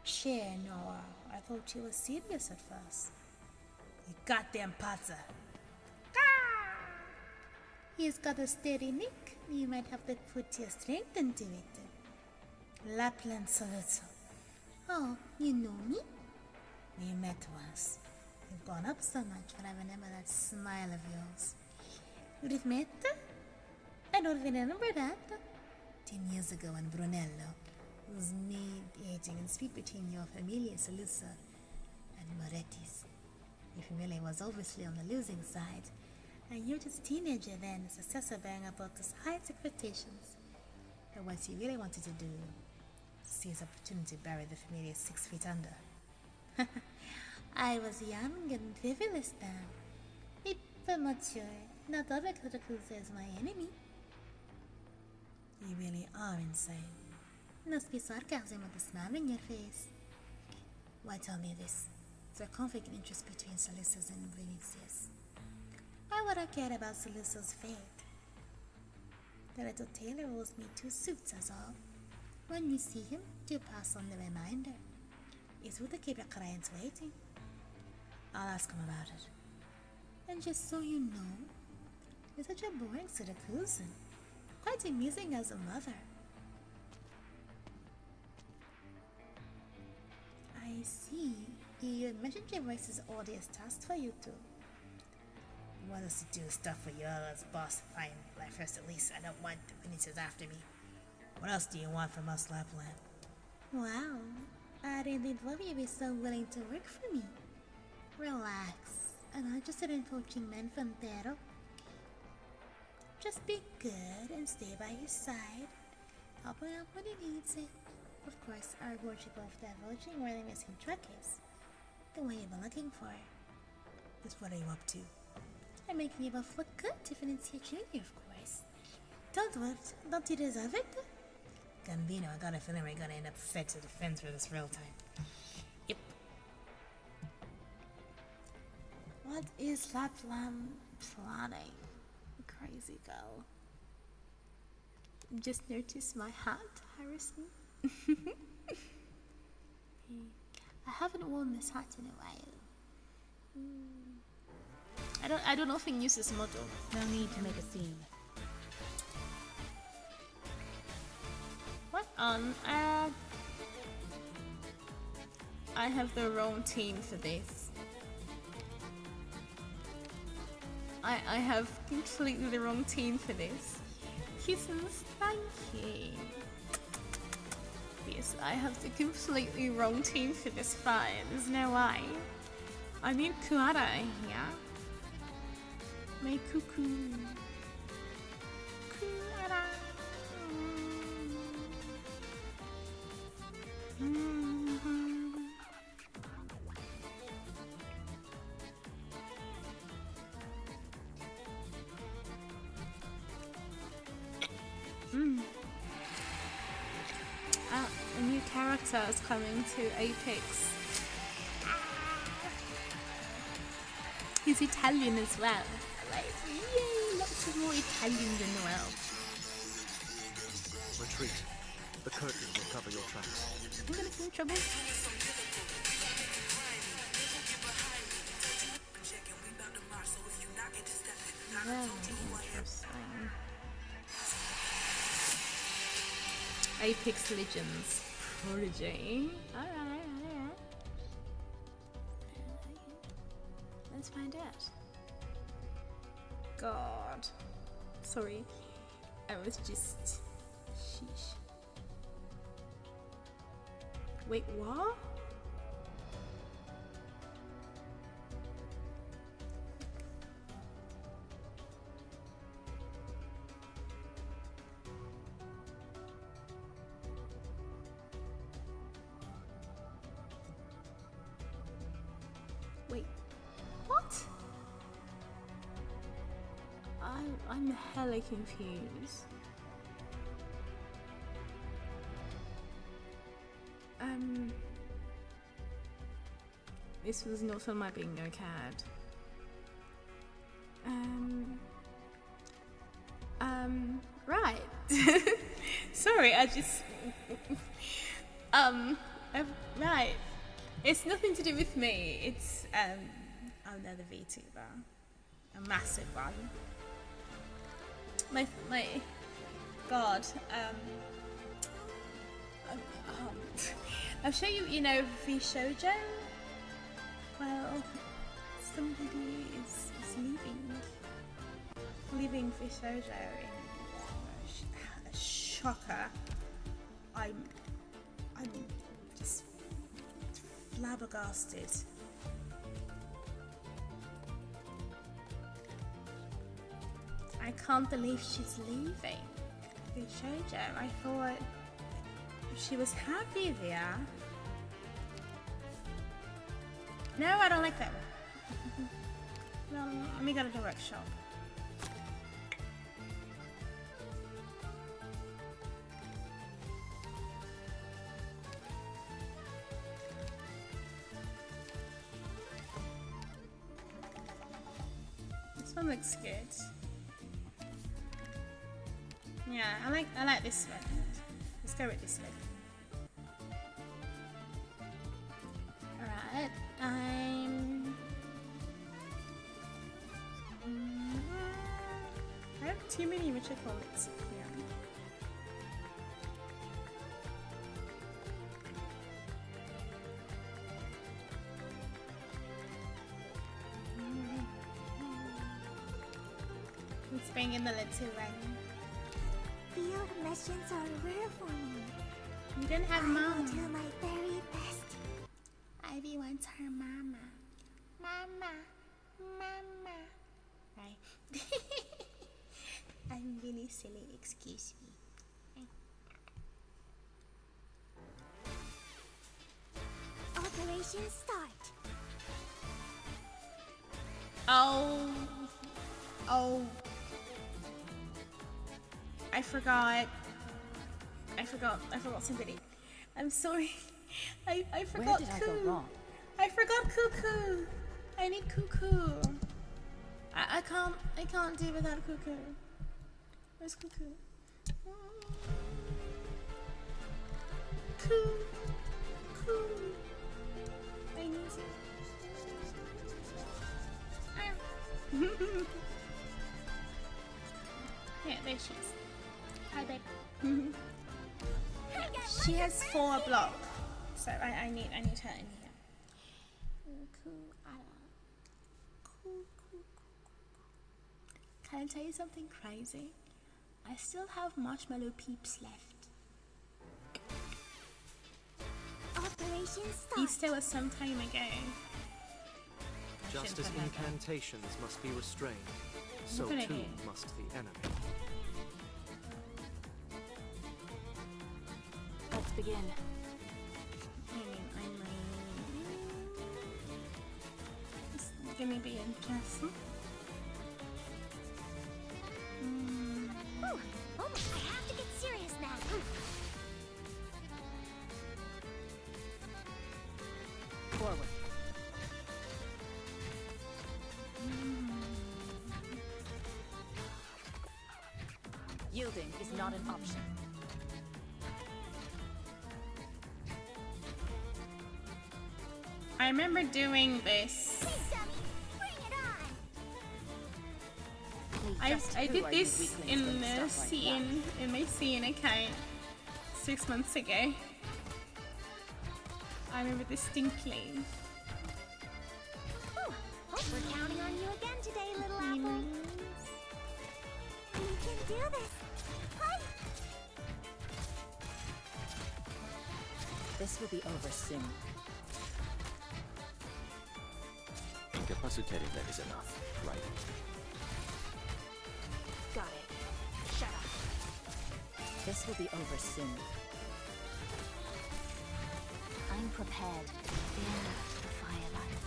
Share, Nora. I thought you were serious at first. You goddamn Potter. He's got a steady nick. You might have to put your strength into it. Lapland Saluzzo. Oh, you know me? We met once. You've gone up so much, but I remember that smile of yours. We've met? I don't remember that. 10 years ago in Brunello, it was mediating and speak between your familia Saluzzo and Moretti's. Your familia was obviously on the losing side, and you're just a teenager then, a successor bearing about those high expectations. But what you really wanted to do was seize opportunity to bury the familia 6 feet under. I was young and frivolous then. But mature, not other Katakusa is my enemy. You really are insane. Must be sarcasm with a smile in your face. Why tell me this? There's a conflict of interest between Saluzzo's and Vinicius. Why would I care about Saluzzo's fate? The little tailor owes me 2 suits, as all. When you see him, do pass on the reminder. It's with to keep your clients waiting. I'll ask him about it. And just so you know, you're such a boring sort of cousin. Quite amusing as a mother. I see. Your messenger voice is all this task for you two. You want us to do stuff for you as boss? Fine, but first at least I don't want the Vinicius after me. What else do you want from us, Lapland? Wow, I didn't love you be so willing to work for me. Relax. I'm not interested in poaching men from Tero. Just be good and stay by his side. Help him out when he needs it. Of course, our worship of divulging where the missing truck is. The one you've been looking for. Just what are you up to? I'm making you both look good to Venetia Jr., of course. Don't you deserve it? Gambino, I got a feeling we're gonna end up fed to the fence for this real time. Yep. What is Lapland plotting? Crazy girl. Just noticed my hat, Harrison. I haven't worn this hat in a while. I don't often use this model. No need to make a scene. What on earth? I have the wrong team for this. I have completely the wrong team for this. Kittens, thank you. Yes, I have the completely wrong team for this fight. There's no way. I need Kuara here. My cuckoo. Kuara. A new character is coming to Apex. He's Italian as well. Like, yay, lots of more Italians in the world. Retreat. The curtain will cover your tracks. I'm gonna get in trouble. Very interesting. Apex Legends Prodigy. Alright. Let's find out. God. Sorry. I was just... Sheesh. Wait, what? Wait, what? I'm hella confused. This was not on my bingo card. Right. Sorry, I just right. It's nothing to do with me. It's another VTuber, a massive one. My God. I'm sure you know VShoujo. Well, somebody is leaving VShoujo in a shocker. I'm just flabbergasted. I can't believe she's leaving VShoujo. I thought she was happy there. No, I don't like that. Well, let me go to the workshop. This one looks good. Yeah, I like this one. Let's go with this one. Alright, I have too many Richard-Collets here. Let's bring in the little one. Field missions are rare for me. You don't have I mom. will do my very best. Aivee wants her mama. Mama. Right. I'm really silly, excuse me. Operation start. Oh. I forgot somebody. I'm sorry. I forgot Where did I go wrong? I forgot Cuckoo. I need Cuckoo. I can't do without Cuckoo. Where's Cuckoo? Coo. I need you. Yeah, there she is. Hi, babe. She has 4 blocks, so I need her in here. Can I tell you something crazy? I still have marshmallow peeps left. Operation Stop. Easter was some time ago. Just as incantations must be restrained, so too must the enemy. Let's begin. It's gonna be interesting. Oh, I have to get serious now. Forward. Yielding is not an option. I remember doing this. I did this in my CN account 6 months ago. I remember distinctly. We're counting on you again today, little apple. You can do this. Hi. This will be over soon. Incapacitated is enough, right? Got it. Shut up. This will be over soon. I'm prepared to fear the firelight.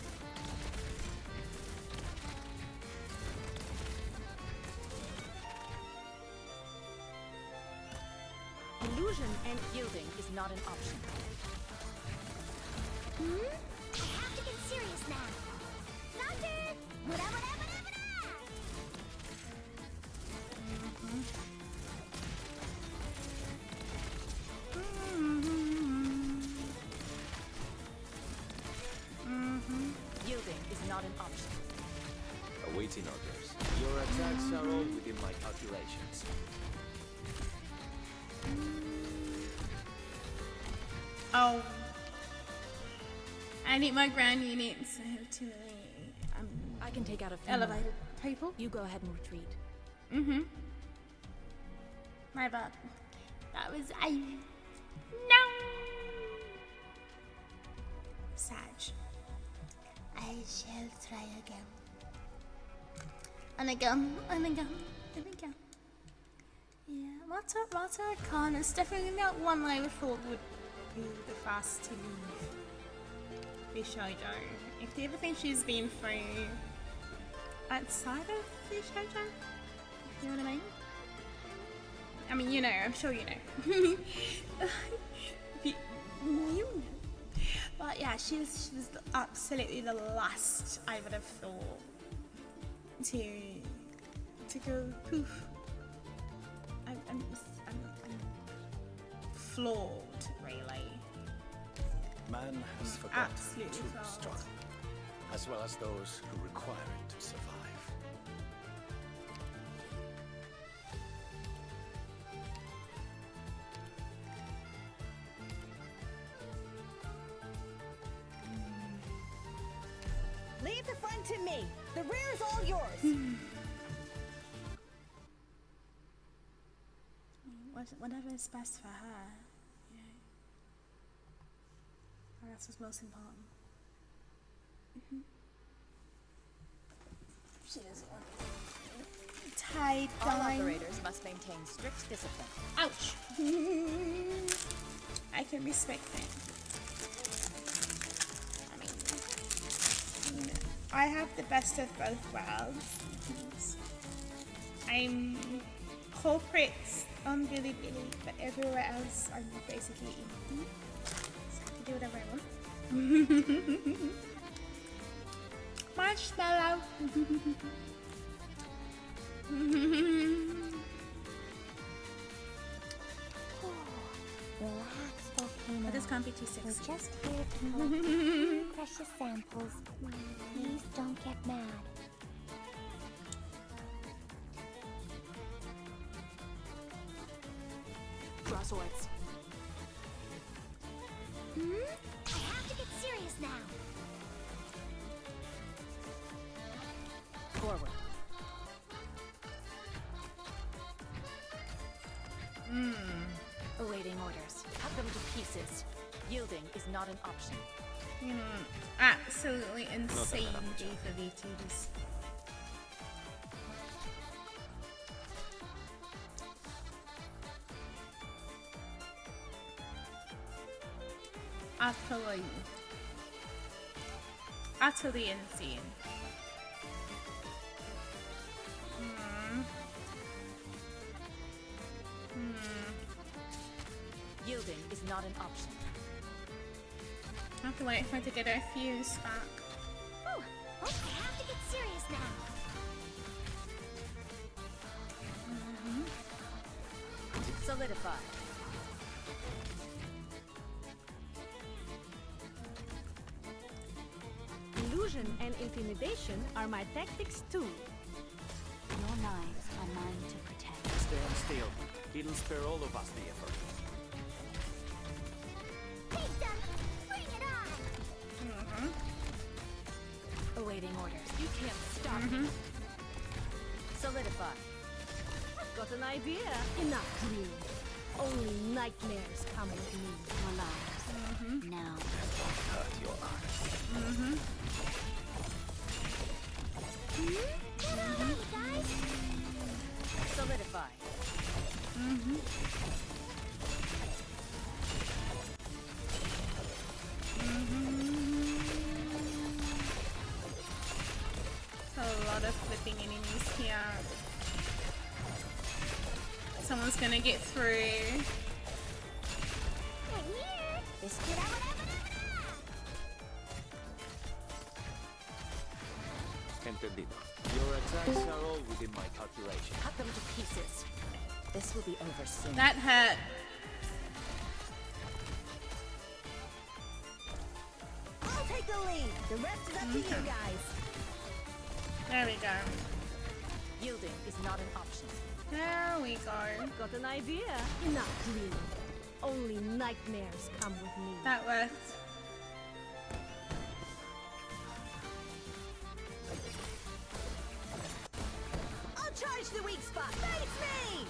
Illusion and yielding is not an option. I have to get serious now. Doctor! Whatever. Yielding is not an option. Awaiting orders. Your attacks are all within my calculations. Oh. I need my ground units to I can take out a few elevated people. You go ahead and retreat. My bad. That was no. Sag. I shall try again. And again. Yeah, Mata Arcana is definitely not one I would thought would be the fast to leave Bishojo. If the other thing she's been through outside of Bishojo, if you know what I mean? I mean, you know, I'm sure you know. You know. But yeah, she was absolutely the last I would have thought to go poof. I'm flawed, really. Man has forgotten Absolutely to flawed. struggle, as well as those who require it to survive. Leave the front to me. The rear is all yours. Whatever is best for her. Yeah. That's what's most important. She doesn't want tied All down. operators must maintain strict discipline. Ouch! I can respect that. I mean, I have the best of both worlds. I'm corporate on Bilibili, but everywhere else I'm basically indie. So I can do whatever I want. Marshmallow! Relax, Volcano. But this can't be too We're sexy. just here to collect precious samples. Please don't get mad. Draw swords. I have to get serious now. Forward. pieces. Yielding is not an option. Absolutely insane day for VTubers. Utterly insane. Yielding is not an option. I have to wait for her to get her fuse back. Ooh, okay, I have to get serious now. Solidify. Illusion and intimidation are my tactics too. Your knives are mine to protect. Stand still. It'll spare all of us the effort. Big done. Bring it on. Awaiting orders. You can't stop me. Solidify. I've got an idea. Enough dream. Only nightmares come with me. Your lives. Now. Hurt your eyes. Get on ready, guys. Solidify. A lot of flipping enemies here. Someone's gonna get through. Right here. This Entendido. Your attacks are all within my calculation. cut them to pieces. This will be over soon. That hurt. I'll take the lead. The rest is up to you guys. There we go. Yielding is not an option. There we go. Got an idea. Enough dream. Only nightmares come with me. That worked. I'll charge the weak spot. Face me!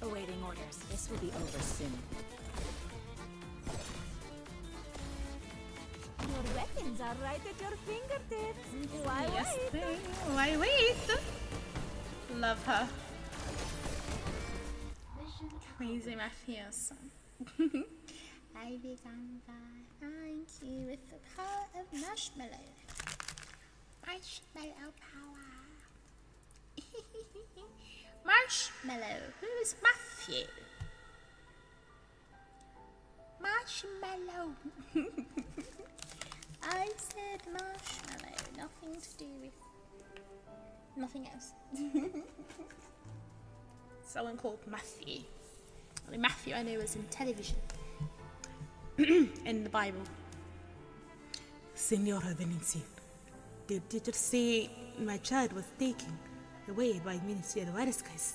Awaiting orders. This will be over soon. Your weapons are right at your fingertips. Why Yes, wait? why wait? Love her. Crazy Mafias. Ivy Ganga, thank you with the power of marshmallow. Marshmallow power. Marshmallow, who's Matthew? Marshmallow. I said marshmallow, nothing to do with nothing else. Someone called Matthew. Only Matthew I know was in television. In the Bible. Signora Venezia, did you just say my child was taken away by Ministry of Wiedeskais?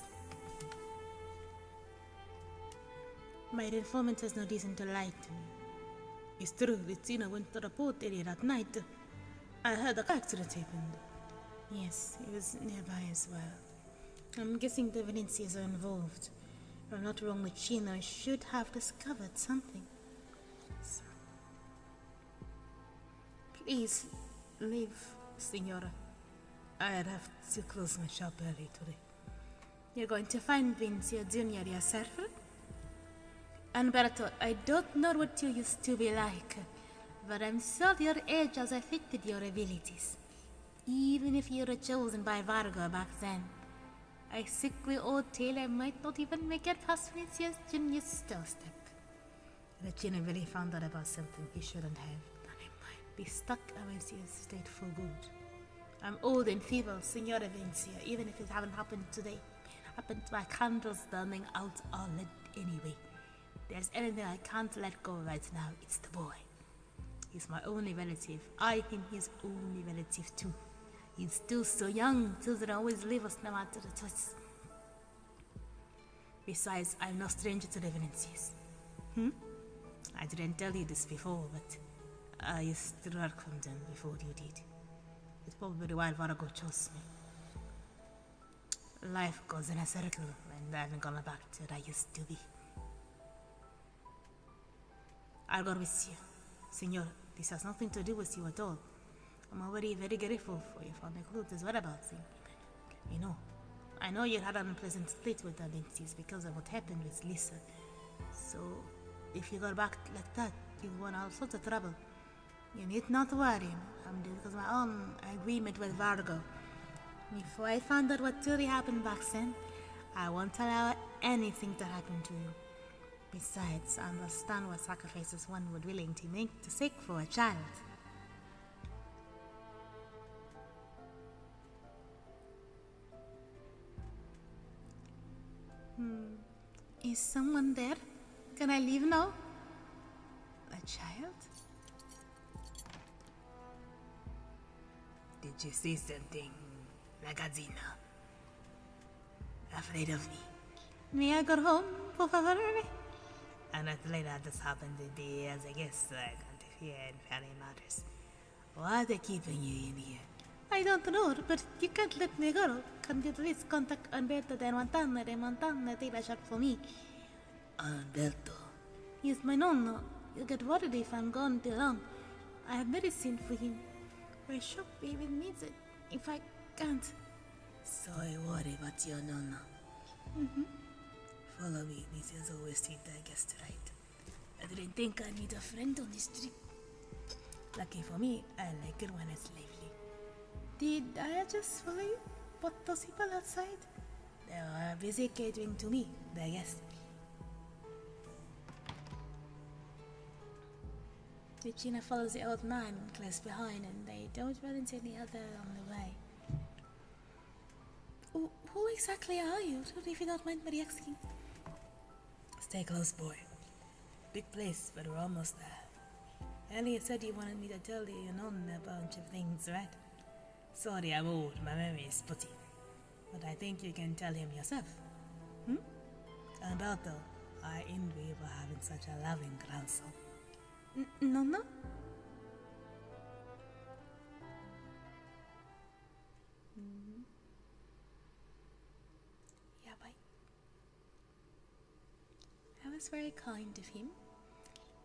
My informant has no reason to lie to me. It's true, Lucina went to the port area that night. I heard the car accident happened. Yes, it was nearby as well. I'm guessing the Venezias are involved. If I'm not wrong, Lucina should have discovered something. So, please, leave, Signora. I'd have to close my shop early today. You're going to find Vincia Junior yourself? Umberto, I don't know what you used to be like, but I'm sure your age has affected your abilities. Even if you were chosen by Vargo back then, a sickly old tailor might not even make it past Vincia's Junior's doorstep. Regina really found out about something he shouldn't have. And he might be stuck in Vincia's state for good. I'm old and feeble, Signora Vincia, even if it haven't happened today. It happened to my candles burning out all lit anyway. There's anything I can't let go right now, it's the boy. He's my only relative. I am his only relative too. He's still so young, children always leave us no matter the choice. Besides, I'm no stranger to the Venezians. I didn't tell you this before, but I used to work from them before you did. It's probably why Vargo chose me. Life goes in a circle, and I haven't gone back to where I used to be. I'll go with you. Senor, this has nothing to do with you at all. I'm already very grateful for you for the clues whereabouts. You know, I know you had an unpleasant state with the Lynxes because of what happened with Lisa. So, if you go back like that, you'll go in all sorts of trouble. You need not worry. I'm doing because of my own agreement with Vargo. Before I found out what really happened back then, I won't allow anything to happen to you. Besides, I understand what sacrifices one would willing to make to seek for a child. Is someone there? Can I leave now? A child? Did you see something, ragazzina? Afraid of me? May I go home, por favor? I'm not afraid that this happened to be as a guest, so I can't interfere in family matters. Why are they keeping you in here? I don't know, but you can't let me go. Can't you at least contact Alberto de Montana, take a shot for me? Alberto? He's my nonno. You'll get worried if I'm gone too long. I have medicine for him. I should be even needs it if I can't. So I worry about your nonno. Follow me, this is always treat the guest right. I didn't think I'd meet a friend on this trip. Lucky for me, I like it when it's lively. Did I just follow you? But those people outside? They were busy catering to me, I guess. Lucina follows the old man close behind, and they don't run into any other on the way. Who exactly are you? If you don't mind me asking. Stay close, boy. Big place, but we're almost there. Elliot said you wanted me to tell you a bunch of things, right? Sorry, I'm old. My memory is spotty. But I think you can tell him yourself. Alberto, I envy you for having such a loving grandson. No? Yeah, bye. That was very kind of him.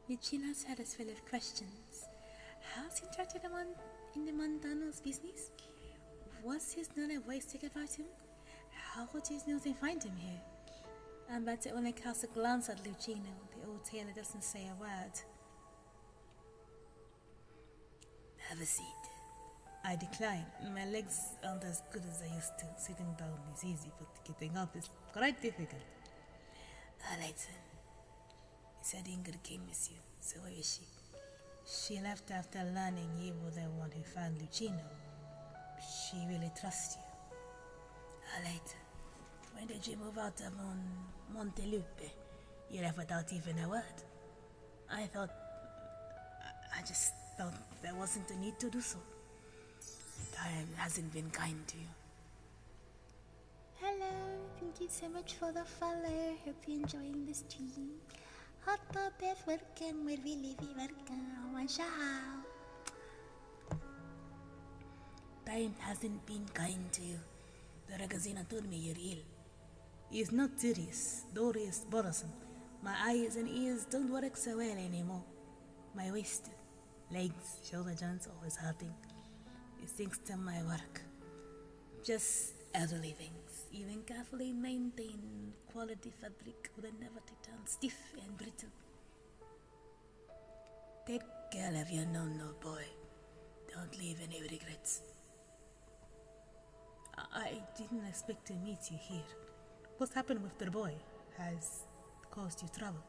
Lucina's head is full of questions. How's he interested in the Montano's business? Was his nonna wasting about him? How would his nose find him here? But only casts a glance at Lucina. The old tailor doesn't say a word. Have a seat. I decline. My legs aren't as good as I used to. Sitting down is easy, but getting up is quite difficult. Alright then. He said Ingrid came with you. So where is she? She left after learning you were the one who found Lucino. She really trusts you. Alright. When did you move out of Montelupe? You left without even a word. I just thought there wasn't a need to do so. Time hasn't been kind to you. Hello, thank you so much for the follow. Hope you're enjoying the stream. Hot Beth, welcome, where we live, welcome, one shout. Time hasn't been kind to you. The Ragazzina told me you're ill. It's not serious, though it's bothersome. My eyes and ears don't work so well anymore. My waist, legs, shoulder joints always hurting. It's thanks to my work. Just elderly things. Even carefully maintained quality fabric would never turn stiff and brittle. Take care of your no boy. Don't leave any regrets. I didn't expect to meet you here. What happened with the boy has caused you trouble?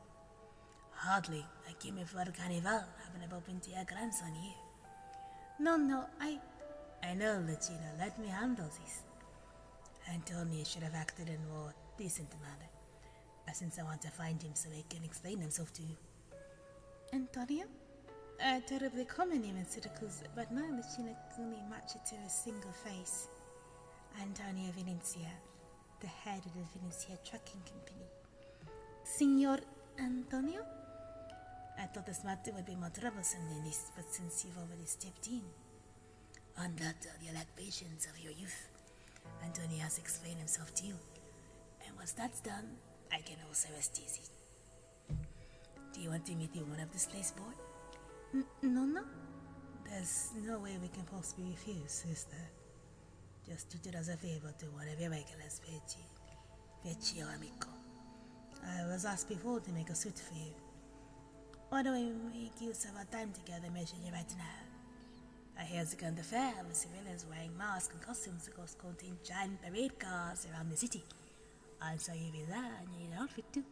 Hardly. I came here for Carnival, having a bump into your grandson here. No, I know, Lucina. Let me handle this. Antonio should have acted in a more decent manner. Since I want to find him so he can explain himself to you. Antonio? A terribly common name in circles, but now Lucina can only match it to a single face. Antonio Venencia, the head of the Venecia Trucking Company. Signor Antonio? I thought this matter would be more troublesome than this, but since you've already stepped in, undoubtedly you lack patience of your youth. Antonio has explained himself to you, and once that's done, I can also rest easy. Do you want to meet the owner of this place, boy? Nonna? There's no way we can possibly refuse, sister. Just do it as a favor to one of your regulars, Vecchi or Amico. I was asked before to make a suit for you. Why don't we make use of our time together measuring you right now? I hear it's going to fair with civilians wearing masks and costumes to go escorting giant parade cars around the city. And so you be there and you need an outfit too.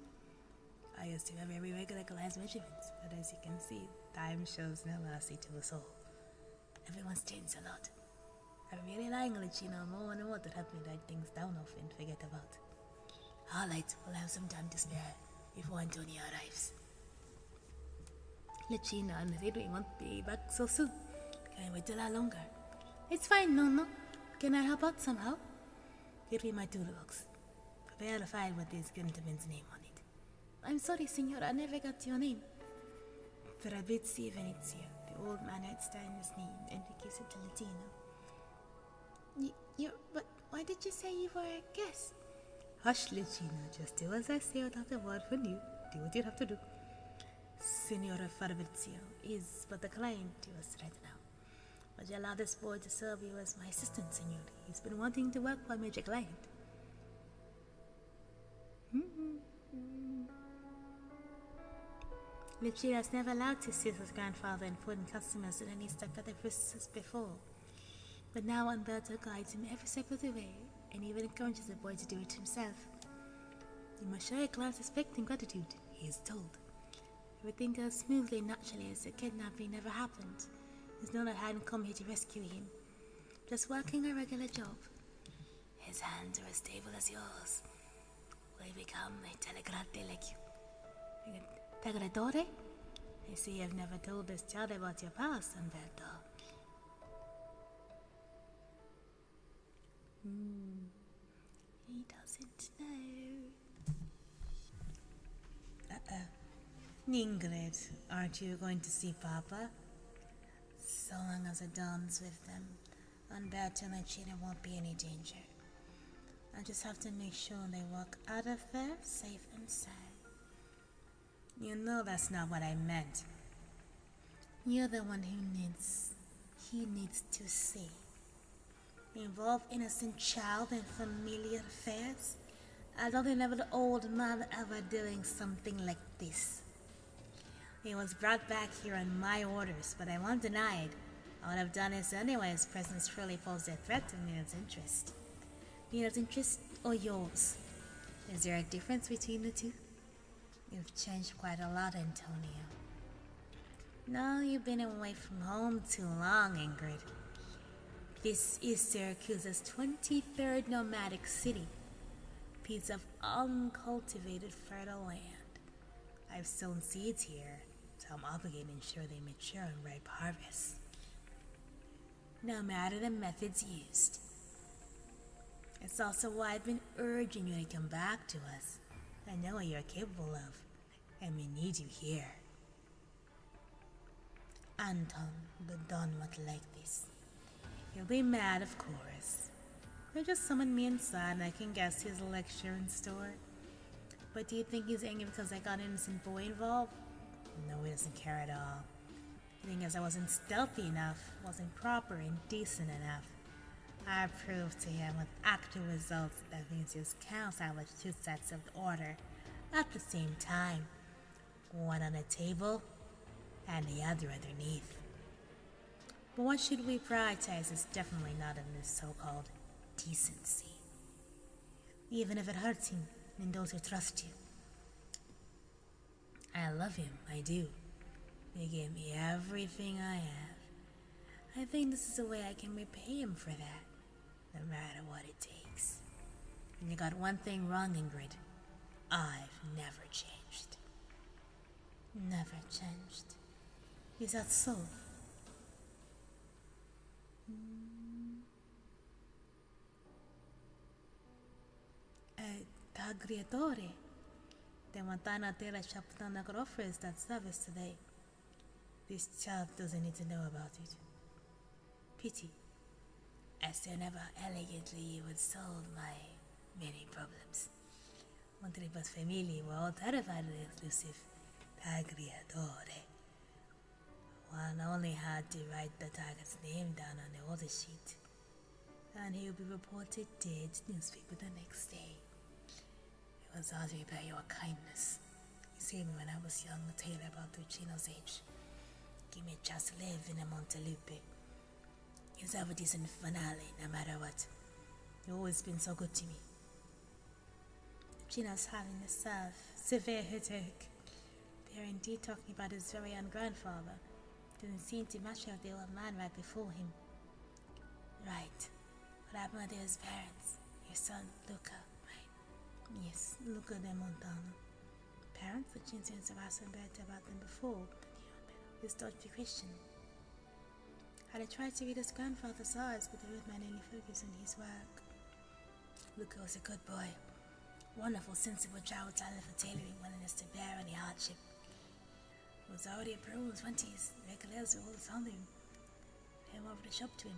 I used to have very regular client's measurements, but as you can see, time shows no mercy to us all. Everyone's changed a lot. I'm really lying, Lucino, more and more to help me write things down off and forget about. Alright, we'll have some time to spare before Antonio arrives. Lucino, I'm afraid we won't be back so soon. Can I wait a lot longer? It's fine, Nonna. Can I help out somehow? Give me my toolbox. Prepare a file with this gentleman's name on it. I'm sorry, Signora, I never got your name. Fabrizio Venezia. The old man had Steiner's name, and he gives it to Latino. But why did you say you were a guest? Hush, Lucino, just do as I say without a word from you. Do what you have to do. Signora Fabrizio is but a client to us right now. Would you allow this boy to serve you as my assistant, Signor? He's been wanting to work for a major client. Lucino's never allowed to assist his grandfather in putting customers in any stuck at the prisons before. But now Umberto guides him every step of the way, and even encourages the boy to do it himself. You must show your clients respect and gratitude, he is told. Everything goes smoothly and naturally as the kidnapping never happened. There's no one hadn't come here to rescue him. Just working a regular job. His hands are as stable as yours. Will he become a telegrate like you? Tegratore? I see you've never told this child about your past, Umberto. He doesn't know. Ingrid, aren't you going to see Papa? So long as it dawns with them, Umberto and Chita won't be any danger. I just have to make sure they walk out of there safe and sound. You know that's not what I meant. You're the one he needs to see. Involve innocent child in familiar affairs? I don't remember the old man ever doing something like this. He was brought back here on my orders, but I won't deny it. I would have done this anyway. His presence truly poses a threat to Nina's interest. Nina's interest or yours? Is there a difference between the two? You've changed quite a lot, Antonio. No, you've been away from home too long, Ingrid. This is Syracuse's 23rd nomadic city. Piece of uncultivated fertile land. I've sown seeds here, so I'm obligated to ensure they mature and ripe harvests. No matter the methods used. It's also why I've been urging you to come back to us. I know what you're capable of, and we need you here. Anton, the Don won't like this. He'll be mad, of course. He'll just summon me inside and I can guess his lecture in store. But do you think he's angry because I got an innocent boy involved? No, he doesn't care at all. He thinks I wasn't stealthy enough, wasn't proper and decent enough. I proved to him with actual results that Vinicius can't establish two sets of order at the same time. One on a table and the other underneath. But what should we prioritize is definitely not in this so-called decency. Even if it hurts him and those who trust you. I love him, I do. He gave me everything I have. I think this is a way I can repay him for that, no matter what it takes. And you got one thing wrong, Ingrid. I've never changed. Never changed. Is that so? Tagliatore. The Montana Taylor Chapter offers that service today. This child doesn't need to know about it. Pity. As to never elegantly you would solve my many problems. One tribus family were all terrified of the exclusive Agriadore. One only had to write the target's name down on the order sheet, and he would be reported dead to newspaper the next day. It was all to repay your kindness. You saved me when I was young, a tailor about Duchino's age. Give me a chance to live in a Montelupe. You have a decent finale, no matter what. You've always been so good to me. Duchino's having a severe headache. They are indeed talking about his very own grandfather. Didn't seem to match of the old man right before him. Right. What happened to his parents? Your son, Luca, right? Yes, Luca de Montano. Parents, the Chinsons have asked him better about them before, but this dodged the question. Had I tried to read his grandfather's eyes, but the old man only focused on his work. Luca was a good boy. Wonderful, sensible child talent for tailoring, willingness to bear any hardship. Was already a pro in his 20s. Regulars were all around him. Came over the shop to him.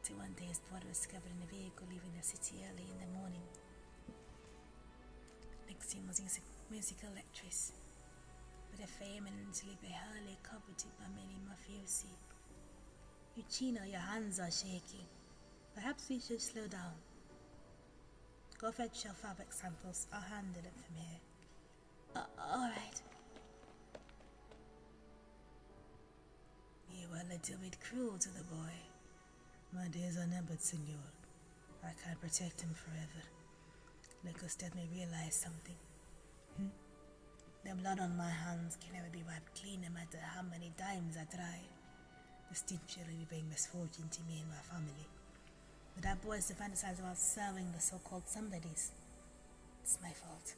Till one day his daughter was discovered in a vehicle leaving the city early in the morning. Next to him was a musical actress, with a fame and Felipe highly coveted by many mafiosi. Uchino, your hands are shaking. Perhaps we should slow down. Go fetch your fabric samples. I'll handle it from here. All right. You were a little bit cruel to the boy. My days are numbered, senor. I can't protect him forever. Lucas let me realize something. The blood on my hands can never be wiped clean, no matter how many times I try. The stench will bring misfortune to me and my family. But that boy is to fantasize about serving the so-called somebodies. It's my fault.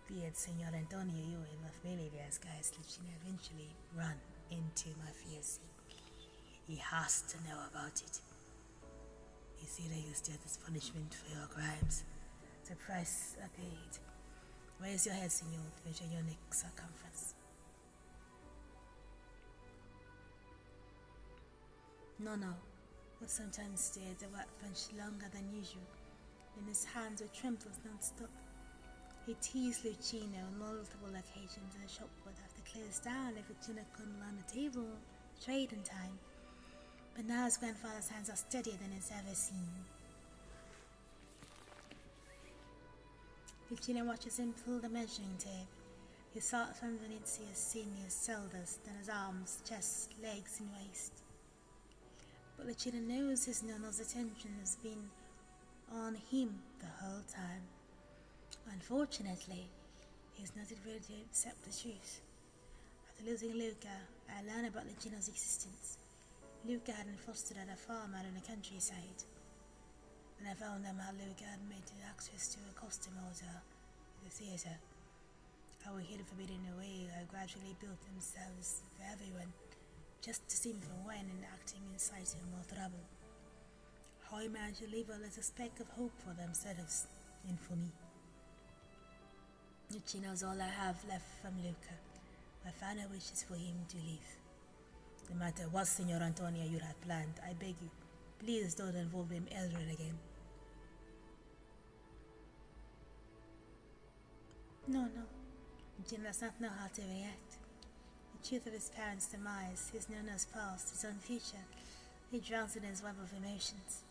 Be it Senor Antonio, you and my family, as guys, Lucina eventually run into my fiancé. He has to know about it. You see, they use death as punishment for your crimes. The price I paid. Raise your head, senor, to measure your neck circumference. No. But sometimes the workbench longer than usual, and his hands were trembles non-stop. He teased Lucino on multiple occasions, and the shop would have to close down if Lucino couldn't run the table, trade in time. But now his grandfather's hands are steadier than he's ever seen. Lucino watches him pull the measuring tape. He saw it from Venetia's senior's shoulders, then his arms, chest, legs, and waist. But Lucino knows his nonno's attention has been on him the whole time. Unfortunately, he is not ready to accept the truth. After losing Luca, I learned about Lucino's existence. Luca had been fostered at a farm out in the countryside. When I found out how Luca had made access to a costume order at the theatre, how he hid forbidden away, how gradually built themselves for everyone, just to see me from when and acting in sight of more trouble. How he managed to leave a little speck of hope for themselves and for me. Lucino's all I have left from Luca. My final wish is for him to live. No matter what, Senor Antonio, you had planned, I beg you, please don't involve him ever again. No. Jim does not know how to react. The truth of his parents' demise, his nonno's past, his own future, he drowns in his web of emotions.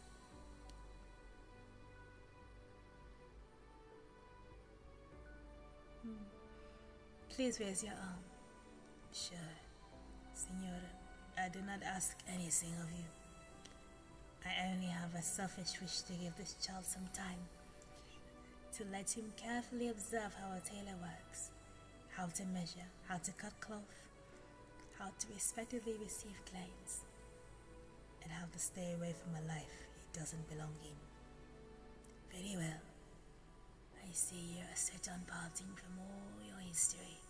Please raise your arm. Sure, Senora. I do not ask anything of you. I only have a selfish wish to give this child some time, to let him carefully observe how a tailor works, how to measure, how to cut cloth, how to respectively receive clients, and how to stay away from a life he doesn't belong in. Very well. I see you're set on parting from all your history.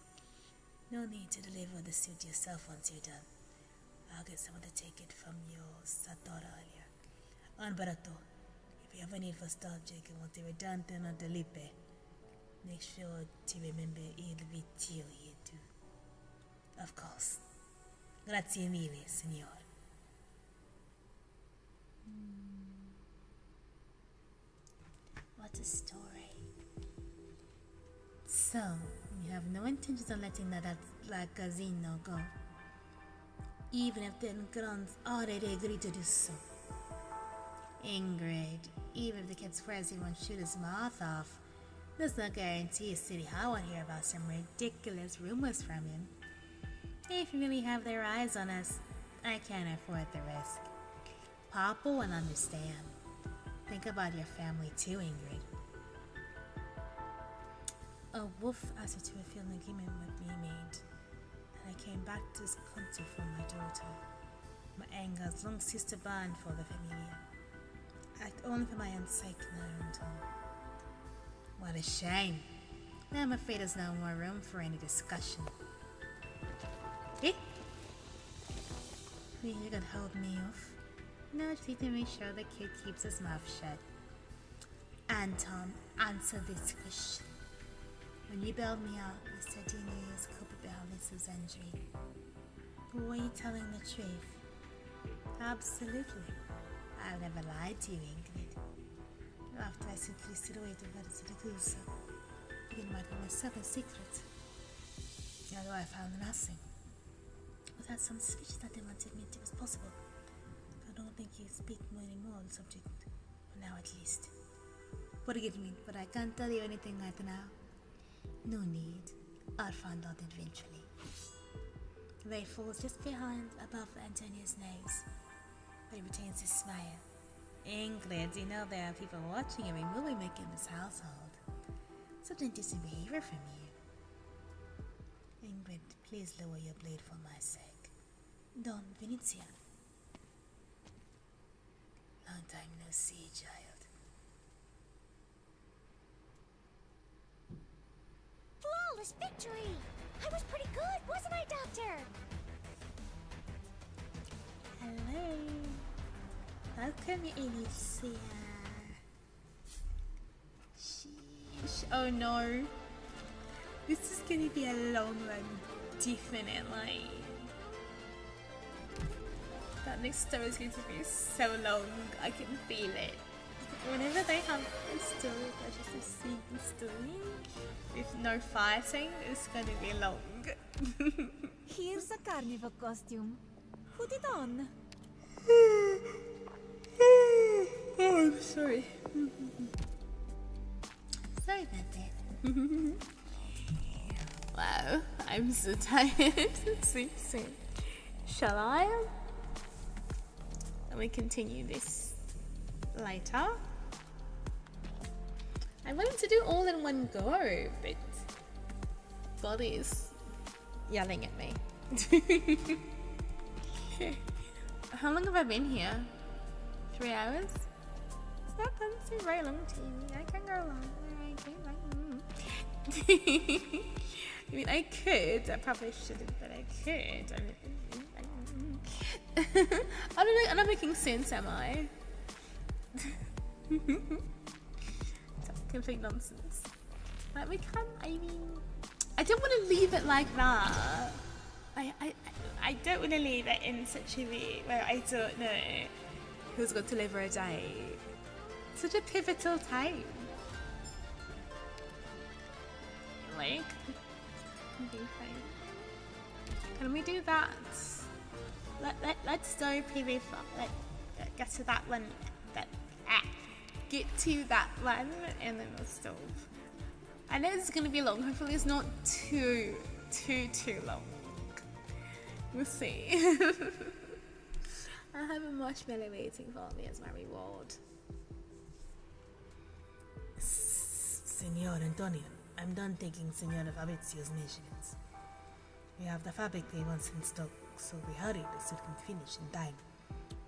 No need to deliver the suit yourself once you're done. I'll get someone to take it from your Satora earlier. Anbarato, if you have a need for Starjig and want to return to Nantalipe, make sure to remember Il Vitio here too. Of course. Grazie mille, signor. What a story. So, we have no intentions of letting that Gazino go. Even if the Grunts already agreed to do so. Ingrid, even if the kid's crazy won't shoot his mouth off, there's no guarantee City Hall won't hear about some ridiculous rumors from him. If you really have their eyes on us, I can't afford the risk. Papa will understand. Think about your family too, Ingrid. A wolf asked to fulfill an agreement with me made, and I came back to this country for my daughter. My anger's long sister bond for the familia. Act only for my own sake now and all. What a shame. I'm afraid there's no more room for any discussion. Eh? You can hold me off. No, just need to make sure the kid keeps his mouth shut. Anton, answer this question. When you bailed me out, you said you knew you was culpable of Lisa's injury. But were you telling the truth? Absolutely. I've never lied to you, Ingrid. After I simply stood away to get to the goose, I didn't mind myself in secret. Although I found nothing. But had some speech that they wanted me to was possible. I don't think you speak more anymore on the subject. For now at least. Forgive me, but I can't tell you anything right now. No need. I'll find out eventually. Ray falls just behind, above Antonia's nose. But he retains his smile. Ingrid, you know there are people watching every movie making in this household. Such indecent behavior from you. Ingrid, please lower your blade for my sake. Don Venezia. Long time no see, child. Flawless victory! I was pretty good, wasn't I, Doctor? Hello. Welcome, Alicia. Sheesh. Oh no. This is gonna be a long run, definitely. That next story is going to be so long, I can feel it. Whenever they have a story, that's just a single story, with no fighting, it's gonna be long. Here's a carnival costume. Put it on. Oh, I'm sorry. Sorry about that. Wow, I'm so tired. Sleep soon. Shall I? Let me continue this later. I wanted to do all in one go, but body is yelling at me. How long have I been here? 3 hours? It's not fun to very long TV. I can go long. I mean, I could. I probably shouldn't, but I could. I'm not making sense, am I? Complete nonsense. Like, we can't. I mean, I don't want to leave it like that. I don't want to leave it in such a way where I don't know who's going to deliver a day. Such a pivotal time. Like, can we do that? Let's do PV. Let's get to that one. Get to that one, and then we'll stop. I know this is gonna be long. Hopefully, it's not too long. We'll see. I have a marshmallow waiting for me as my reward. Senor Antonio, I'm done taking Senor Fabrizio's measurements. We have the fabric they once in stock, so we hurried so it can finish in time.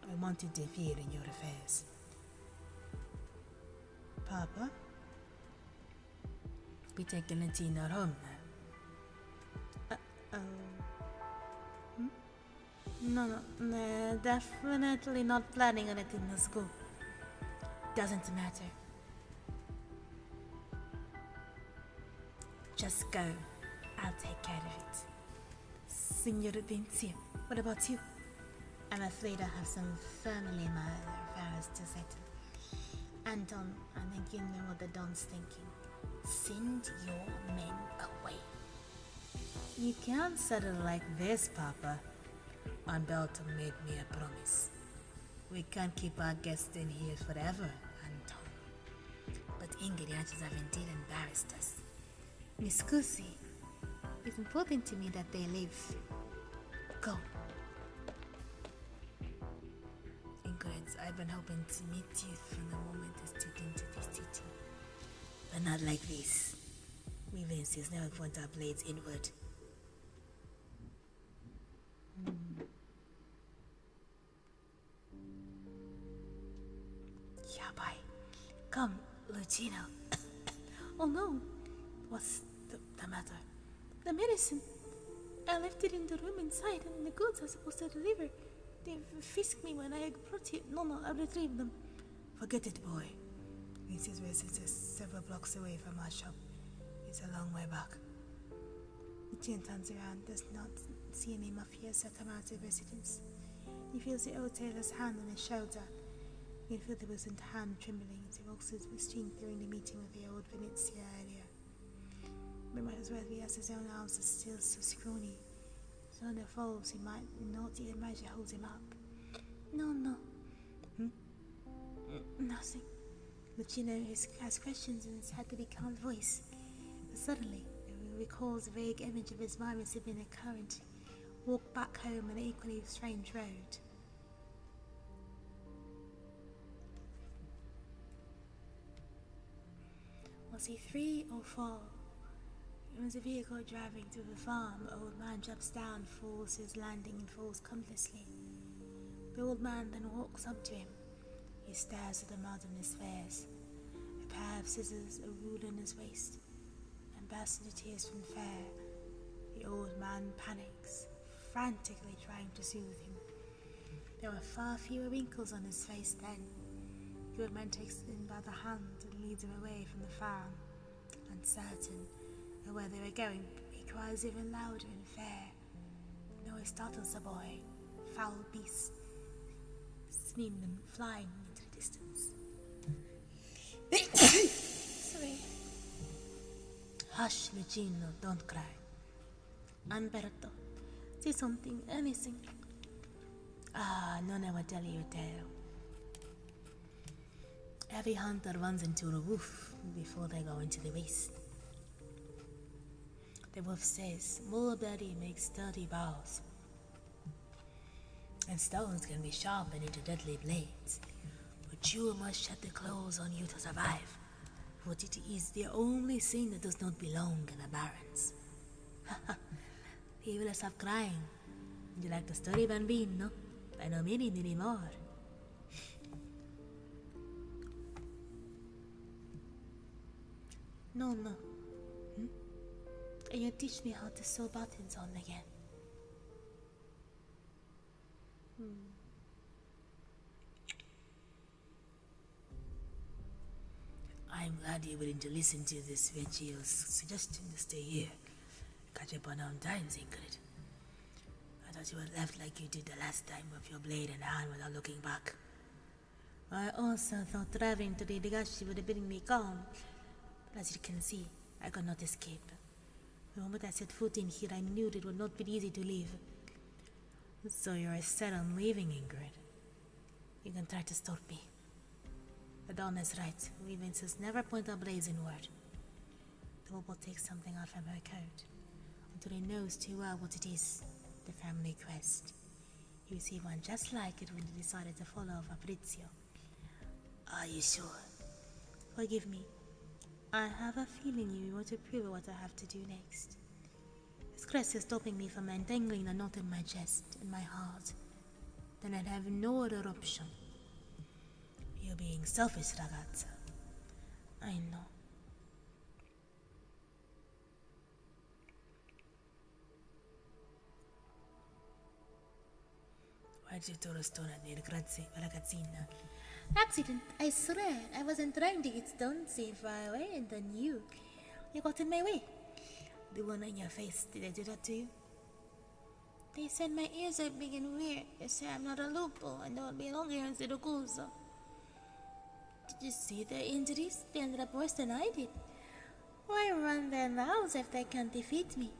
I want to interfere in your affairs. Papa? We taking Latina home now. No, definitely not planning on letting us go. Doesn't matter. Just go. I'll take care of it. Signor Benzio, what about you? I'm afraid I have some family affairs to settle. Anton, I think you know what the Don's thinking. Send your men away. You can't settle like this, Papa. Unbelto made me a promise. We can't keep our guests in here forever, Anton. But ingredients have indeed embarrassed us. Miss Cusi, it's important to me that they live. Go. Ingrid, I've been hoping to meet you from the moment I stepped into this city. But not like this. We Vincians never point our blades inward. Yeah, bye. Come, Lucino. Oh no. What's the matter? The medicine. I left it in the room inside, and the goods are supposed to deliver. They frisked me when I brought it. No, I retrieved them. Forget it, boy. Mrs. Residence is several blocks away from our shop. It's a long way back. Jin turns around, does not see any mafias that come out of residence. He feels the old tailor's hand on his shoulder. He can feel the bosomed hand trembling as he walks with strength during the meeting with the old Venezia earlier. But might as well be as his own arms are still so scrawny. So under folds, he might not even measure holds him up. No. Nothing. Lucino has questions in his head to be calm voice. But suddenly, he recalls a vague image of his mind receiving a current walk back home on an equally strange road. Was he 3 or 4? It was a vehicle driving to the farm. The old man jumps down, falls his landing, and falls comfortlessly. The old man then walks up to him. He stares at the mud on his face, a pair of scissors, a ruler in his waist, and bursts into tears from fear. The old man panics, frantically trying to soothe him. There were far fewer wrinkles on his face then. The old man takes him by the hand and leads him away from the farm. Uncertain of where they were going, he cries even louder in fear. The noise startles the boy, foul beast, sending them flying into the distance. Sorry. Hush, Lucino, don't cry. Umberto, say something, anything. None will tell you a tale. Every hunter runs into a wolf before they go into the waste. The wolf says, mulberry makes sturdy bows, and stones can be sharpened into deadly blades, but you must shut the clothes on you to survive, for it is the only thing that does not belong in the barrens. People stop crying. Would you like the story, Bambino? I know many more. No. Can you teach me how to sew buttons on again? I'm glad you're willing to listen to this Veggio's suggestion to stay here. Catch up on times, Ingrid. I thought you were left like you did the last time with your blade in hand without looking back. I also thought traveling to the gatcha would bring me calm. But as you can see, I could not escape. The moment I set foot in here, I knew it would not be easy to leave. So you're set on leaving, Ingrid? You can try to stop me. The Dawn is right. We Vincents never point our blades inward. The Wobo takes something out from her coat, until he knows too well what it is. The family crest. He received one just like it when he decided to follow Fabrizio. Are you sure? Forgive me. I have a feeling you want to prove what I have to do next. This crest is stopping me from entangling a knot in my chest and my heart. Then I'd have no other option. You're being selfish, ragazza. I know. Why'd you throw a stone at me, ragazzina? Accident, I swear. I wasn't trying to get stones so far away, and then you got in my way. The one on your face, did I do that to you? They said my ears are big and weird. They say I'm not a lupo and don't belong here instead of Kuzo. Did you see their injuries? They ended up worse than I did. Why run their mouths if they can't defeat me?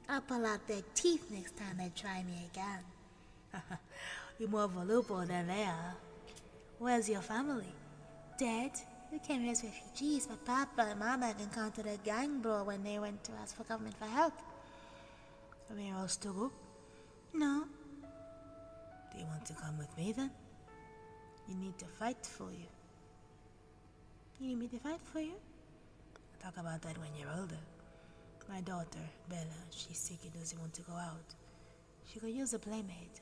I'll pull out their teeth next time they try me again. You're more voluble than they are. Where's your family? Dead? We came here as refugees, but Papa and Mama encountered a gang brawl when they went to ask for government for help. Where else to go? No. Do you want to come with me then? You need to fight for you. You need me to fight for you? Talk about that when you're older. My daughter, Bella, she's sick and doesn't want to go out. She could use a playmate.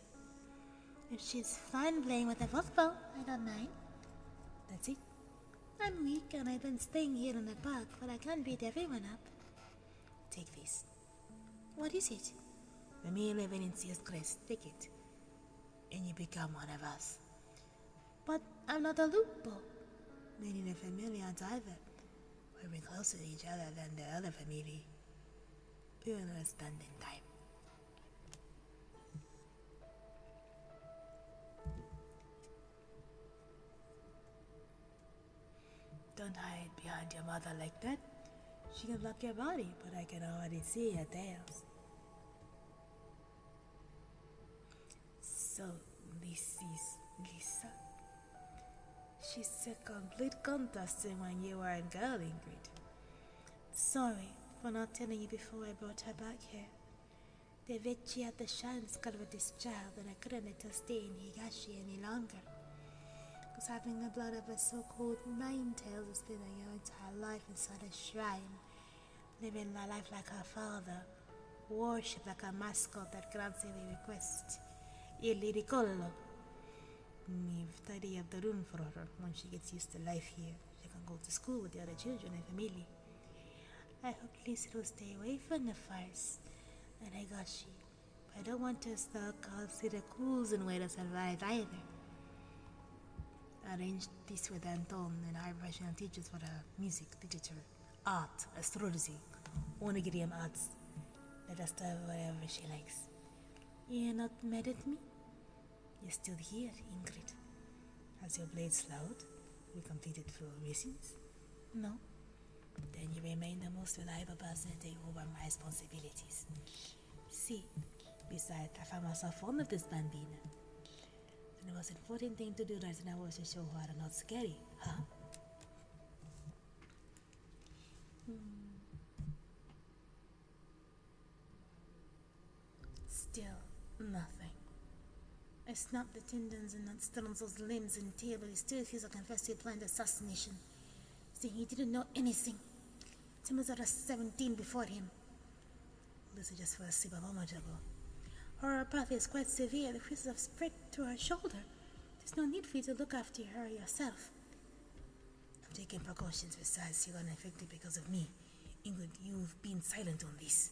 If she's fine playing with a football, I don't mind. That's it? I'm weak and I've been staying here in the park, but I can't beat everyone up. Take this. What is it? The me living in Sea's Crest. Take it. And you become one of us. But I'm not a lupo. Me and the family aren't either. We're closer to each other than the other family. We'll understand in time. Don't hide behind your mother like that. She can block your body, but I can already see your tails. So, this is Lisa. She's a complete contrast to when you were a girl, Ingrid. Sorry for not telling you before I brought her back here. The witchy at the shrine discovered this child and I couldn't let her stay in Higashi any longer. Because having the blood of a so-called nine-tails is spending your entire life inside a shrine, living my life like her father, worship like a mascot that grants every request. Il ridicolo. We've tidied up the room for her. Once she gets used to life here, she can go to school with the other children and family. I hope Lisa will stay away from the farce and Higashi, but I don't want her stuck all see the cools and way to survive either. I arranged this with Anton and our professional teachers for her music, literature, art, astrology, onigiri arts. Let us tell her whatever she likes. You're not mad at me? You're still here, Ingrid. Has your blade slowed? We completed full reasons? No. Then you remain the most reliable person to take over my responsibilities. See, besides, I found myself fond of this bambina. And the most important thing to do right now was to show her I'm not scary, huh? Still, nothing. I snapped the tendons and Stanzo's limbs and tail, but he still refuses to confess to a planned assassination, saying he didn't know anything. Tim was just 17 before him. This is just for a sip of homage ago. Her path is quite severe. The creases have spread to her shoulder. There's no need for you to look after her yourself. I'm taking precautions. Besides, you're unaffected because of me. Ingrid, you've been silent on this.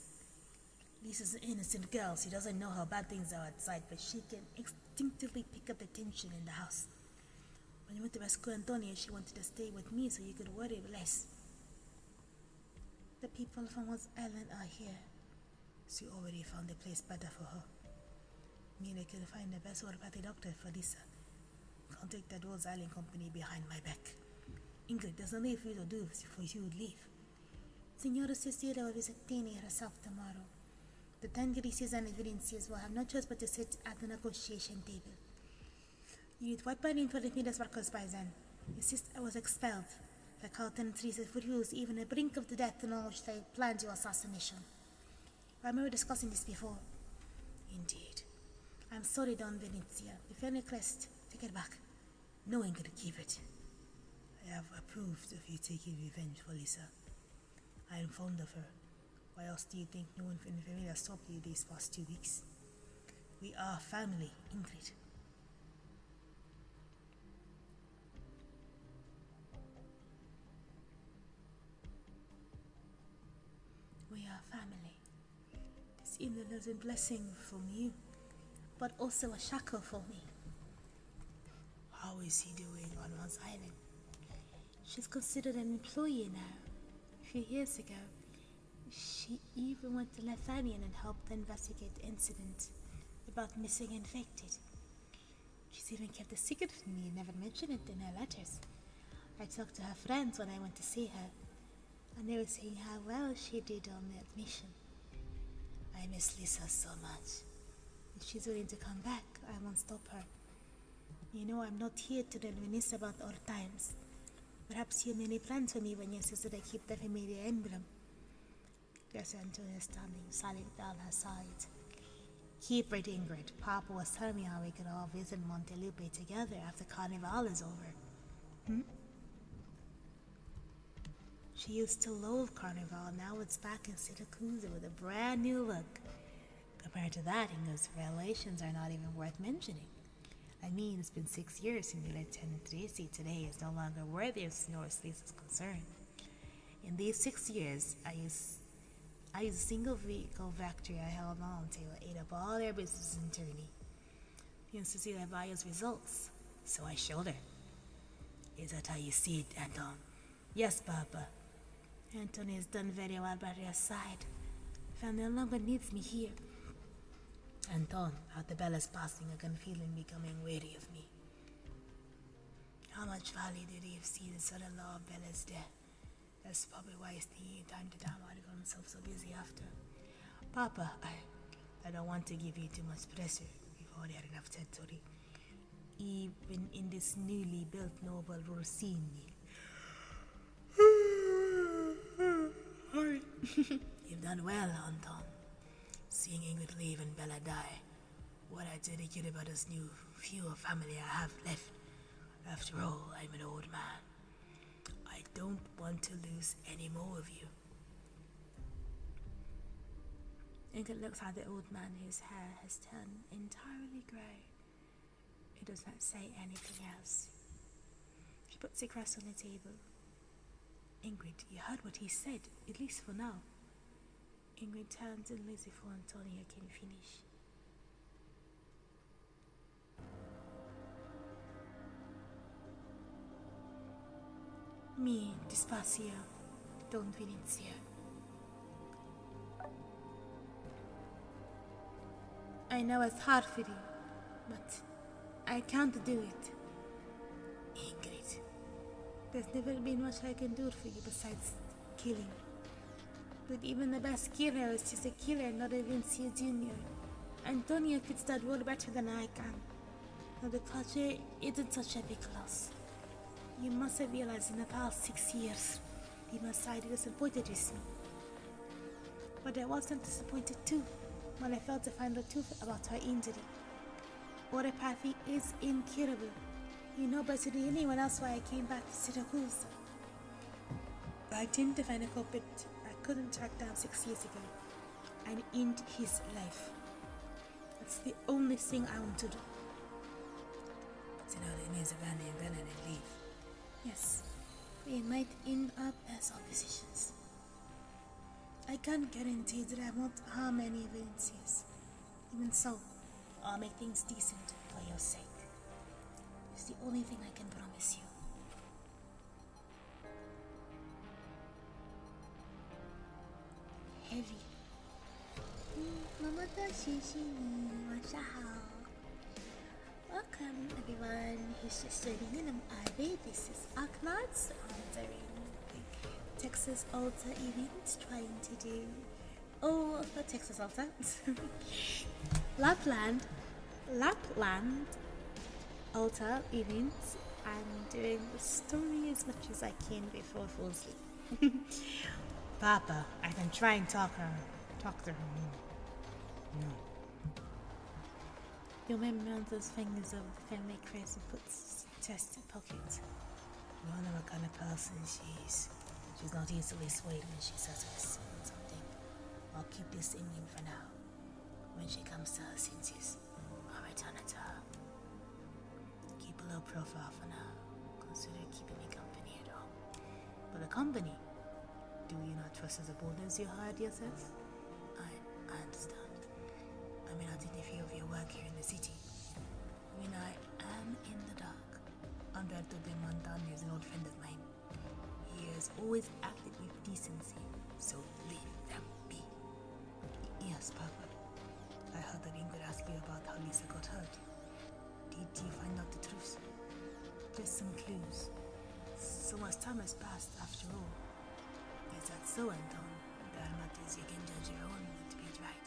Lisa's an innocent girl. She doesn't know how bad things are outside, but she can instinctively pick up the tension in the house. When you went to rescue Antonia, she wanted to stay with me so you could worry less. The people from Woods Island are here. She already found a place better for her. Mila can find the best homeopathy doctor for Lisa. Contact that Woods Island company behind my back. Ingrid, there's nothing for you to do before you leave. Senora Cecilia will visit Tini herself tomorrow. The Tangrises and Evidencias will have no choice but to sit at the negotiation table. You need white binding for the Midas workers by then. Your sister was expelled. The Carlton trees refused even the brink of the death to know which they planned your assassination. I remember discussing this before. Indeed. I'm sorry, Don Venezia. If you're any crest, take it back. No one could keep it. I have approved of you taking revenge for Lisa. I am fond of her. Why else do you think no one from the family has stopped you these past 2 weeks? We are family, Ingrid. We are family. This evening is a blessing from you, but also a shackle for me. How is he doing on Woods Island? She's considered an employee now. A few years ago, she even went to Lethanian and helped investigate the incident about missing infected. She's even kept a secret from me and never mentioned it in her letters. I talked to her friends when I went to see her, and they were saying how well she did on the admission. I miss Lisa so much. If she's willing to come back, I won't stop her. You know, I'm not here to reminisce about old times. Perhaps you have many plans for me when you insist that I keep the familiar emblem. Guess Antonia standing silent down her side. Keep it, Ingrid. Papa was telling me how we could all visit Montelupe together after Carnival is over. She used to love Carnival, now it's back in Siracusa with a brand new look. Compared to that, Ingo's relations are not even worth mentioning. I mean, it's been 6 years since Lieutenant Tracy today is no longer worthy as far as Lisa's concerned. In these 6 years, I used a single vehicle factory I held on to ate up all their business in Turney. She wants to see their values results, so I showed her. Is that how you see it, Anton? Yes, Papa. Anthony has done very well by your side. If no longer needs me here. Anton, after Bella's passing, I can feel him becoming wary of me. How much value did he have seen in son-in-law of Bella's death? That's probably why he's thinking time to time why he got himself so busy after. Papa, I don't want to give you too much pressure. We've already had enough territory. Even in this newly built noble Rossini. You've done well, Anton. Seeing Ingrid leave and Bella die. What I dedicate about this new few family I have left. After all, I'm an old man. I don't want to lose any more of you. Ingrid looks at the old man whose hair has turned entirely grey. He does not say anything else. She puts a glass on the table. Ingrid, you heard what he said, at least for now. Ingrid turns and leaves before Antonia can finish. Mi despacio, Don Venezia. I know it's hard for you, but I can't do it. Ingrid, there's never been much I can do for you besides killing. But even the best killer is just a killer, not a Vincia Jr. Antonia fits that role better than I can. Now the culture isn't such a big loss. You must have realized in the past 6 years, Dima's side disappointed with me. But I wasn't disappointed too, when I failed to find the truth about her injury. Oripathy is incurable. You know better than anyone else why I came back to Syracuse. I tend to find a culprit I couldn't track down 6 years ago and end his life. That's the only thing I want to do. But you know that means abandon Bella and leave. Yes, we might end up as oppositions. I can't guarantee that I won't harm any Vincias. Even so, I'll make things decent for your sake. It's the only thing I can promise you. Heavy. 妈妈的星星你晚上好。Welcome everyone who's just joining in. I'm Aivee. This is Arknights during the Texas Altar event, trying to do all of the Texas Altar. Lapland Altar events. I'm doing the story as much as I can before I fall asleep. Papa, I can try and talk to her. No. You remember those fingers of the family crest and puts chest in pockets. You don't know what kind of person she is. She's not easily swayed when she says something. I'll keep this evening for now. When she comes to her senses, I'll return it to her. Keep a low profile for now. Consider keeping me company at home. But the company? Do you not trust as a boldness you hired yourself? I understand. I may not interfere with your work here in the city. When I am in the dark, Umberto de Montano is an old friend of mine. He has always acted with decency, so leave them be. Yes, Papa. I heard that Ingrid asked you about how Lisa got hurt. Did you find out the truth? Just some clues. So much time has passed after all. Is that so, Anton? There are matters you can judge your own to be right.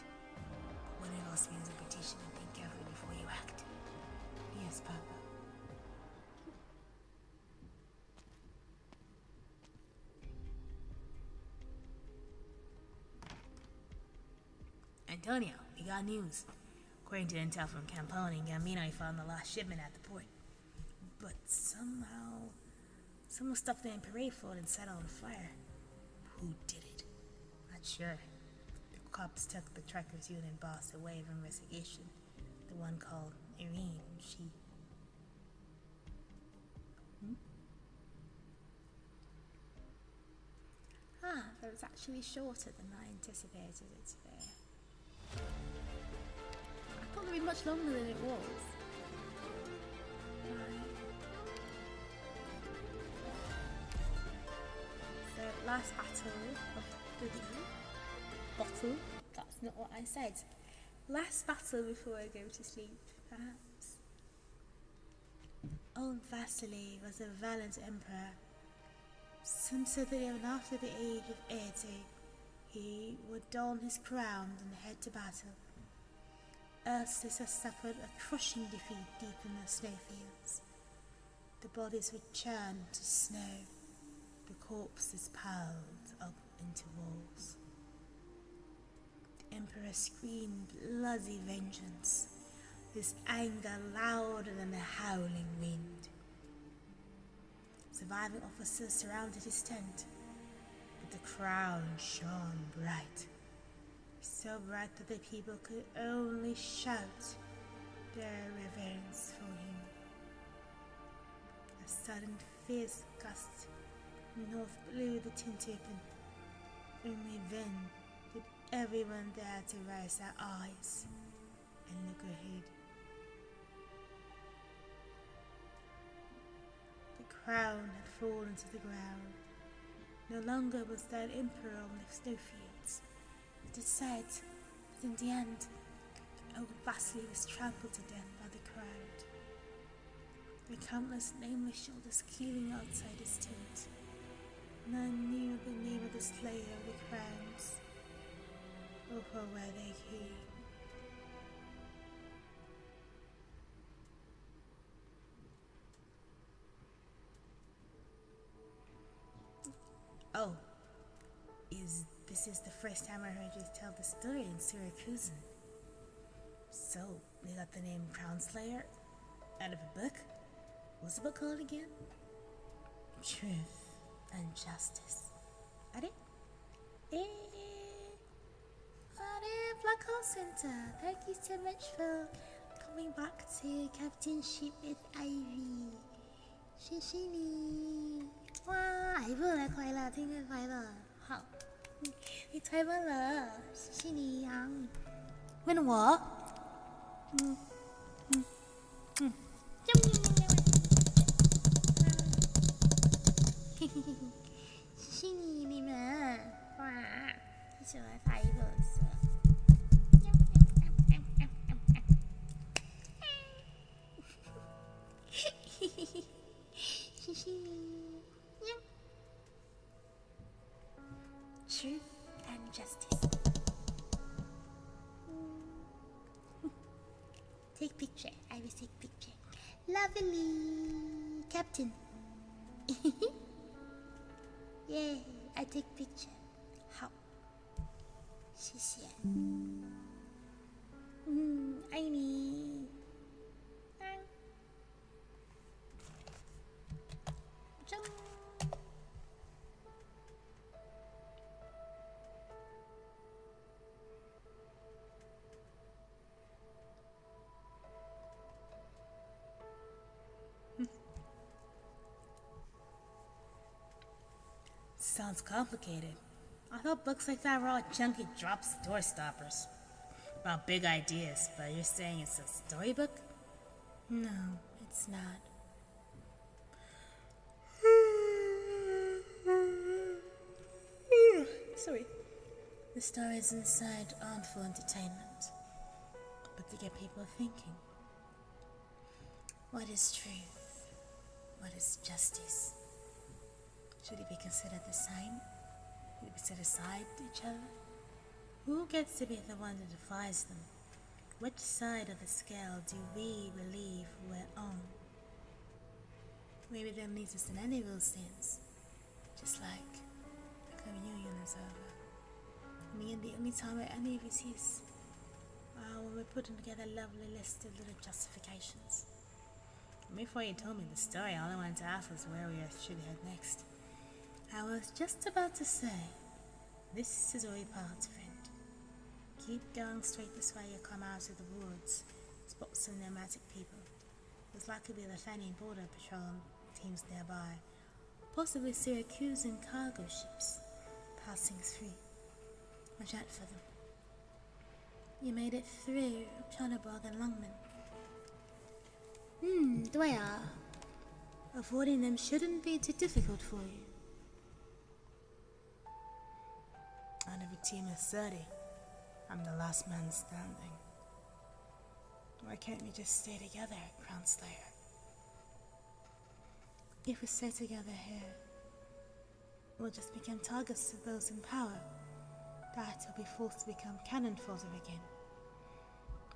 Antonio, we got news. According to intel from Camponi, Gambino found the last shipment at the port. But somehow, someone stuffed the parade float and set it on fire. Who did it? Not sure. The cops took the Trekkers unit boss away from investigation. The one called Irene, she... That was actually shorter than I anticipated it to be. I thought it would be much longer than it was. Right. So, last battle of the day. Bottle? That's not what I said. Last battle before I go to sleep, perhaps. Old Vasily was a valiant emperor. Some said that even after the age of 80, he would don his crown and head to battle. Ursus has suffered a crushing defeat deep in the snowfields. The bodies were churned to snow, the corpses piled up into walls. The emperor screamed bloody vengeance, his anger louder than the howling wind. Surviving officers surrounded his tent, but the crown shone bright, so bright that the people could only shout their reverence for him. A sudden fierce gust north blew the tent open. Only then did everyone dare to raise their eyes and look ahead. The crown had fallen to the ground. No longer was that emperor on the snowfields. It is said that in the end, old Vasily was trampled to death by the crowd. The countless nameless shoulders queuing outside his tent. None knew the name of the slayer of the crowns, or for where they came. Oh, this is the first time I heard you tell the story in Syracuse. So, they got the name Crown Slayer out of a book? What's the book called again? Truth and Justice. Are it? Black Hole Center, thank you so much for coming back to Captainship with Aivee. 谢谢你。哇，艾薇来快乐，听日快乐。好，你太棒了，谢谢你呀。问我？嘿嘿嘿，谢谢你们。哇，谢谢我发一个色。谢谢你。Truth and justice. Take picture. I will take picture. Lovely, Captain. Yay! I take picture. 好，谢谢。爱你。Sounds complicated. I thought books like that were all chunky door stoppers about big ideas, but you're saying it's a storybook? No, it's not. Sorry. The stories inside aren't for entertainment, but to get people thinking. What is truth? What is justice? Should it be considered the same? Should it be set aside to each other? Who gets to be the one that defies them? Which side of the scale do we believe we're on? Maybe that leads us in any of those sins. Just like the communion is over. Me and the only time where any of us is putting together a lovely list of little justifications. Before you told me the story, all I wanted to ask was where we should head next. I was just about to say, this is Vulpycord's friend. Keep going straight this way, you'll come out of the woods, spot some nomadic people. There's likely to be the Fenian border patrol teams nearby, possibly Syracusan cargo ships passing through. Watch out for them. You made it through Chonabog and Longman. ጵ2 Avoiding them shouldn't be too difficult for you. Out of a team of 30, I'm the last man standing. Why can't we just stay together, Crown Slayer? If we stay together here, we'll just become targets of those in power. That will be forced to become cannon fodder again.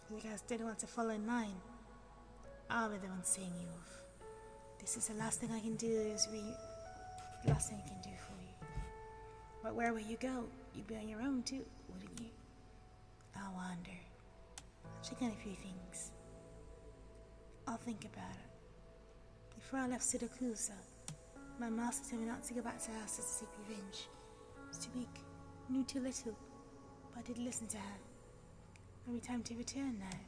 If you guys didn't want to follow in line, I'll be the one seeing you off. This is the last thing I can do last thing I can do for you. But where will you go? You'd be on your own too, wouldn't you? I wonder. I'll check on a few things. I'll think about it. Before I left Sidakusa, my master told me not to go back to house to seek revenge. ጵ2 knew too little, but I did listen to her. Maybe time to return now.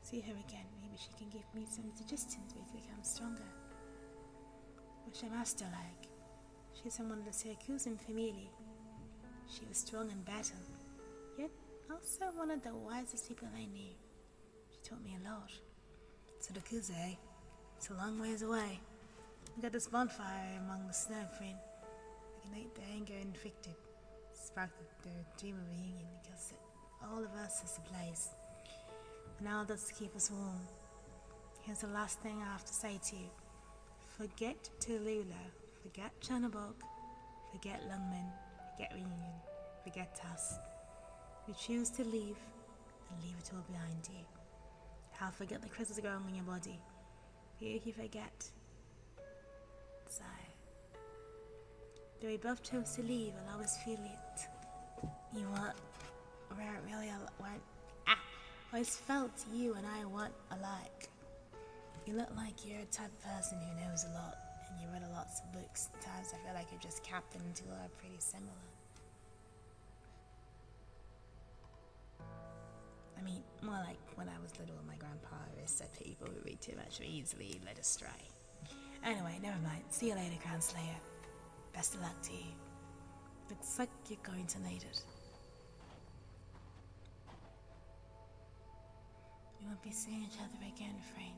See her again, maybe she can give me some suggestions we can become stronger. What's your master like? She's from one of the Syracusan family. She was strong in battle, yet also one of the wisest people I knew. She taught me a lot. Syracusa, eh? It's a long ways away. We got this bonfire among the snow, friend. Ignite the anger inflicted. Spark the dream of reunion, because all of us is the place. And all that's to keep us warm. Here's the last thing I have to say to you. Forget Tallulah, forget Chonabog, forget Lungmen, forget Reunion, forget us. You choose to leave, then leave it all behind you. I'll forget the crystals growing on your body. You forget. Sigh. Though we both chose to leave, I'll always feel it. You want where it really went. I always felt you and I weren't alike. You look like you're a type of person who knows a lot, and you read lots of books. Sometimes I feel like you're just capped into are pretty similar. I mean, more like when I was little, my grandpa always said people who read too much were easily led astray. Anyway, never mind. See you later, Crown Slayer. Best of luck to you. Looks like you're going to need it. We won't be seeing each other again, friend.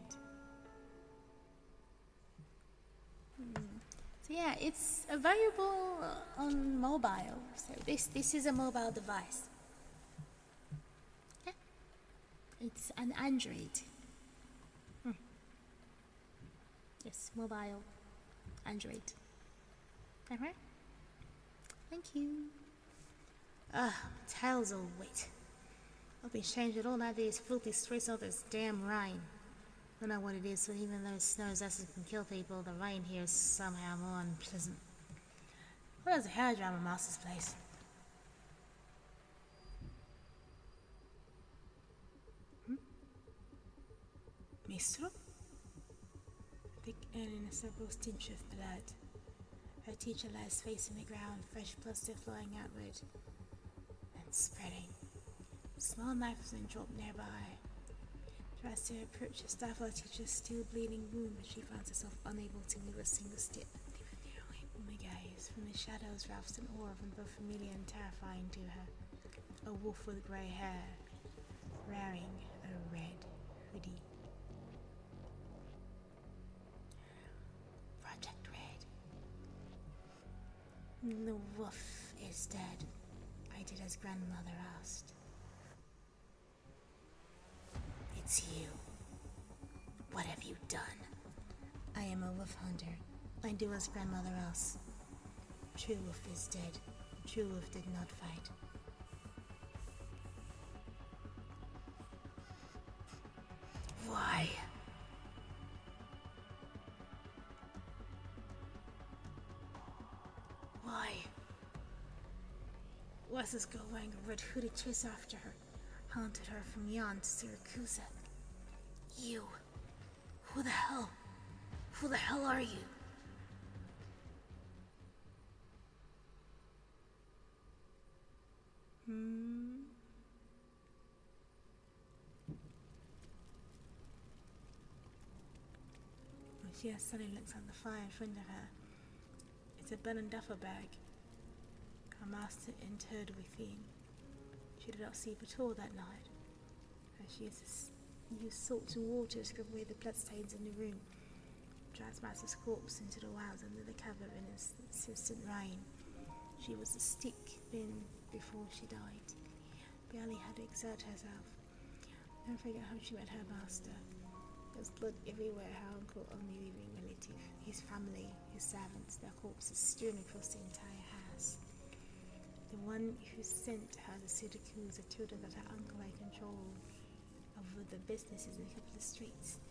So yeah, it's available on mobile. So this is a mobile device. Yeah. It's an Android. Yes, mobile Android. Alright. Thank you. Tails all wet. I've been changing all night these filthy streets of this damn rain. Don't know what it is, but even though snow's acid can kill people, the rain here is somehow more unpleasant. What is the hair drama master's place? Mistro? Thick urn in a simple stench of blood. Her teacher lies facing the ground, fresh plaster flowing outward and spreading. Small knife has been dropped nearby. Tries to approach the staff of the teacher's still bleeding wound, but she finds herself unable to move a single step. My gaze from the shadows wraps an aura of both familiar and terrifying to her. A wolf with grey hair, wearing a red hoodie. Project Red. The wolf is dead. I did as grandmother asked. It's you. What have you done? I am a wolf hunter. I do as grandmother asked. True wolf is dead. True wolf did not fight. Why? Why is this girl wearing a red hoodie chase after her? haunted her from Yan to Siracusa. You! Who the hell? Who the hell are you? She suddenly looks at the fire in front of her. It's a burned duffel bag. Her master interred within. She did not sleep at all that night. And she used salt and water to scrub away the bloodstains in the room. Dragged Master's corpse into the wilds under the cover in an insistent rain. She was a stick thin before she died. Barely had to exert herself. Don't forget how she met her master. There's blood everywhere, her uncle, only living relative, his family, his servants, their corpses strewn across the entire house. The one who sent her to Syracuse told her that her uncle had control over the businesses in a couple of streets.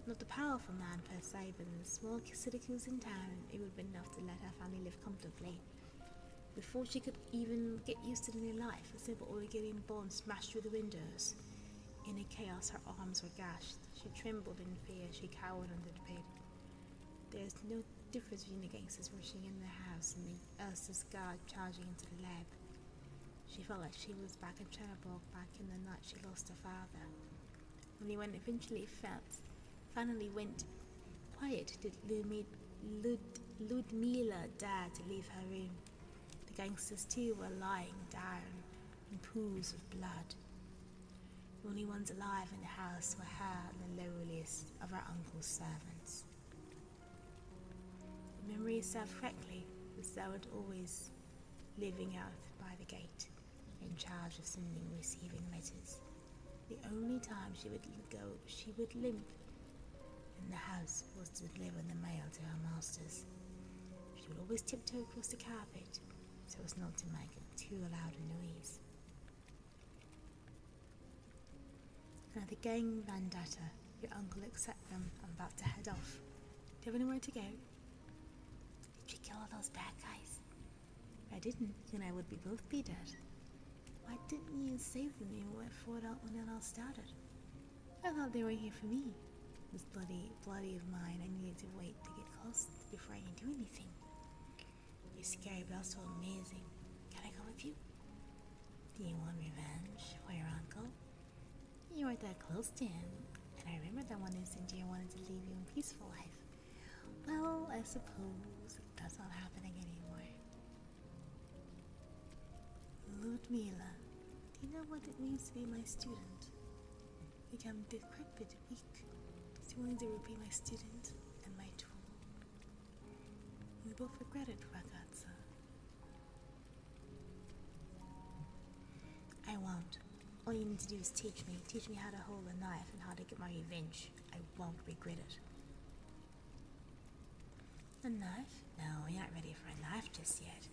Not a powerful man per se, but in a small Syracuse in town, it would be enough to let her family live comfortably. Before she could even get used to the new life, a simple Oregonian bomb smashed through the windows. In the chaos, her arms were gashed. She trembled in fear. She cowered under the bed. There's no difference between the gangsters rushing in the house and the Elsa's guard charging into the lab. She felt like she was back in Chernobyl, back in the night she lost her father. Only when it eventually finally went quiet did Ludmila dare to leave her room. The gangsters too were lying down in pools of blood. The only ones alive in the house were her and the lowliest of her uncle's servants. If memory served correctly, the servant always living out by the gate, in charge of sending and receiving letters. The only time she would limp in the house was to deliver the mail to her masters. She would always tiptoe across the carpet so as not to make too loud a noise. Now the gang vendetta, your uncle accept them. I'm about to head off. Do you have anywhere to go? Did you kill all those bad guys? If I didn't, then I would both be dead. Why didn't you save them when it all started? I thought they were here for me. This bloody of mine, I needed to wait to get close before I can do anything. You're scary but also amazing. Can I go with you? Do you want revenge for your uncle? You weren't that close to him, and I remember that one instant you wanted to leave you in peaceful life. Well, I suppose that's not happening anymore. Ludmila, do you know what it means to be my student? Become decrepit, weak, still willing to repay my student and my tool. We both regret it, ragazza. I won't. All you need to do is teach me how to hold a knife and how to get my revenge. I won't regret it. A knife? No, you're not ready for a knife just yet.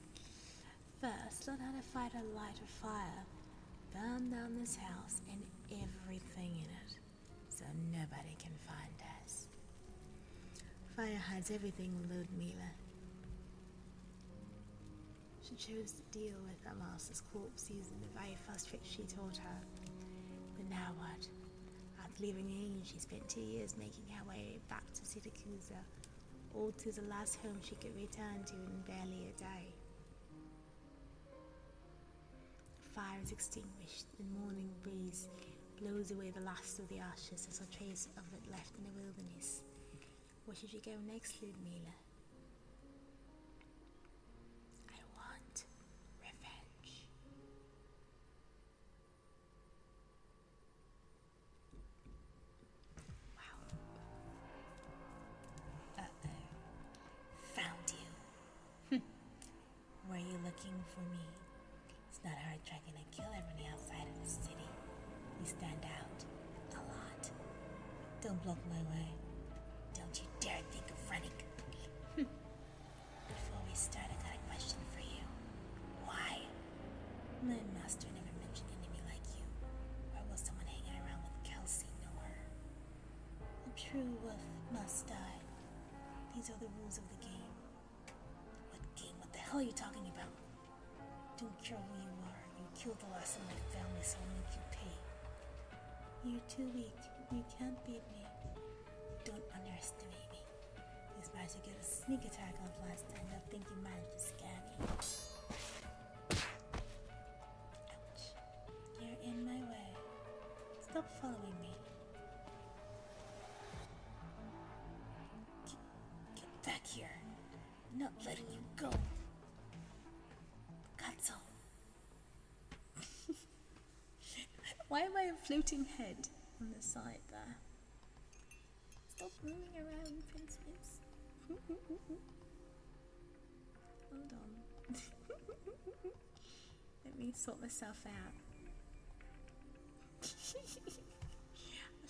First, learn how to fight or light a fire. Burn down this house and everything in it, so nobody can find us. Fire hides everything, Ludmila. She chose to deal with her master's corpse using the very first trick she taught her. But now what? After leaving Age, she spent 2 years making her way back to Syracuse, all to the last home she could return to in barely a day. The fire is extinguished, the morning breeze blows away the last of the ashes as a trace of it left in the wilderness. Where should you go next, Ludmila? Looking for me. It's not hard tracking and kill everyone outside of the city. You stand out a lot. Don't block my way. Don't you dare think of running. Before we start, I got a question for you. Why? My master never mentioned an enemy like you. Why was someone hanging around with Kelsey know her? A true wolf must die. These are the rules of the game. What game? What the hell are you talking about? Don't care who you are. You killed the last of my family, so I'll make you pay. You're too weak. You can't beat me. Don't underestimate me. This might get a sneak attack off last time. I think you managed to scare me. Ouch. You're in my way. Stop following me. Get back here. I'm not letting you go. Katsu. Why am I a floating head on the side there? Stop moving around, princess. Hold on. Let me sort myself out. I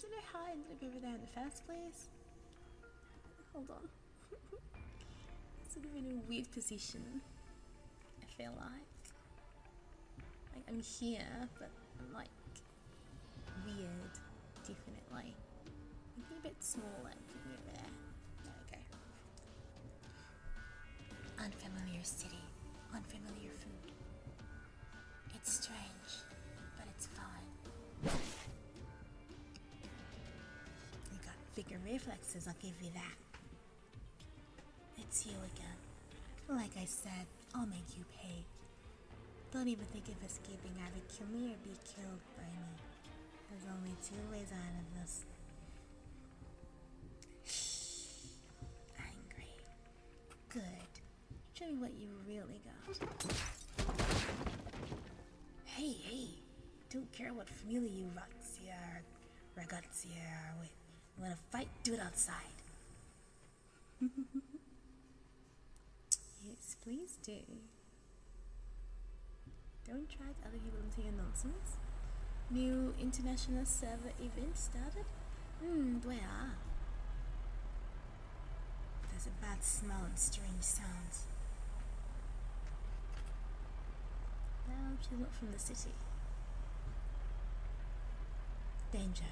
don't know how I ended up over there in the first place. Hold on. Sort of in a weird position. I feel like I'm here, but I'm like weird, definitely. Maybe a bit smaller, put me over there. There we go. Unfamiliar city, unfamiliar food. It's strange, but it's fine. You got bigger reflexes, I'll give you that. It's you again. Like I said, I'll make you pay. Don't even think of escaping. Either kill me or be killed by me. There's only two ways out of this. Angry. Good. Show me what you really got. Hey. Don't care what family you ragazzi are with. You wanna fight? Do it outside. Yes, please do. Don't drag other people into your nonsense. New international server event started? İ tweak. There's a bad smell and strange sounds. I hope she's not from the city. Danger.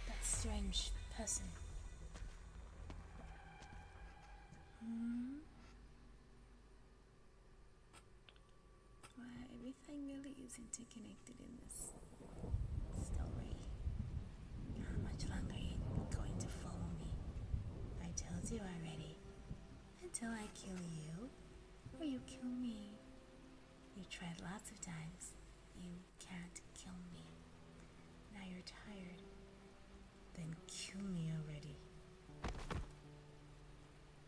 That strange person. Why, everything really is interconnected in this story. How much longer are you going to follow me? I told you already. Until I kill you, or you kill me. You tried lots of times. You can't kill me. Now you're tired. Then kill me already.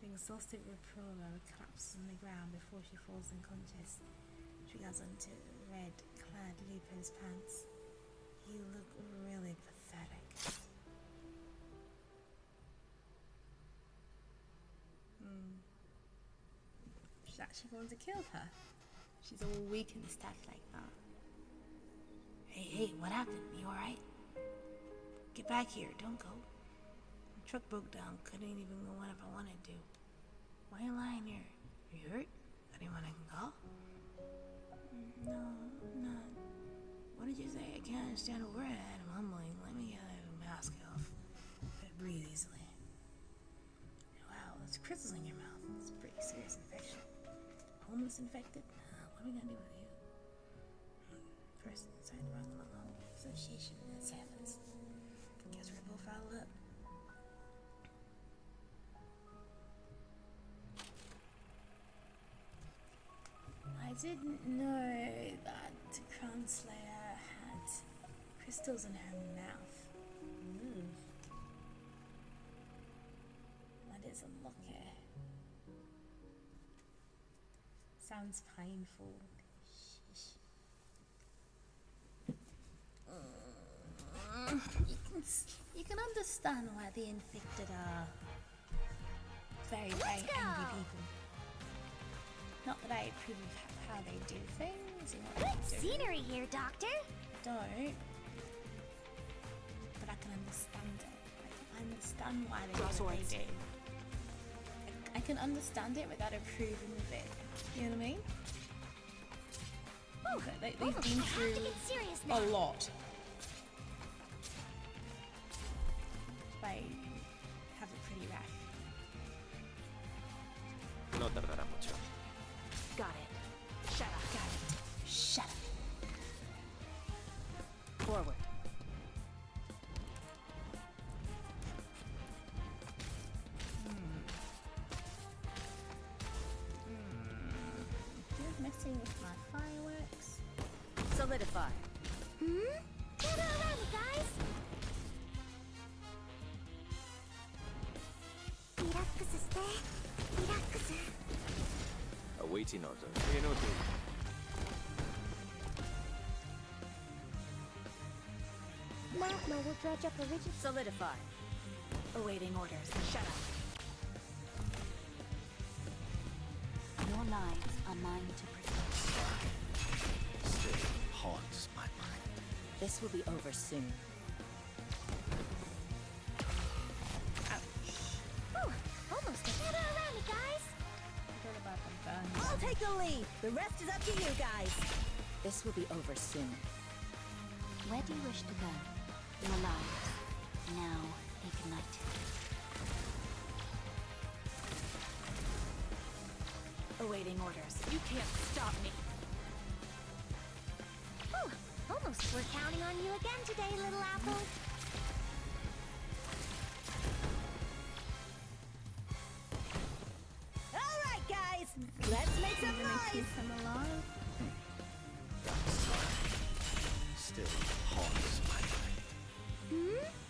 The exhausted reprover collapses on the ground before she falls unconscious. She goes onto red-clad Lupo's pants. You look really pathetic. She's actually going to kill her. She's all weak and stuff like that. Hey, what happened? You alright? Get back here, don't go. The truck broke down, couldn't even go whenever I wanted to. Why are you lying here? Are you hurt? Anyone I can call? No, I'm not. What did you say? I can't understand a word. I'm mumbling. Let me get the mask off. I breathe easily. Wow, there's crystals in your mouth. It's a pretty serious infection. Homeless infected? What are we gonna do with you? Person inside the wrong association and sevens. Guess we're both fouled up. I didn't know that Crown Slayer had crystals in her mouth. That is unlucky. Sounds painful. You can understand why the infected are very, very angry people. Not that I approve of how they do things. Good scenery here, Doctor. Don't. But I can understand it. I can understand why they do what they do. I can understand it without approving of it. You know what I mean? They've been through a lot. They have it pretty rough. No tardará mucho. Got it. messing with my fireworks. Solidify. Gather around me, guys! Relax, relax. Awaiting order. Magma will dredge up original. Solidify. Awaiting orders. Shut up. Your lives are mine to protect. Still haunts my mind. This will be over soon. Oh, almost. Gather around me, guys! Forget about the guns. I'll take the lead. The rest is up to you guys. This will be over soon. Where do you wish to go? Your lives, now ignited. Awaiting orders. You can't stop me. Oh, almost. We're counting on you again today, little apple. All right, guys. Let's make some noise. Keep them alive. Still haunts my mind.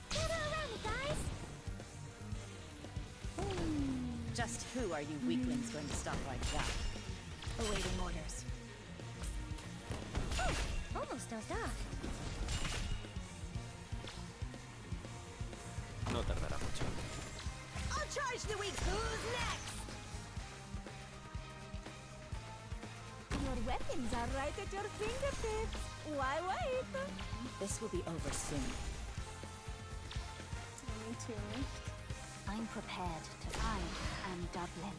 Gather around me, guys! Just who are you weaklings going to stop like that? Awaiting orders. Oh, almost dozed off. No tardará mucho. I'll charge the weak. Who's next? Your weapons are right at your fingertips. Why wait? This will be over soon. Me too. I'm prepared to find and Dublin.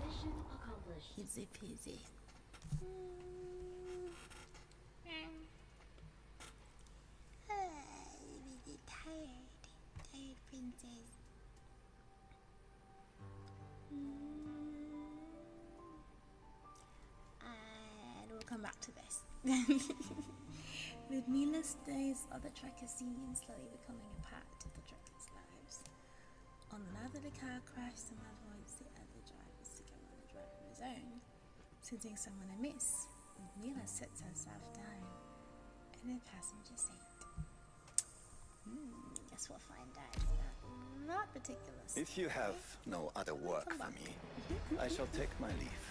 Mission accomplished. Easy peasy. Really tired. Tired princess. And we'll come back to this. Ludmila's days of the tracker scene slowly becoming a part of the trackers' lives. On the night of the car crash, the man wants the other drivers to go on a drive of his own. Sensing someone amiss, Ludmila sits herself down in the passenger seat. Guess we'll find out. Not particular. If you have no other work for me, I shall take my leave.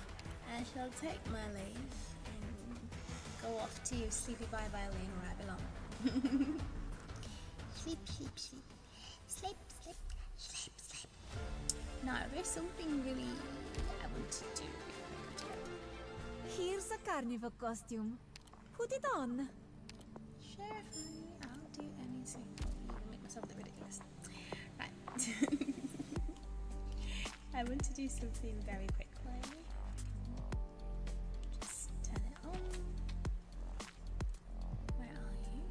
I shall take my leave and go off to sleepy bye-bye lane where I belong. Sleep, sleep, sleep. Sleep, sleep, sleep, sleep. Now, there's something really I want to do before I go to bed. Here's a carnival costume. Put it on. Sure, honey, I'll do anything. I'll make myself look ridiculous. Right. I want to do something very quickly. Just turn it on. Where are you?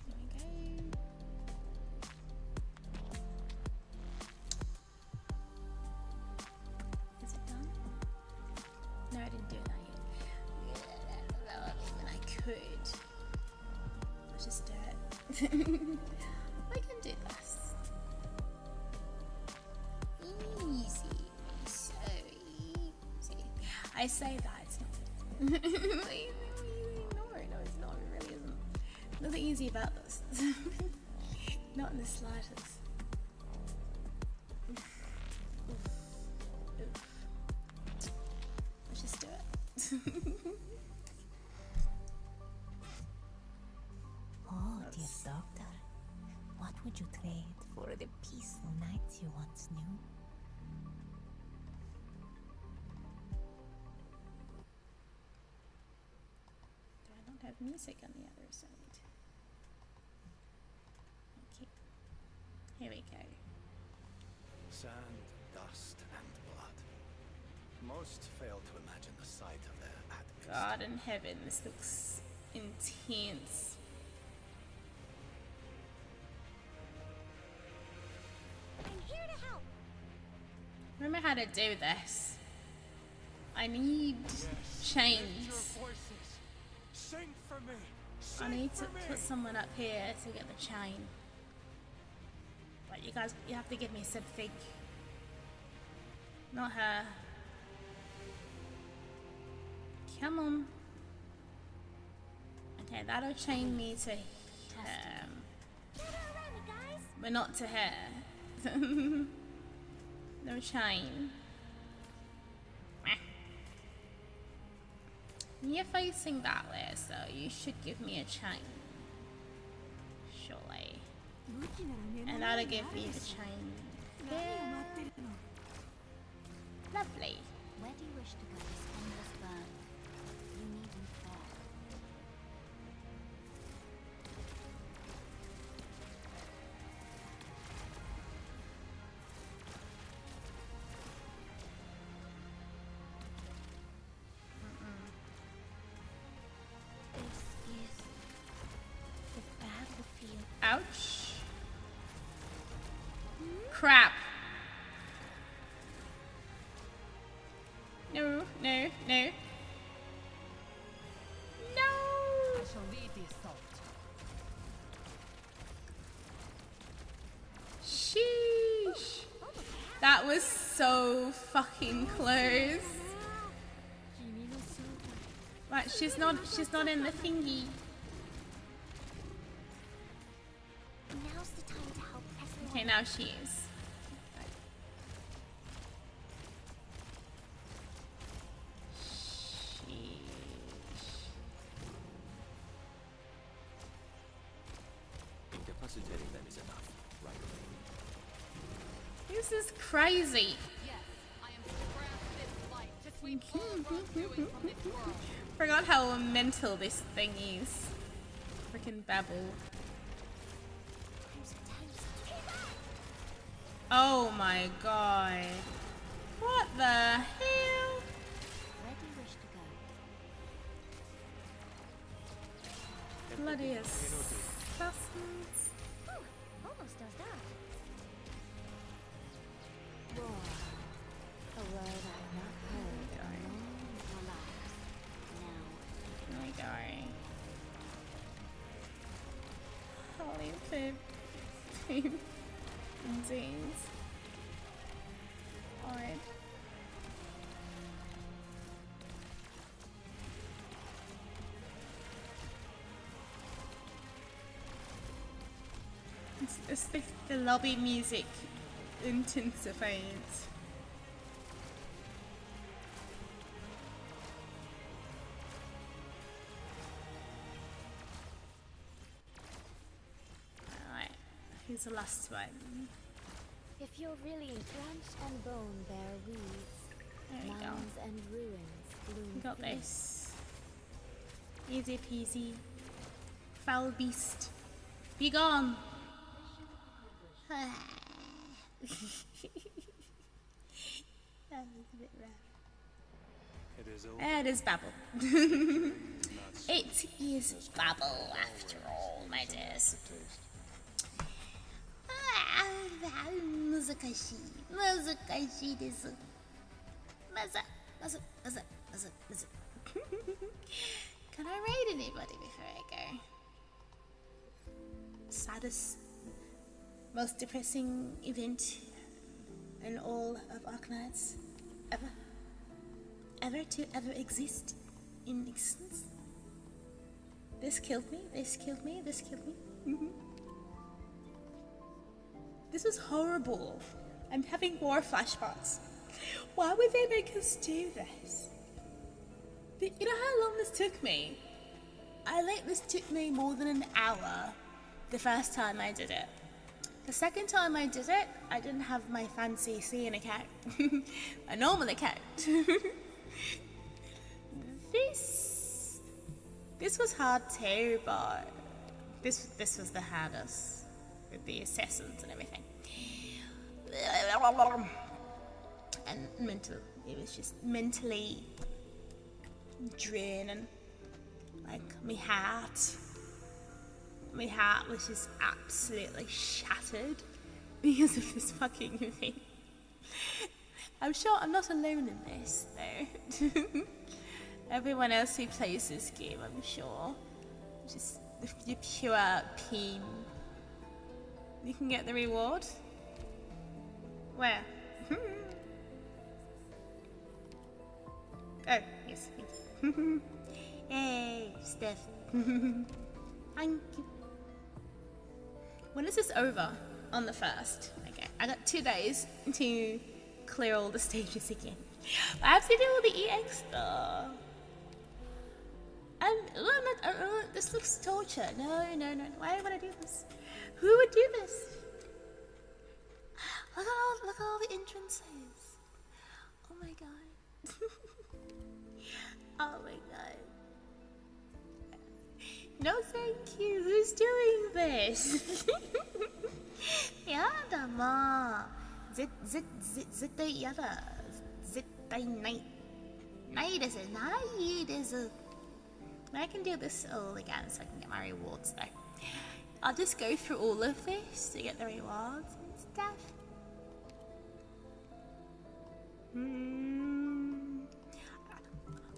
There we go. Is it done? No, I didn't do that yet. I could. Let's just do it. I can do this. Easy. So easy. I say that it's not. No, it's not. It really isn't. Nothing easy about this. Not in the slightest. Oof. Let's just do it. Oh, dear doctor, what would you trade for the peaceful nights you once knew? I don't have music on the other side. Okay. Here we go. Sand, dust, and blood. Most fail to imagine the sight of their admixed. God in heaven, this looks intense. I'm here to help. Remember how to do this. I need chains. Sing for me. I need to put someone up here to get the chain. But you guys, you have to give me something. Not her. Come on. Okay, that'll chain me to him. But not to her. No chain. You're facing that way, so you should give me a chain. Surely. And that'll give me the chain. Yeah. Lovely. Where do you wish to go this endless burn? You needn't fall. This is the battlefield. Ouch. Crap. No, no, no. No! I shall lead the assault. Sheesh. That was so fucking close. Right, she's not in the thingy. Now's the time to help everyone. Okay, now she is. Incapacitating them is enough, right? This is crazy. Yes, I am to grasp this light, to sweep all wrongdoing from this world. Forgot how mental this thing is. Freaking babble. Oh my god. What the hell? Where do you wish to go? Bloody assassins. Almost does that. Roar. A word I've not heard in a long lives. Now. There we go. Holy poop. Indeed. Alright. It's the lobby music intensifies. Alright, here's the last one. If you're really flesh and bone bear weeds, There we go. mounds and ruins bloom. We got free. this. Easy peasy. Foul beast. Be gone! That was a bit rough. It is all It is babble. It is babble after all, my dears. Muzakashi. Muzakashi desu. Maza. Can I raid anybody before I go? Saddest, most depressing event in all of Arknights ever to ever exist in existence. This killed me. This was horrible. I'm having war flashbacks. Why would they make us do this? But you know how long this took me? This took me more than an hour the first time I did it. The second time I did it, I didn't have my fancy CN account. A normal account. This was hard too, but this was the hardest with the assassins and everything. And mental. It was just mentally draining. Like my heart was just absolutely shattered because of this fucking thing. I'm sure I'm not alone in this though. Everyone else who plays this game, I'm sure, just the pure pain. You can get the reward. Where? nice. Thank you. Hey, Steph. Thank you. When is this over? On the 1st. Okay, I got 2 days to clear all the stages again. I have to do all the EX stuff. This looks torture. No. Why would I do this? Who would do this? Look at all the entrances. Oh my god. Oh my god. No, thank you. Who's doing this? Yeah, I can do this all again so I can get my rewards though. I'll just go through all of this to get the rewards and stuff.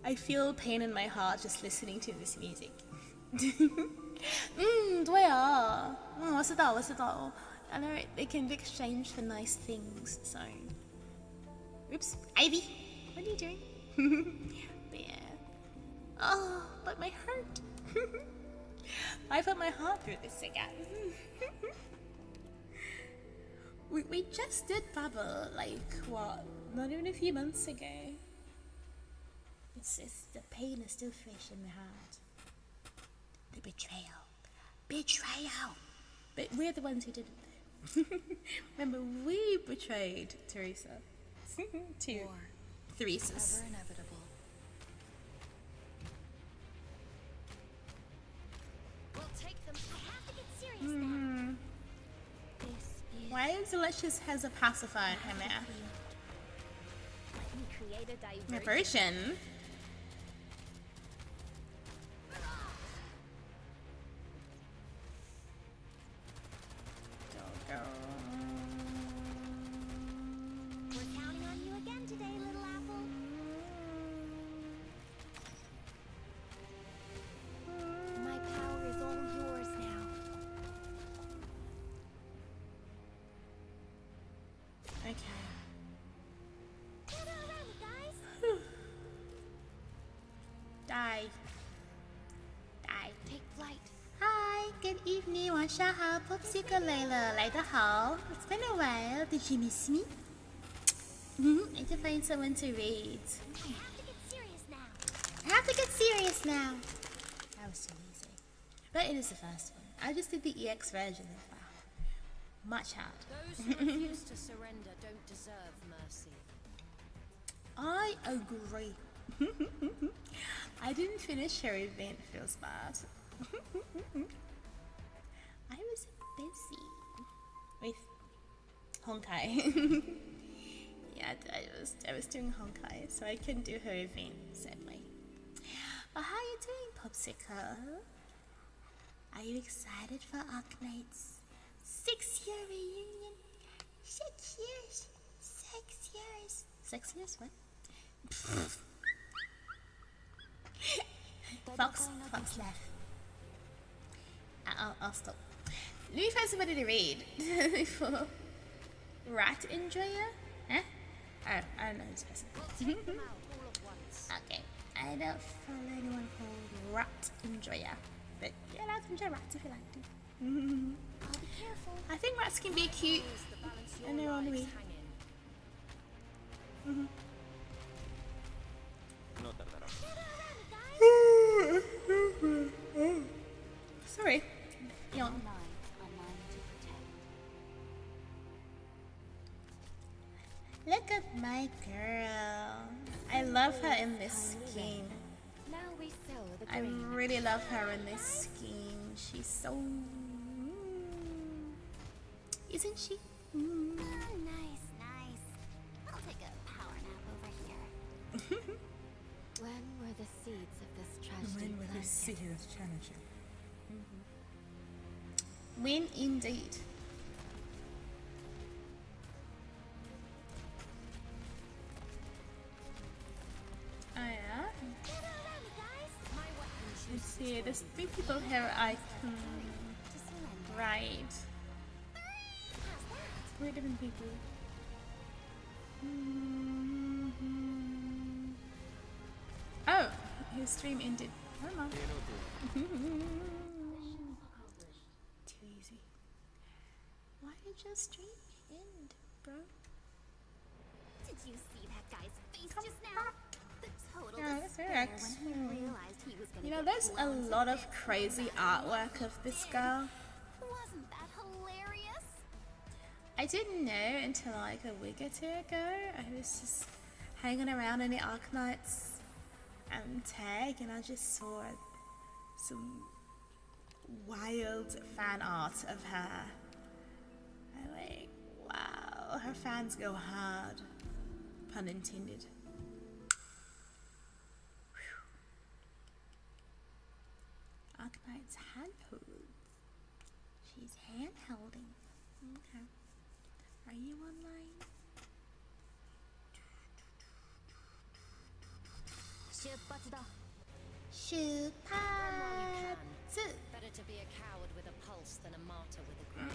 I feel pain in my heart just listening to this music. 对啊，我知道。I know they can be exchanged for nice things, so. Oops, Aivee, what are you doing? But yeah. Oh, but my heart. I put my heart through this again. we just did Bubble, like, what? Not even a few months ago. It's the pain is still fresh in my heart. The betrayal. But we're the ones who did it though. Remember, we betrayed Teresa. Two Theresa's. Ever inevitable. We'll take them. I have to get serious now. Why is Delicious has a pacifier in her mouth? Let me create a Diversion. We're counting on you again today, little apple. My power is all yours now. Okay. Get around me, guys. Die. Take flight. Hi, good evening, 晚上好 Popsicle 来了，来得好 It's been a while, did you miss me? I need to find someone to raid. I have to get serious now. I have to get serious now. That was too easy. But it is the first one. I just did the EX version of that. Much hard. Those who refuse to surrender don't deserve mercy. I agree. I didn't finish her event, feels bad. I was busy with Honkai. Yeah, I was doing Honkai, so I couldn't do her event, sadly. But how are you doing, Popsicle? Are you excited for Arknights' 6-year reunion? 6 years. 6 years. 6 years? What? Fawkes left. I'll stop. Let me find somebody to read for Rat Enjoyer. Huh? I don't know this person. Okay, I don't follow anyone called Rat Enjoyer, but yeah, I can enjoy rats if you like to. I'll be careful. I think rats can be cute in their own way. Sorry. Yawn. Look at my girl. I love her in this skin. Now we sow the I grain. really love her in this skin. She's so... Isn't she? Nice. I'll take a power nap over here. When were the seeds of this tragedy planted? When indeed. Oh yeah. Let's see, there's 3 people here I can ride. 3 different people. Oh, his stream ended. I don't know. Too easy. Why did your stream end, bro? Did you see that guy's face just now? The total Yeah, that's despair right. when he realized he was gonna You know, get there's a blown to lot of bits crazy with that artwork of this girl. Wasn't that hilarious? I didn't know until like a week or two ago. I was just hanging around in the Arknights tag, and I just saw some wild fan art of her. I'm like, wow, her fans go hard. Pun intended. Arknights handhold. She's hand-holding. Okay. Are you online? Shupatsu. Better to be a coward with a pulse than a martyr with a grave.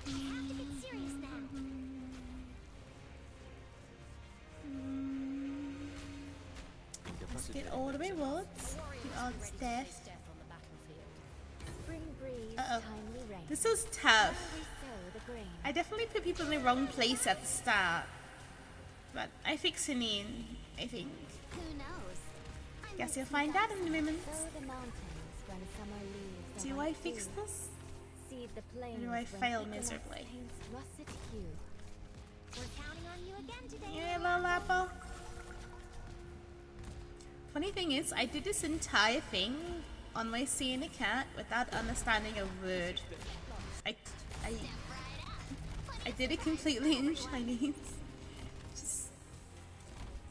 We have to get serious now. Let's get all the rewards. Get all the stuff. Spring breeze, Uh-oh. timely rain. This was tough. We sow the grain. I definitely put people in the wrong place at the start. But I fix it in, I think. Who knows? Guess you'll find out in a moment. Sow the mountains when summer leaves. Do I fix this? Seed the plains Or do I when fail equinox miserably? paints russet hue. We're counting on you again today. Yeah, little apple. Funny thing is, I did this entire thing on my seeing a cat without understanding a word. I did it completely in Chinese. Just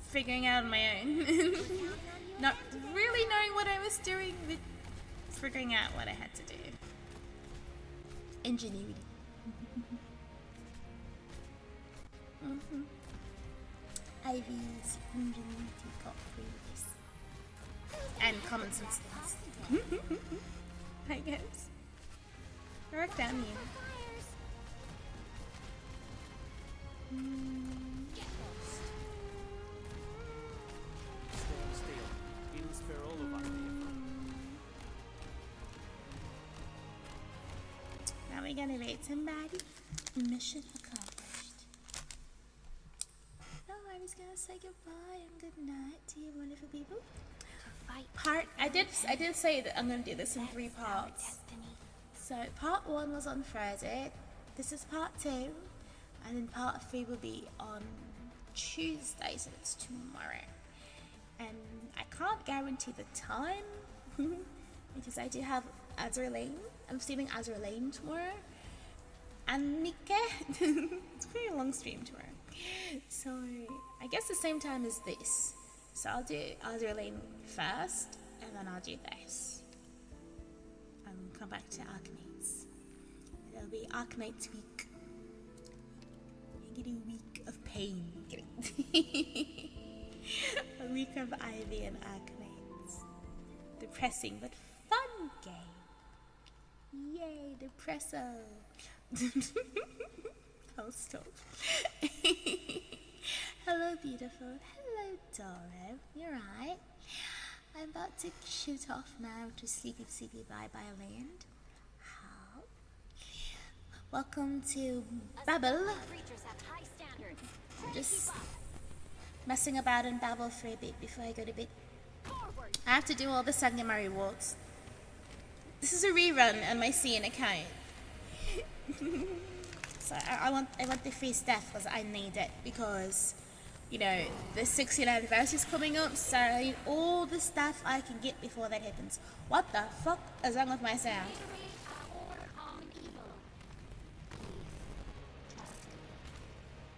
figuring out on my own. Not really knowing what I was doing, but figuring out what I had to do. Ingenuity. Ivy's ingenuity got through this. And common sense things. I guess. Work down here. Stay still. He'll spare all of us. Now we're gonna raid somebody. Mission accomplished. No, I was gonna say goodbye and good night to you wonderful people. I did say that I'm gonna do this in 3 parts. So part 1 was on Friday. This is part 2, and then part 3 will be on Tuesday, so it's tomorrow. And I can't guarantee the time because I do have Azur Lane. I'm streaming Azur Lane tomorrow, and Mike. It's a pretty long stream tomorrow, so I guess the same time as this. So I'll do Azur Lane first, and then I'll do this. And come back to Arknights. It'll be Arknights week. I get a week of pain. A week of Aivee and Arknights. Depressing but fun game. Yay, depresso. I'll stop. Hello, beautiful. Hello, Doro. You're right. I'm about to shoot off now to sleepy, sleepy bye-bye land. How? Welcome to Babel. I'm just messing about in Babel for a bit before I go to bed. I have to do all the Sangama rewards. This is a rerun on my CN account. So I want the free stuff because I need it, because you know the 16th anniversary is coming up, so I need all the stuff I can get before that happens. What the fuck is wrong with my sound?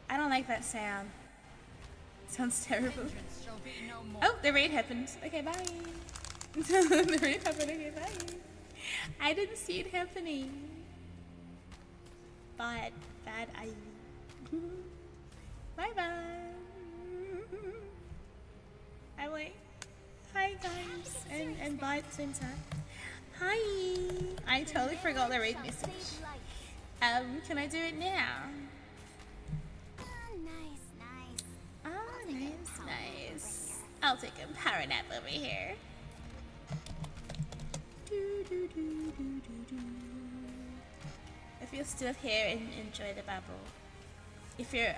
I don't like that sound. It sounds terrible. Oh, the raid happened. Okay, bye. The raid happened. Okay, bye. I didn't see it happening. Bad Aivee. Bye bye. I wait. Hi guys, and bye at the same time. Hi. I totally forgot the raid message. Can I do it now? Nice. Nice. I'll take a power nap over here. If you're still here and enjoy the babble, if you're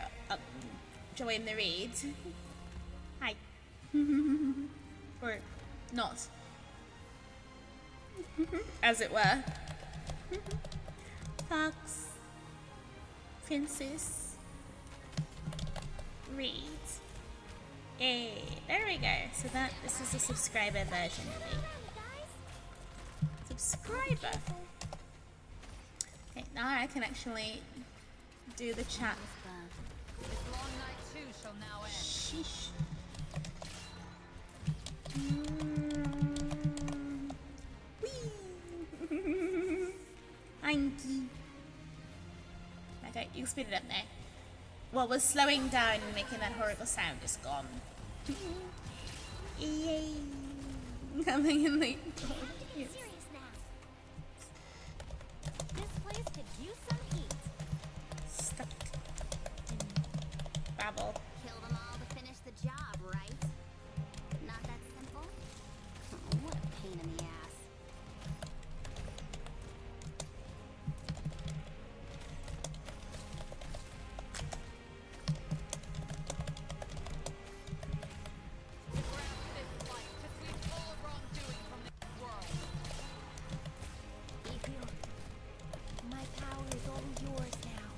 enjoying the read, hi. Or not, as it were. Fawkes, Princess, read. Yay, there we go. So this is a subscriber version of it. Subscriber. Okay, now I can actually do the chat. This long night too shall now end. Sheesh. Thank you. Okay, you can speed it up now. What was slowing down and making that horrible sound is gone. Yay! Coming in late. Serious now. This place could use some heat. Stuck. Babble. Kill them all to finish the job, right? Not that simple? Oh, what a pain in the ass. My power is all yours now.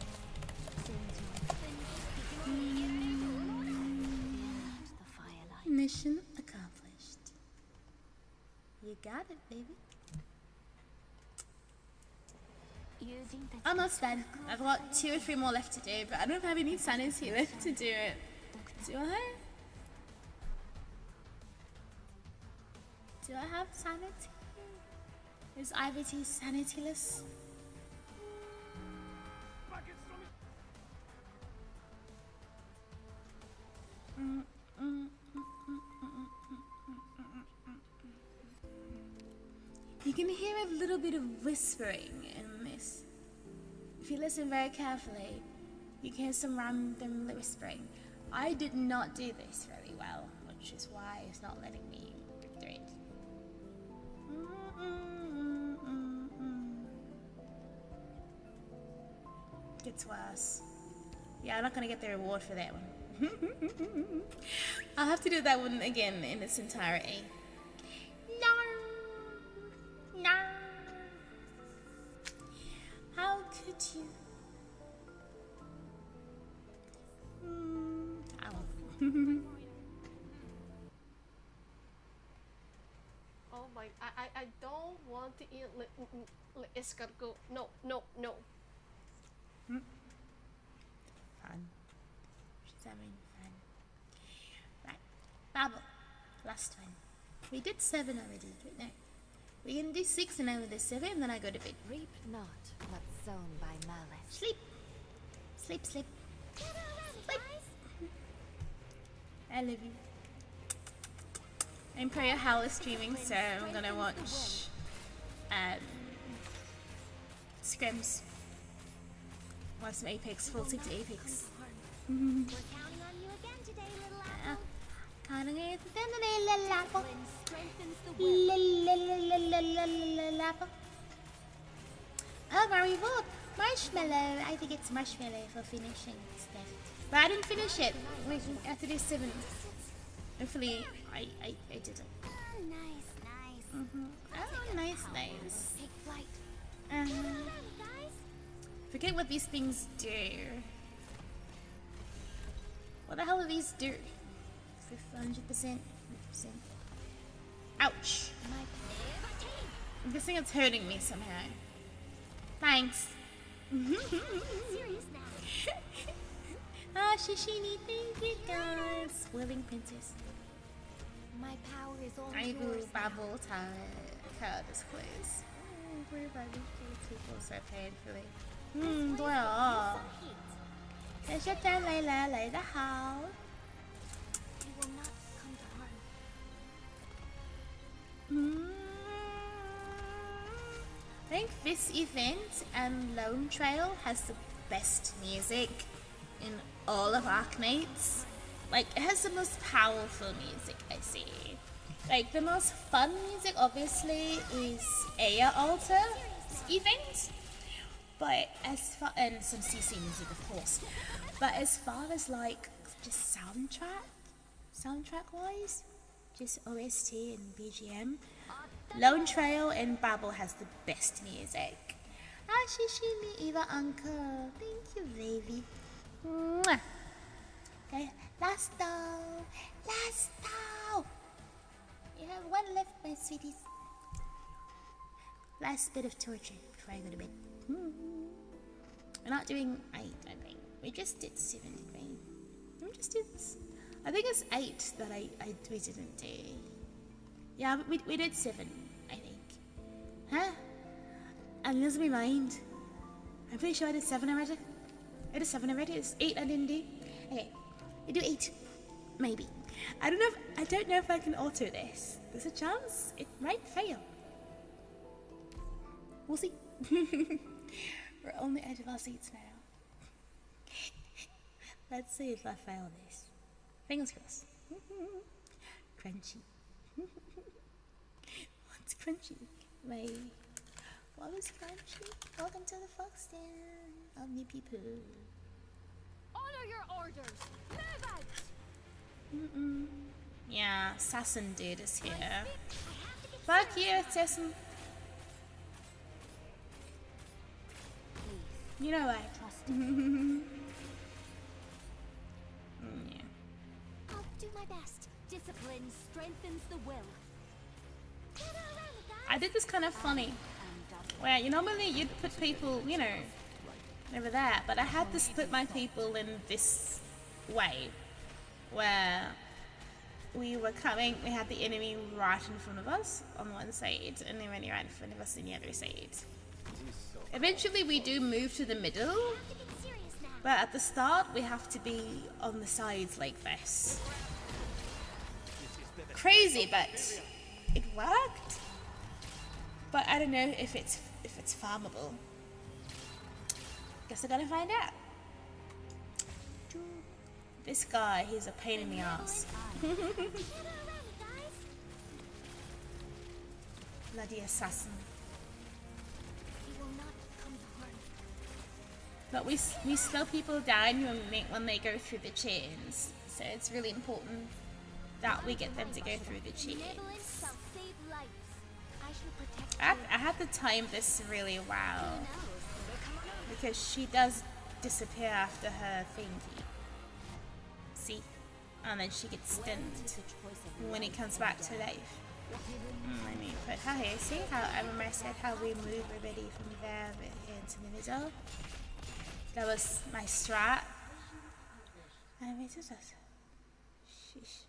Since you're finished, the firelight. Mission accomplished. You got it, baby. Almost done. I've got 2 or 3 more left to do, but I don't have any sanity left to do it. Do I? Do I have sanity? Is Aivee sanityless? You can hear a little bit of whispering in this. If you listen very carefully, you can hear some random whispering. I did not do this very well, which is why it's not letting me do it. Gets worse. Yeah, I'm not gonna get the reward for that one. I'll have to do that one again in its entirety. No. How could you? Oh my! I don't want to eat escargot. No. Fun. She's having fun. Right. Babble. Last one. We did 7 already. No. We're gonna do 6 and then with the 7 and then I go to bed. Reap not what's sown by malice. Sleep. Sleep. Sleep. I love you. Imperial Hell is streaming, so I'm gonna watch Scrims. Watch some Apex, full tick to Apex. We're counting on you again today, little apple. Counting on you today, little apple. Strengthens the Little apple. Oh, very good. Marshmallow. I think it's marshmallow for finishing stuff. But I didn't finish it. We have to do 7. Hopefully, I did it. Nice. Oh, nice. Take flight. Forget what these things do. What the hell do these do? 100%. Ouch. I'm guessing it's hurting me somehow. Thanks. Serious now. Ah, Shishini, thank you guys. Willing princess. My power is all Aivee yours. babble card is closed. We're about to kill people so painfully. 对哦。感谢带来的好。 You will not come to harm. I think this event and Lone Trail has the best music in all of Arknights. Like, it has the most powerful music, I see. Like, the most fun music, obviously, is Aya Altar's event. But as far, and some CC music, of course. But as far as, like, just soundtrack-wise, just OST and BGM, Lone Trail and Babel has the best music. Shishimi Eva Uncle. Thank you, baby. Mwah. Okay, last though. You have one left, my sweeties. Last bit of torture before I go to bed. We're not doing 8, I think. We just did 7, didn't we? Let me just do this. I think it's 8 that we didn't do. Yeah, we did 7, I think. Huh? And losing my mind. I'm pretty sure I did 7 already. I did 7 already. It's 8 I didn't do. Okay, I do 8, maybe. I don't know if I can alter this. There's a chance it might fail. We'll see. We're on the edge of our seats now. Let's see if I fail this. Fingers crossed. Crunchy. What's crunchy? What was crunchy? Welcome to the Fawkes Den of new people. Honor your orders. Move out. Yeah, Assassin dude is here. Fuck you, Assassin. You know I trust him. Yeah. I'll do my best. Discipline strengthens the will. I did this kind of funny. Where normally you'd put people, you know, over there, but I had to split my people in this way, where we had the enemy right in front of us on one side, and the enemy right in front of us on the other side. Eventually we do move to the middle, but at the start we have to be on the sides like this. Crazy, but it worked. But I don't know if it's farmable. Guess I gotta find out. This guy, he's a pain in the ass. Bloody assassin. But we slow people down when they go through the chains, so it's really important that we get them to go through the chains. I had to time this really well, because she does disappear after her thingy. See? And then she gets stunned when it comes back to life. Let me put her here. See how I remember I said how we move everybody from there here into the middle? That was my strat. And I just sheesh.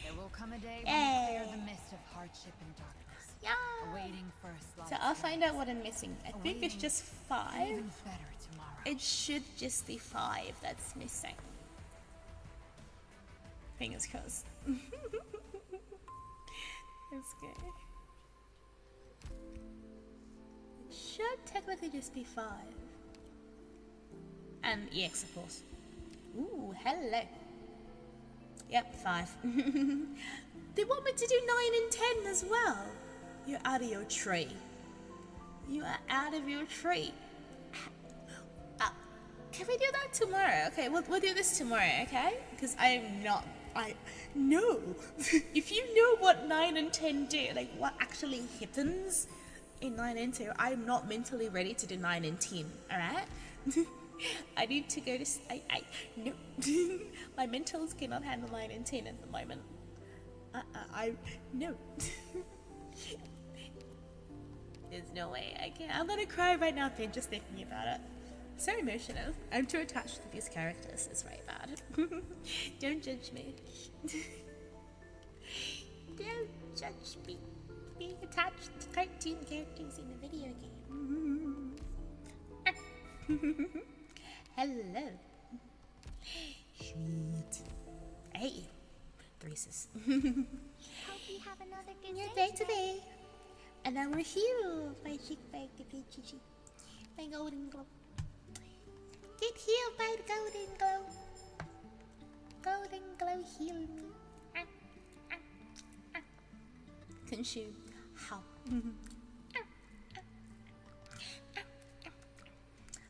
There will come a day when you clear the mist of hardship and darkness. Yeah. Awaiting first light. So I'll find out what I'm missing. I think it's just 5. Even better tomorrow. It should just be 5 that's missing. Fingers crossed. Let's go. It should technically just be 5. And EX, of course. Ooh, hello. Yep, 5. They want me to do 9 and 10 as well. You're out of your tree. You are out of your tree. Can we do that tomorrow? Okay, we'll do this tomorrow, okay? Because no. If you know what 9 and 10 do, like what actually happens in 9 and 2, I'm not mentally ready to do 9 and 10, alright? I need to go to... no. My mentals cannot handle 9 and 10 at the moment. No. There's no way I can. I'm gonna cry right now just thinking about it. So emotional. I'm too attached to these characters. It's very bad. Don't judge me. Don't judge me. Being attached to cartoon characters in a video game. Hello. Sweet. I hate you. Threeses. Hope you have another good day today. And I'm with you, my chick bag, my golden globe. Okay. Get healed by the golden glow. Golden glow heal me. Consume. How?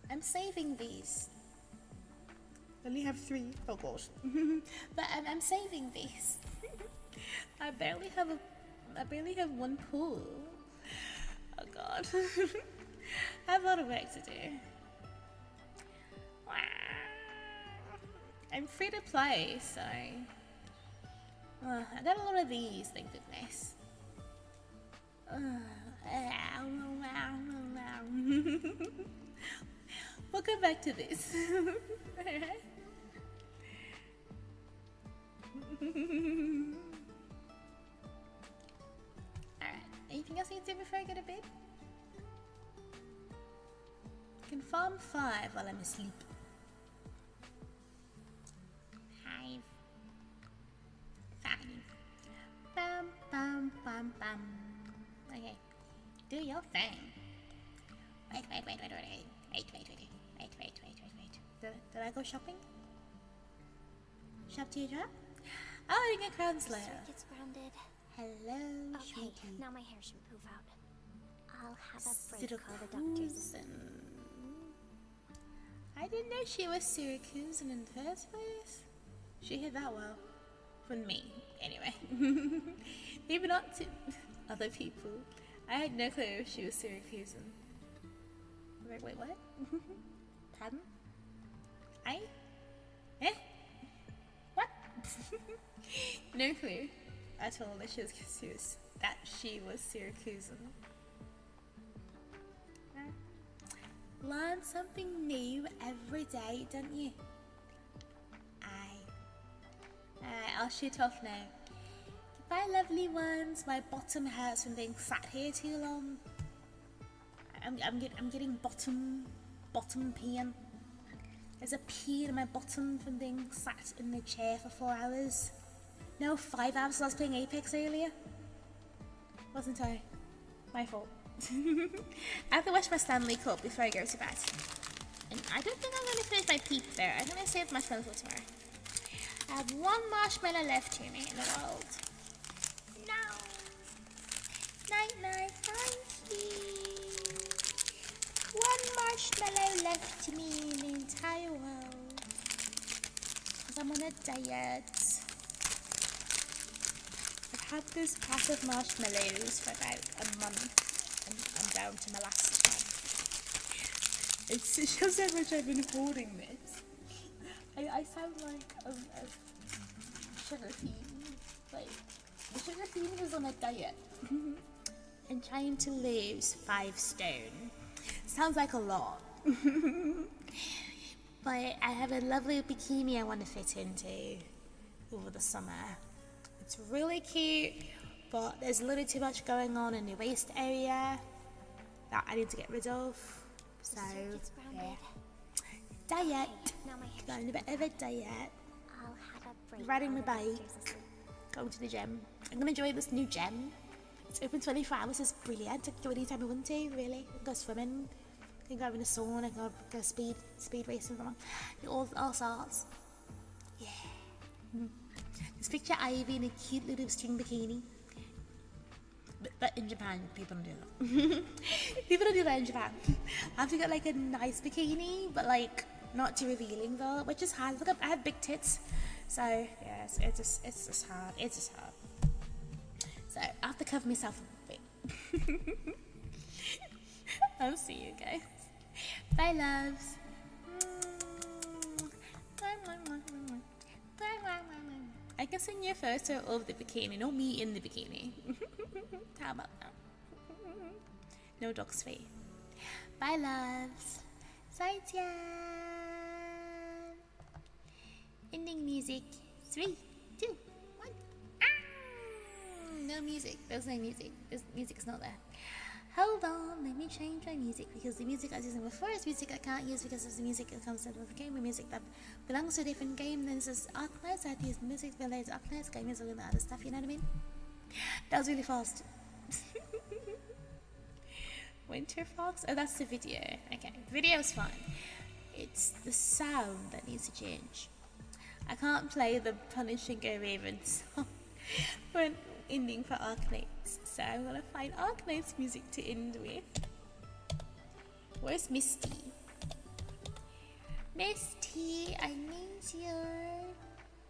I'm saving these. I only have 3. Oh gosh. But I'm saving these. I barely have 1 pool. Oh god. I have a lot of work to do. I'm free to play, so I got a lot of these, thank goodness. We'll come back to this. Alright, anything else I need to do before I go to bed? I can farm 5 while I'm asleep. Bam, bam, bam, bam. Okay, do your thing. Wait. Did I go shopping? Shop teardrop? Oh, I didn't get Crown Slayer. Gets grounded. Hello, Okay, sweetie. now my hair shouldn't poof out. I'll have a break while the doctor's... I didn't know she was Syracusan in the first place. She hit that well. From me, anyway. Maybe not to other people. I had no clue if she was Syracusan. Wait, what? Pardon? What? No clue at all that she was Syracusan. Learn something new every day, don't you? Alright, I'll shoot off now. Goodbye, lovely ones. My bottom hurts from being sat here too long. I'm getting bottom pain. There's a pain in my bottom from being sat in the chair for 4 hours. No, 5 hours. I was playing Apex earlier. Wasn't I? My fault. I have to wash my Stanley Cup before I go to bed. And I don't think I'm going to finish my peep there. I'm going to save marshmallow for tomorrow. I have 1 marshmallow left to me in the world. No. Night, thank you. 1 marshmallow left to me in the entire world. Because I'm on a diet. I've had this pack of marshmallows for about a month. And I'm down to my last one. It shows how much I've been holding this. I sound like a sugar fiend. Like, the sugar fiend was on a diet and trying to lose 5 stone. Sounds like a lot. But I have a lovely bikini I want to fit into over the summer. It's really cute, but there's a little too much going on in the waist area that I need to get rid of. So, yeah. Diet. Going a bit of a diet. Riding my bike. Going to the gym. I'm going to enjoy this new gym. It's open 24 hours. It's brilliant. I can go anytime I want to, really. I can go swimming. I can go in a sauna. I can go speed racing. All sorts. Yeah. Just picture Aivee in a cute little string bikini. But in Japan, people don't do that. People don't do that in Japan. I have to get like a nice bikini, but like not too revealing though, which is hard. Look, I have big tits, so yeah, it's just hard. It's just hard. So I have to cover myself a bit. I'll see you guys. Bye, loves. I can send you a photo of the bikini, not me in the bikini. How about that? No dog's face. Bye, loves. Zaijian. Ending music. 3, 2, 1. No music. There's no music. This music's not there. Hold on, let me change my music because the music I was using before is music I can't use because it's the music that comes out of the game, music that belongs to a different game. Then this is Arknights. I had to use music related to Arknights. Game is all the other stuff, you know what I mean? That was really fast. Winter Fawkes? Oh, that's the video. Okay, video's fine. It's the sound that needs to change. I can't play the Punishing a Raven song when ending for Arknights, so I'm gonna find Arknights music to end with. Where's Misty? Misty, I need you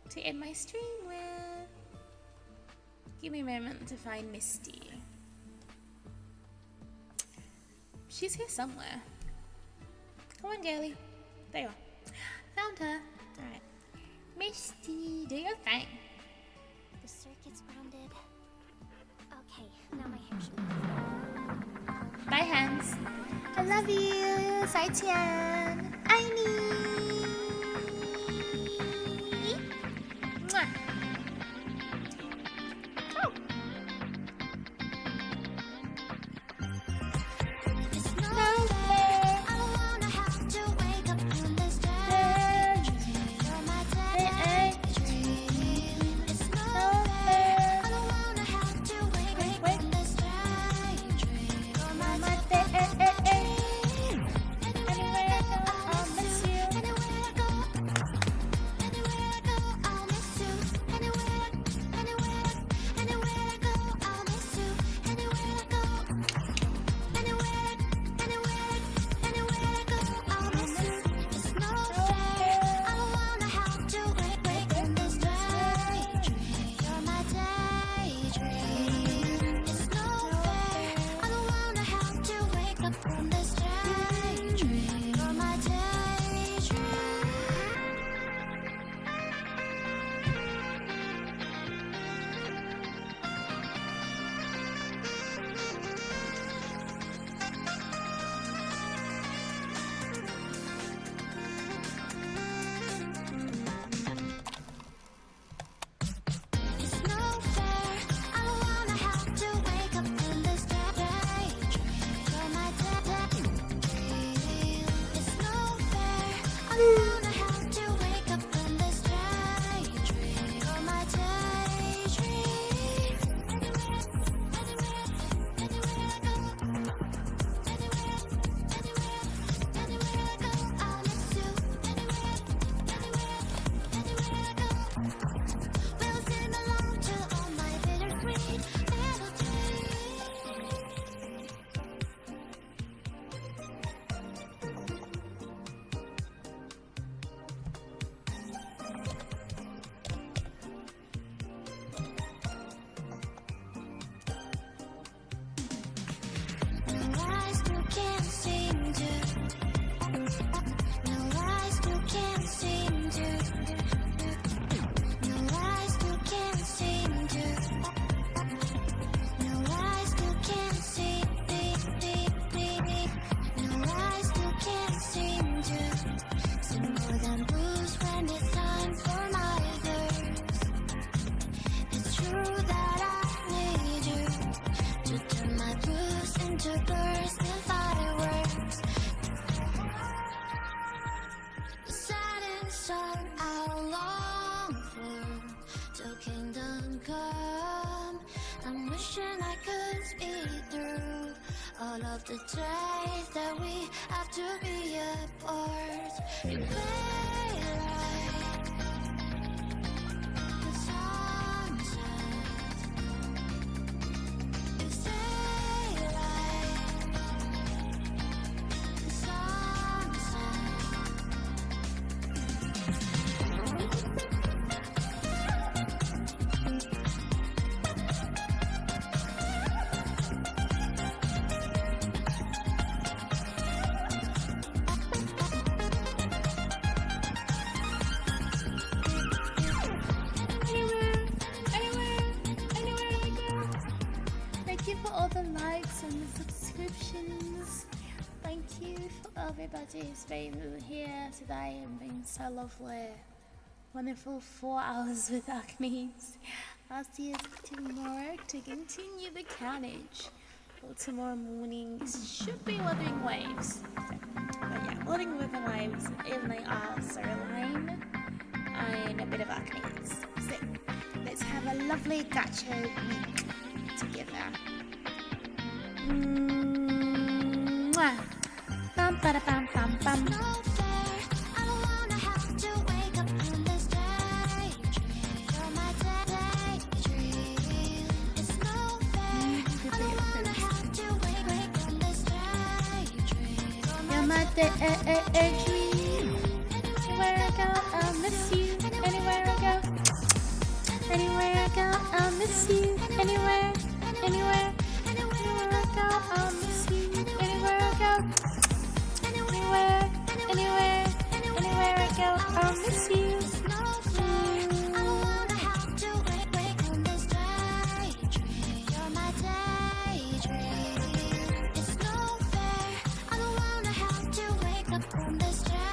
to end my stream with. Give me a moment to find Misty. She's here somewhere. Come on, girlie. There you are. Found her. Alright. Misty, do your thing. The circuit's grounded. Okay, now my hair should be. Bye, hands. I love you, Saitian. Aivee. Mwah. Oh. It's no fair. I don't wanna have to wake up on this day. You're my daydream. It's no fair. I don't wanna have to wake up on this daydream. You're my daydream. Anywhere I go, I'll miss you. Anywhere I go, I'll miss you. Anywhere I go, I'll miss you. Anywhere I go, anywhere I go, I'll miss you. It's no fair. I don't wanna have to wake in this daydream. You're my daydream. It's no fair. I don't wanna have to wake up from this daydream. You're my daydream. It's no fair. I don't wanna have to wake up in this daydream. You're my daydream. It's no fair. I don't wanna have to wake up in this daydream. You're my daydream. Anywhere I go, anywhere I go, I'll miss you. Anywhere I go. We'll sing along to all my bittersweet melodies. No, I still can't seem to. No, I still can't seem to. No, I still can't seem to. No, I still can't see. No, I still can't seem to. See more than blues when it's time for my verse. It's true that I need you to turn my blues into bursting fireworks. The setting sun I long for till kingdom come. I'm wishing I could speed through all of the days that we have to be apart. You play like the sunset. You stay like the sunset. Thank you for all the likes and the subscriptions. Thank you for everybody who's been here today and been so lovely. Wonderful 4 hours with Arknights. I'll see you tomorrow to continue the carnage. Well, tomorrow morning should be Wuthering Waves. But yeah, Wuthering with the Waves, evening storyline, and a bit of Arknights. So let's have a lovely gatcha week together. Mwah. Bum, ba-da, bum, bum, bum. my daydream. Anywhere I go, I'll miss you. Anywhere I go, I'll miss you.